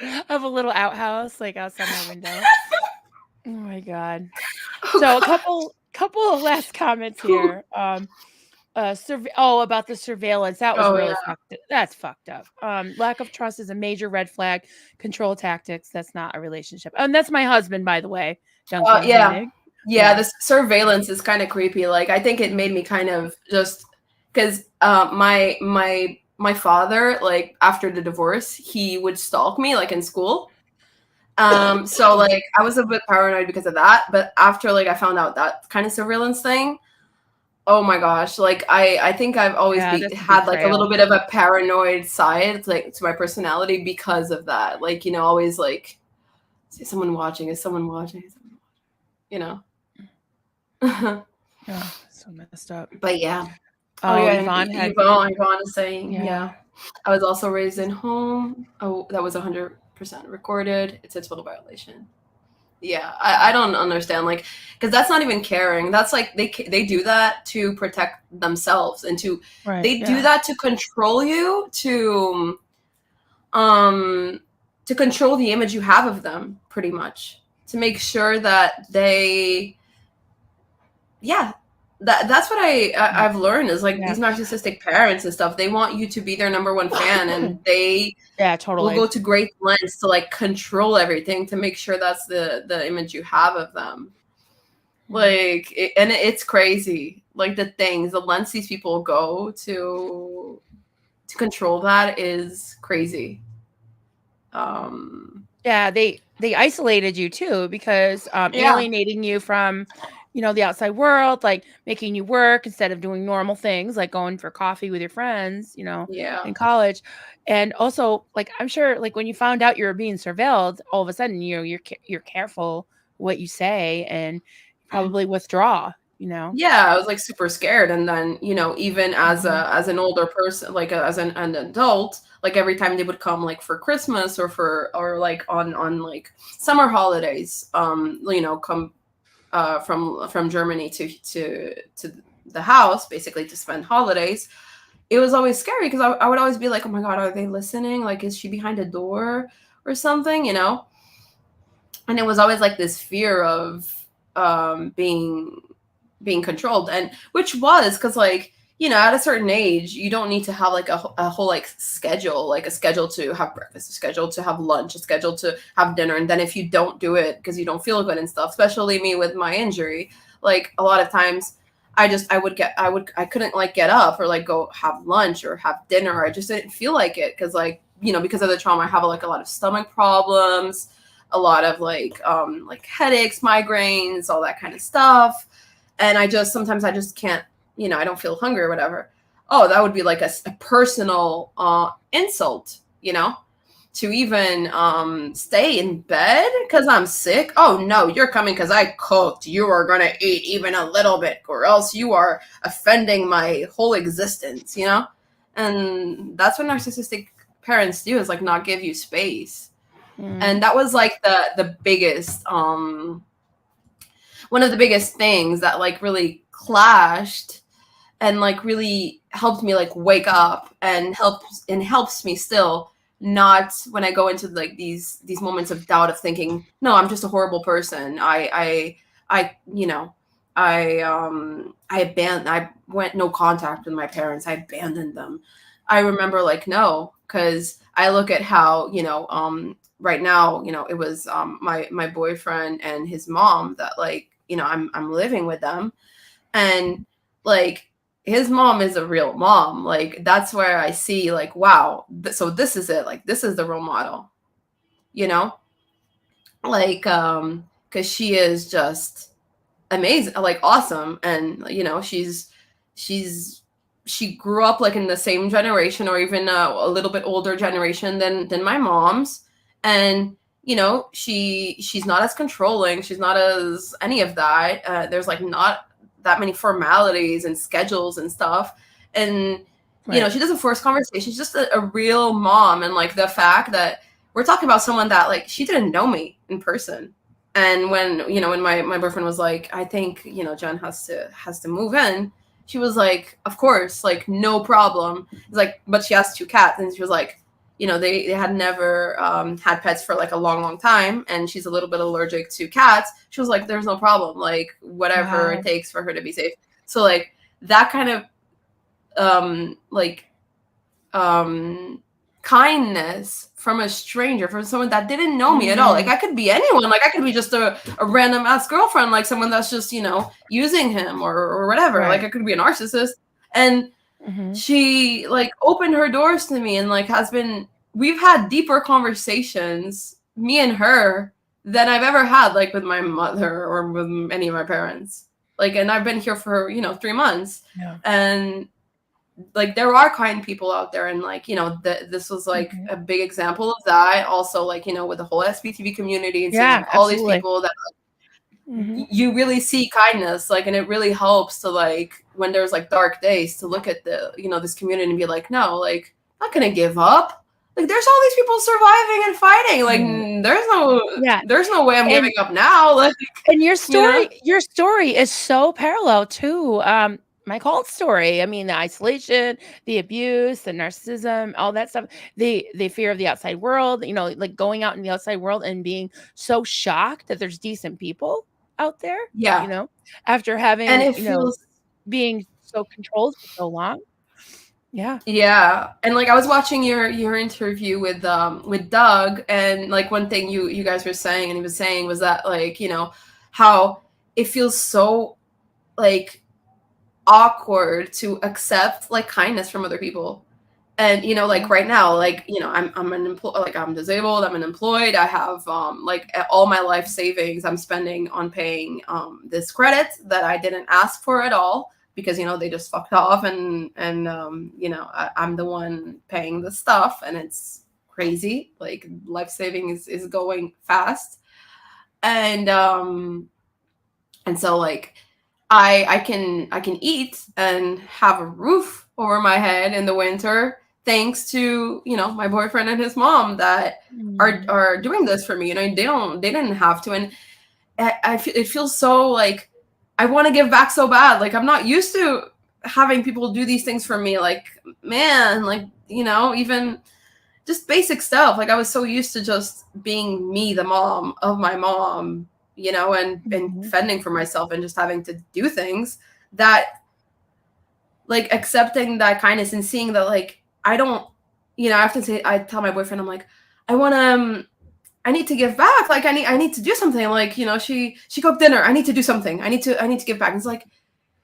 I have a little outhouse like outside my window. Oh my god. Oh, So God. a couple of last comments here. about the surveillance. That was Oh yeah. really fucked. That's fucked up. Lack of trust is a major red flag. Control tactics. That's not a relationship. And that's my husband, by the way. Duncan Yeah. Koenig. Yeah, Yeah. this surveillance is kind of creepy. Like, I think it made me kind of just because my father, like after the divorce, he would stalk me like in school. So like I was a bit paranoid because of that. But after like I found out that kind of surveillance thing, oh my gosh, like I think I've always Yeah, that's a had like a little betrayal. bit of a paranoid side like to my personality because of that. Like, always like, is someone watching? Is someone watching? You know. Oh, so messed up. But yeah. Oh Oh, yeah, Yvonne had. Yvonne is saying, Yeah. I was also raised in home. Oh, that was 100% recorded. It's a total violation. Yeah, I don't understand, like, because that's not even caring. That's like they do that to protect themselves and Right. they do that to control you, to control the image you have of them, pretty much, to make sure that they, yeah, that's what I've learned is like these narcissistic parents and stuff. They want you to be their number one fan, and they will totally go to great lengths to like control everything to make sure that's the image you have of them. Like, it's crazy. Like the lengths these people go to control that is crazy. Yeah, they isolated you too because alienating you from, the outside world, like making you work instead of doing normal things like going for coffee with your friends, in college. And also, like, I'm sure, like, when you found out you were being surveilled, all of a sudden, you're careful what you say and probably withdraw. Yeah, I was like super scared, and then even as an older person, like as an adult, like every time they would come like for Christmas or like on like summer holidays, come from Germany to the house, basically to spend holidays. It was always scary because I would always be like, oh my god, are they listening? Like, is she behind a door or something? And it was always like this fear of being controlled, and which was because, like, at a certain age you don't need to have like a whole like schedule, like a schedule to have breakfast, a schedule to have lunch, a schedule to have dinner, and then if you don't do it because you don't feel good and stuff, especially me with my injury, like a lot of times I couldn't like get up or like go have lunch or have dinner. I just didn't feel like it because, like, because of the trauma I have like a lot of stomach problems, a lot of like headaches, migraines, all that kind of stuff. And sometimes I just can't, I don't feel hungry or whatever. Oh, that would be like a personal insult, to even stay in bed because I'm sick. Oh no, you're coming because I cooked. You are going to eat even a little bit, or else you are offending my whole existence, And that's what narcissistic parents do, is like not give you space. And that was like the biggest one of the biggest things that like really clashed and like really helped me like wake up and helps me still not, when I go into like these moments of doubt of thinking, no, I'm just a horrible person. I went no contact with my parents. I abandoned them. I remember like, no, because I look at how, right now, it was my boyfriend and his mom that, like, I'm living with them, and like his mom is a real mom. Like, that's where I see like, wow, so this is it. Like, this is the role model, like, because she is just amazing, like awesome, and she grew up like in the same generation or even a little bit older generation than my mom's, and she's not as controlling, she's not as any of that. There's like not that many formalities and schedules and stuff, and she doesn't force conversation. She's just a real mom. And like the fact that we're talking about someone that, like, she didn't know me in person, and when my boyfriend was like, I think Jen has to move in, she was like, of course, like, no problem. It's like, but she has 2 cats, and she was like, they had never had pets for like a long time, and she's a little bit allergic to cats. She was like, there's no problem, like whatever it takes for her to be safe. So like that kind of like kindness from a stranger, from someone that didn't know me at all. Like I could be anyone. Like I could be just a random ass girlfriend, like someone that's just, using him or whatever. Right. Like I could be a narcissist. And she like opened her doors to me and like we've had deeper conversations, me and her, than I've ever had like with my mother or with any of my parents. Like, and I've been here for, 3 months. Yeah. And like there are kind people out there, and like this was like a big example of that. Also, like with the whole SBTV community and seeing all these people that you really see kindness, like, and it really helps to like when there's like dark days to look at the this community and be like, no, like I'm not gonna give up. Like there's all these people surviving and fighting. Like there's no way I'm giving up now. Like, and your story is so parallel to my cult story. I mean, the isolation, the abuse, the narcissism, all that stuff, the fear of the outside world, like going out in the outside world and being so shocked that there's decent people out there. Yeah. After having, and it feels being so controlled for so long. Yeah. Yeah. And like I was watching your interview with Doug, and like one thing you guys were saying, and he was saying, was that like, how it feels so like awkward to accept like kindness from other people. And like right now, like I'm unemployed, like I'm disabled, I'm unemployed, I have like all my life savings I'm spending on paying this credit that I didn't ask for at all, because they just fucked off, and I'm the one paying the stuff, and it's crazy. Like life saving is going fast, and so like I can eat and have a roof over my head in the winter thanks to my boyfriend and his mom that are doing this for me. They didn't have to, and it feels so like I want to give back so bad. Like I'm not used to having people do these things for me. Like, man, like even just basic stuff. Like I was so used to just being me, the mom of my mom, and fending for myself and just having to do things, that like accepting that kindness and seeing that like I don't, I tell my boyfriend, I'm like, I need to give back. Like I need to do something. Like, she cooked dinner. I need to do something. I need to give back. And it's like,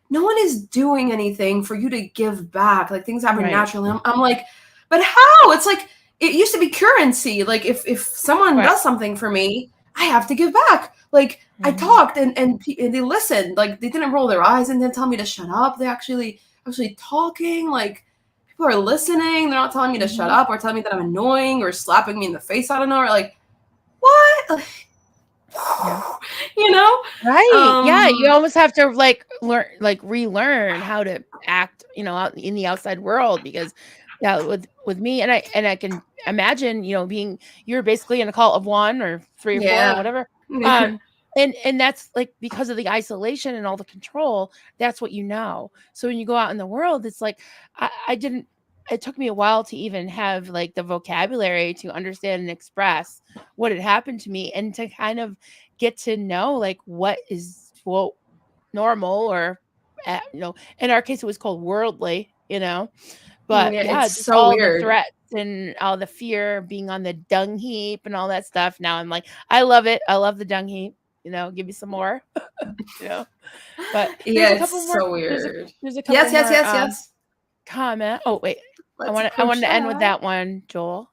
no one is doing anything for you to give back. Like things happen naturally. I'm like, but how? It's like, it used to be currency. Like if someone does something for me, I have to give back. Like I talked and they listened. Like they didn't roll their eyes and then tell me to shut up. They actually talking. Like people are listening. They're not telling me to shut up or telling me that I'm annoying or slapping me in the face. I don't know. Or like, what? Right. Yeah. You almost have to relearn how to act, out in the outside world, because with me and I can imagine, you're basically in a cult of one or three or four or whatever. And that's like because of the isolation and all the control, that's what So when you go out in the world, it's like it took me a while to even have like the vocabulary to understand and express what had happened to me, and to kind of get to know like what is normal, or in our case it was called worldly, but it's just so all weird. the threats and all the fear, being on the dung heap and all that stuff. Now I'm like, I love it. I love the dung heap. Give me some more. But there's a couple more. So weird. There's a couple yes. Comment. Oh wait, I wanted to end with that one, Joel.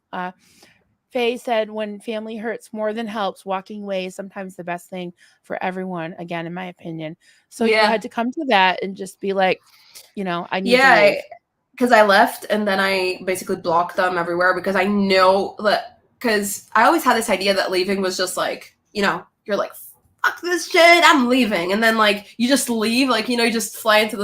Faye said, when family hurts more than helps, walking away is sometimes the best thing for everyone, again, in my opinion. So you had to come to that and just be like, I need to leave. Because I left and then I basically blocked them everywhere, because I know that, because I always had this idea that leaving was just like, you're like, fuck this shit, I'm leaving. And then like, you just leave, like, you just fly into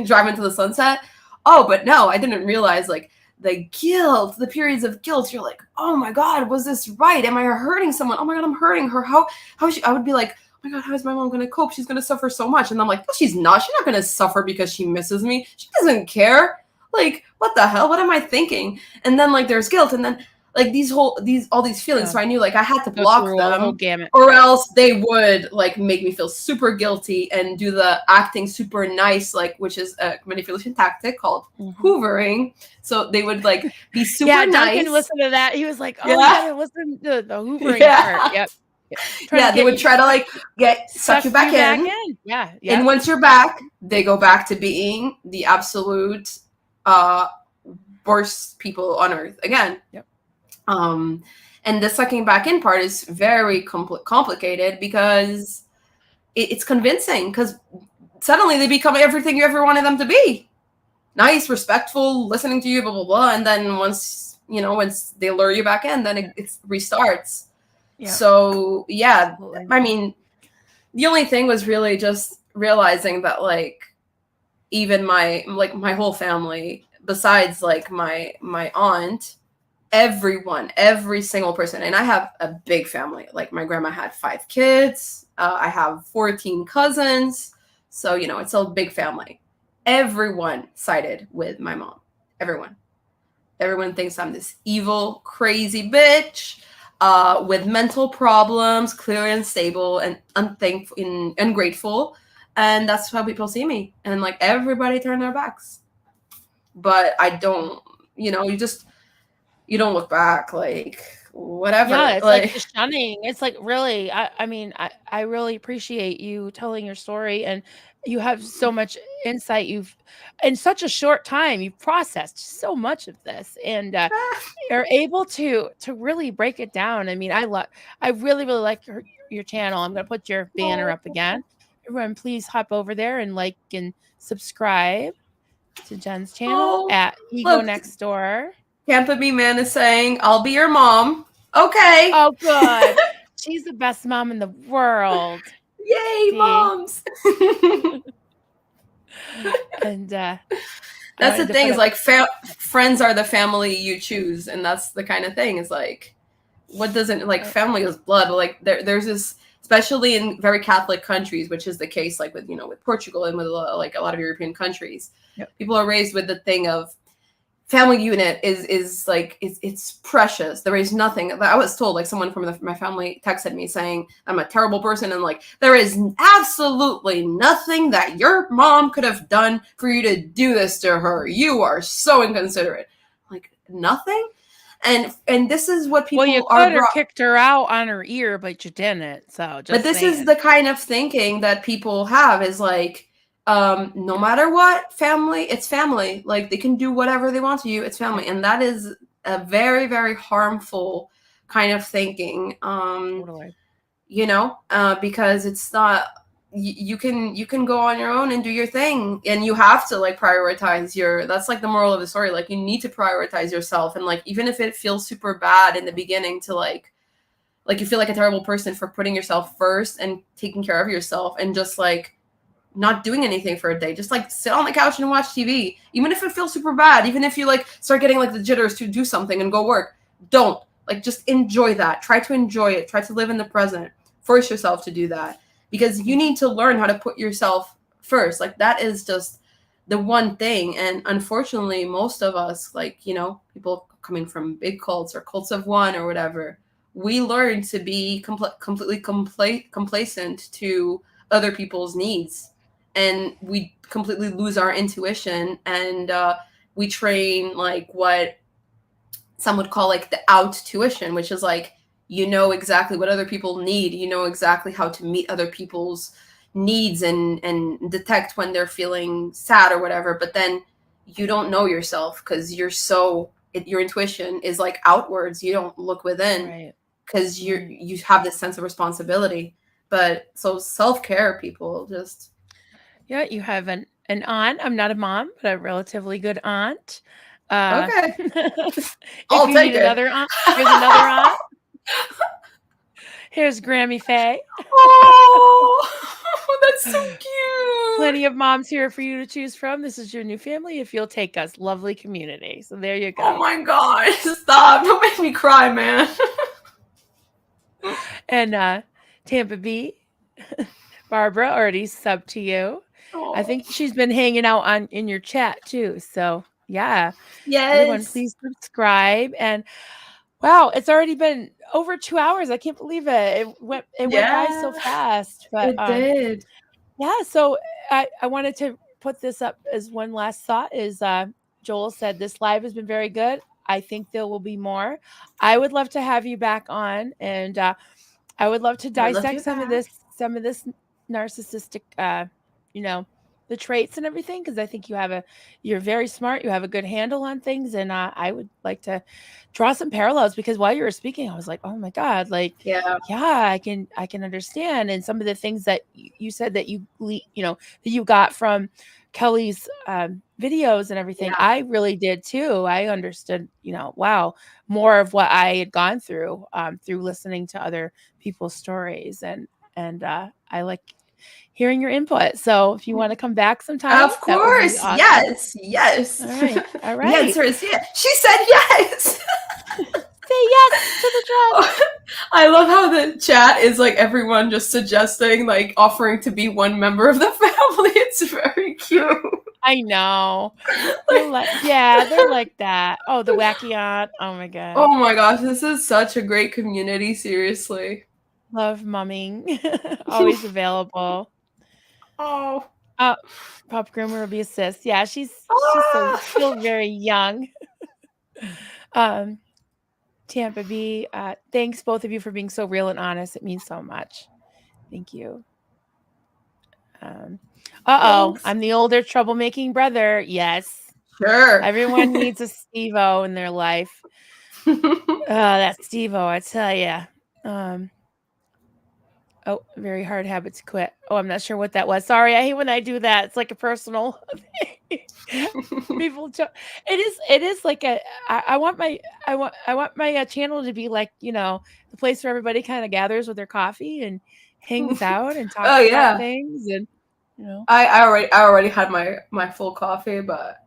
drive into the sunset. Oh, but no, I didn't realize like the guilt, the periods of guilt. You're like, oh my God, was this right? Am I hurting someone? Oh my God, I'm hurting her. How is she? I would be like, oh my God, how is my mom going to cope? She's going to suffer so much. And I'm like, no, she's not. She's not going to suffer because she misses me. She doesn't care. Like, what the hell? What am I thinking? And then like there's guilt. And then like all these feelings. So I knew like I had to Go block through a whole them, gamut. or else they would like make me feel super guilty and do the acting super nice, like, which is a manipulation tactic called hoovering. So they would like be super nice. Duncan listened to that. He was like, "Oh, you gotta listen to the hoovering part." Yep. They would try to like suck you back in. Yeah. And once you're back, they go back to being the absolute worst people on earth again. Yep. And the sucking back in part is very complicated because it's convincing, because suddenly they become everything you ever wanted them to be. Nice, respectful, listening to you, blah, blah, blah. And then once they lure you back in, then it restarts. Yeah. So, yeah, I mean, the only thing was really just realizing that, like, even my whole family, besides, like, my aunt, everyone, every single person, and I have a big family. Like, my grandma had 5 kids. I have 14 cousins. So, it's a big family. Everyone sided with my mom. Everyone. Everyone thinks I'm this evil, crazy bitch with mental problems, clearly unstable and unthankful and ungrateful. And that's how people see me. And like everybody turned their backs. But I don't, you don't look back, like whatever. Yeah, it's like the shunning. It's like, really, I mean, I really appreciate you telling your story, and you have so much insight. You've, in such a short time, you've processed so much of this, and you're able to really break it down. I mean, I really, really like your channel. I'm going to put your banner up again. Everyone, please hop over there and like and subscribe to Jen's channel at Ego Next Door. Tampa B Man is saying, "I'll be your mom." Okay. Oh, good. She's the best mom in the world. Yay, moms. And that's the thing, is like friends are the family you choose, and that's the kind of thing, is like, what doesn't, like, family is blood, but like there's this, especially in very Catholic countries, which is the case like with with Portugal and with like a lot of European countries. Yep. People are raised with the thing of family unit is like it's precious. There is nothing. I was told, like, someone from my family texted me saying I'm a terrible person, and like there is absolutely nothing that your mom could have done for you to do this to her. You are so inconsiderate. Like, nothing. And this is what people you could have kicked her out on her ear, but you didn't. So but this is the kind of thinking that people have, is like, no matter what, family, it's family. Like, they can do whatever they want to you. It's family. And that is a very, very harmful kind of thinking. Totally. Because it's not, you can go on your own and do your thing, and you have to like prioritize that's like the moral of the story. Like, you need to prioritize yourself. And like, even if it feels super bad in the beginning to like you feel like a terrible person for putting yourself first and taking care of yourself, and just like not doing anything for a day, just like sit on the couch and watch TV, even if it feels super bad, even if you like start getting like the jitters to do something and go work, don't, like, just enjoy that. Try to enjoy it. Try to live in the present. Force yourself to do that, because you need to learn how to put yourself first. Like, that is just the one thing. And unfortunately, most of us, like, people coming from big cults or cults of one or whatever, we learn to be completely complacent to other people's needs. And we completely lose our intuition, and we train like what some would call like the out tuition, which is like, exactly what other people need. Exactly how to meet other people's needs and detect when they're feeling sad or whatever. But then you don't know yourself, because your intuition is like outwards. You don't look within, because you have this sense of responsibility. But so self-care, people, just... Yeah, you have an aunt. I'm not a mom, but a relatively good aunt. Okay. If you need another aunt, here's another aunt. Here's Grammy Faye. Oh, that's so cute. Plenty of moms here for you to choose from. This is your new family if you'll take us. Lovely community. So there you go. Oh my God. Stop. Don't make me cry, man. And Tampa B, Barbara already subbed to you. Aww. I think she's been hanging out in your chat too. So yeah. Yes. Everyone, please subscribe. And Wow, it's already been over 2 hours. I can't believe it. It went by so Yeah, fast. But it did. yeah, so I wanted to put this up as one last thought is Joel said this live has been very good. I think there will be more. I would love to have you back on, and I would love to I would love to dissect be back. some of this narcissistic you know, the traits and everything, because I think you're very smart, you have a good handle on things, and I would like to draw some parallels, because while you were speaking I was like, oh my god, like, Yeah, yeah, I can understand. And some of the things that you said that that you got from Kelly's videos and everything, yeah, I really did too. I understood, wow, more of what I had gone through listening to other people's stories. And I like hearing your input. So if you want to come back sometime, of that would be course. awesome. Yes, yes. All right. All The right. answer is yes. She said yes. Say yes to the trust. I love how the chat is like everyone just suggesting, like offering to be one member of the family. It's very cute. I know. They're like that. Oh, the wacky aunt. Oh my god. Oh my gosh, this is such a great community, seriously. Love mumming. Always available. Oh. Pop groomer will be a sis. Yeah, she's Ah. still very young. Tampa B, thanks both of you for being so real and honest. It means so much. Thank you. Thanks. I'm the older troublemaking brother. Yes. Sure. Everyone needs a Steve-O in their life. That Steve-O, I tell you. Very hard habit to quit. Oh, I'm not sure what that was. Sorry, I hate when I do that. It's like a personal thing. It is like I want my channel to be like, the place where everybody kind of gathers with their coffee and hangs out and Oh talks about yeah. things. And I already had my full coffee, but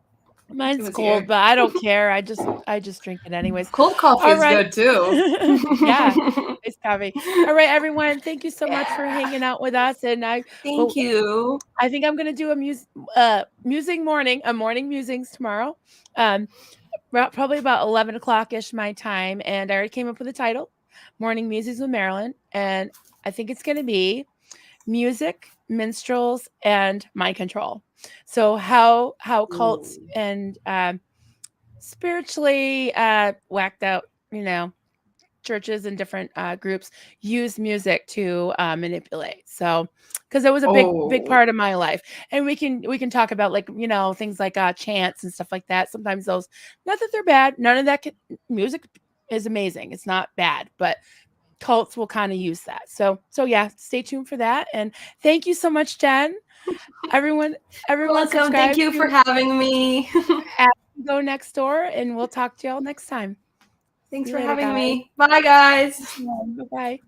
mine's cold, here. but I don't care. I just drink it anyways. Cold coffee is good too. Yeah, it's coffee. All right, everyone. Thank you so much for hanging out with us. And Thank you. I think I'm gonna do a morning musings tomorrow. Probably about 11 o'clock ish my time. And I already came up with a title, Morning Musings with Marilyn. And I think it's gonna be music, minstrels, and mind control. So how cults and spiritually whacked out, churches and different groups use music to manipulate. So because it was a big part of my life. And we can talk about, like, things like chants and stuff like that. Sometimes those, not that they're bad, none of that music is amazing, it's not bad, but cults will kind of use that. So yeah, stay tuned for that. And thank you so much, Jen. Everyone Welcome. Thank you for having me. Go next door, and we'll talk to y'all next time. Thanks for having me. Bye, guys. Bye.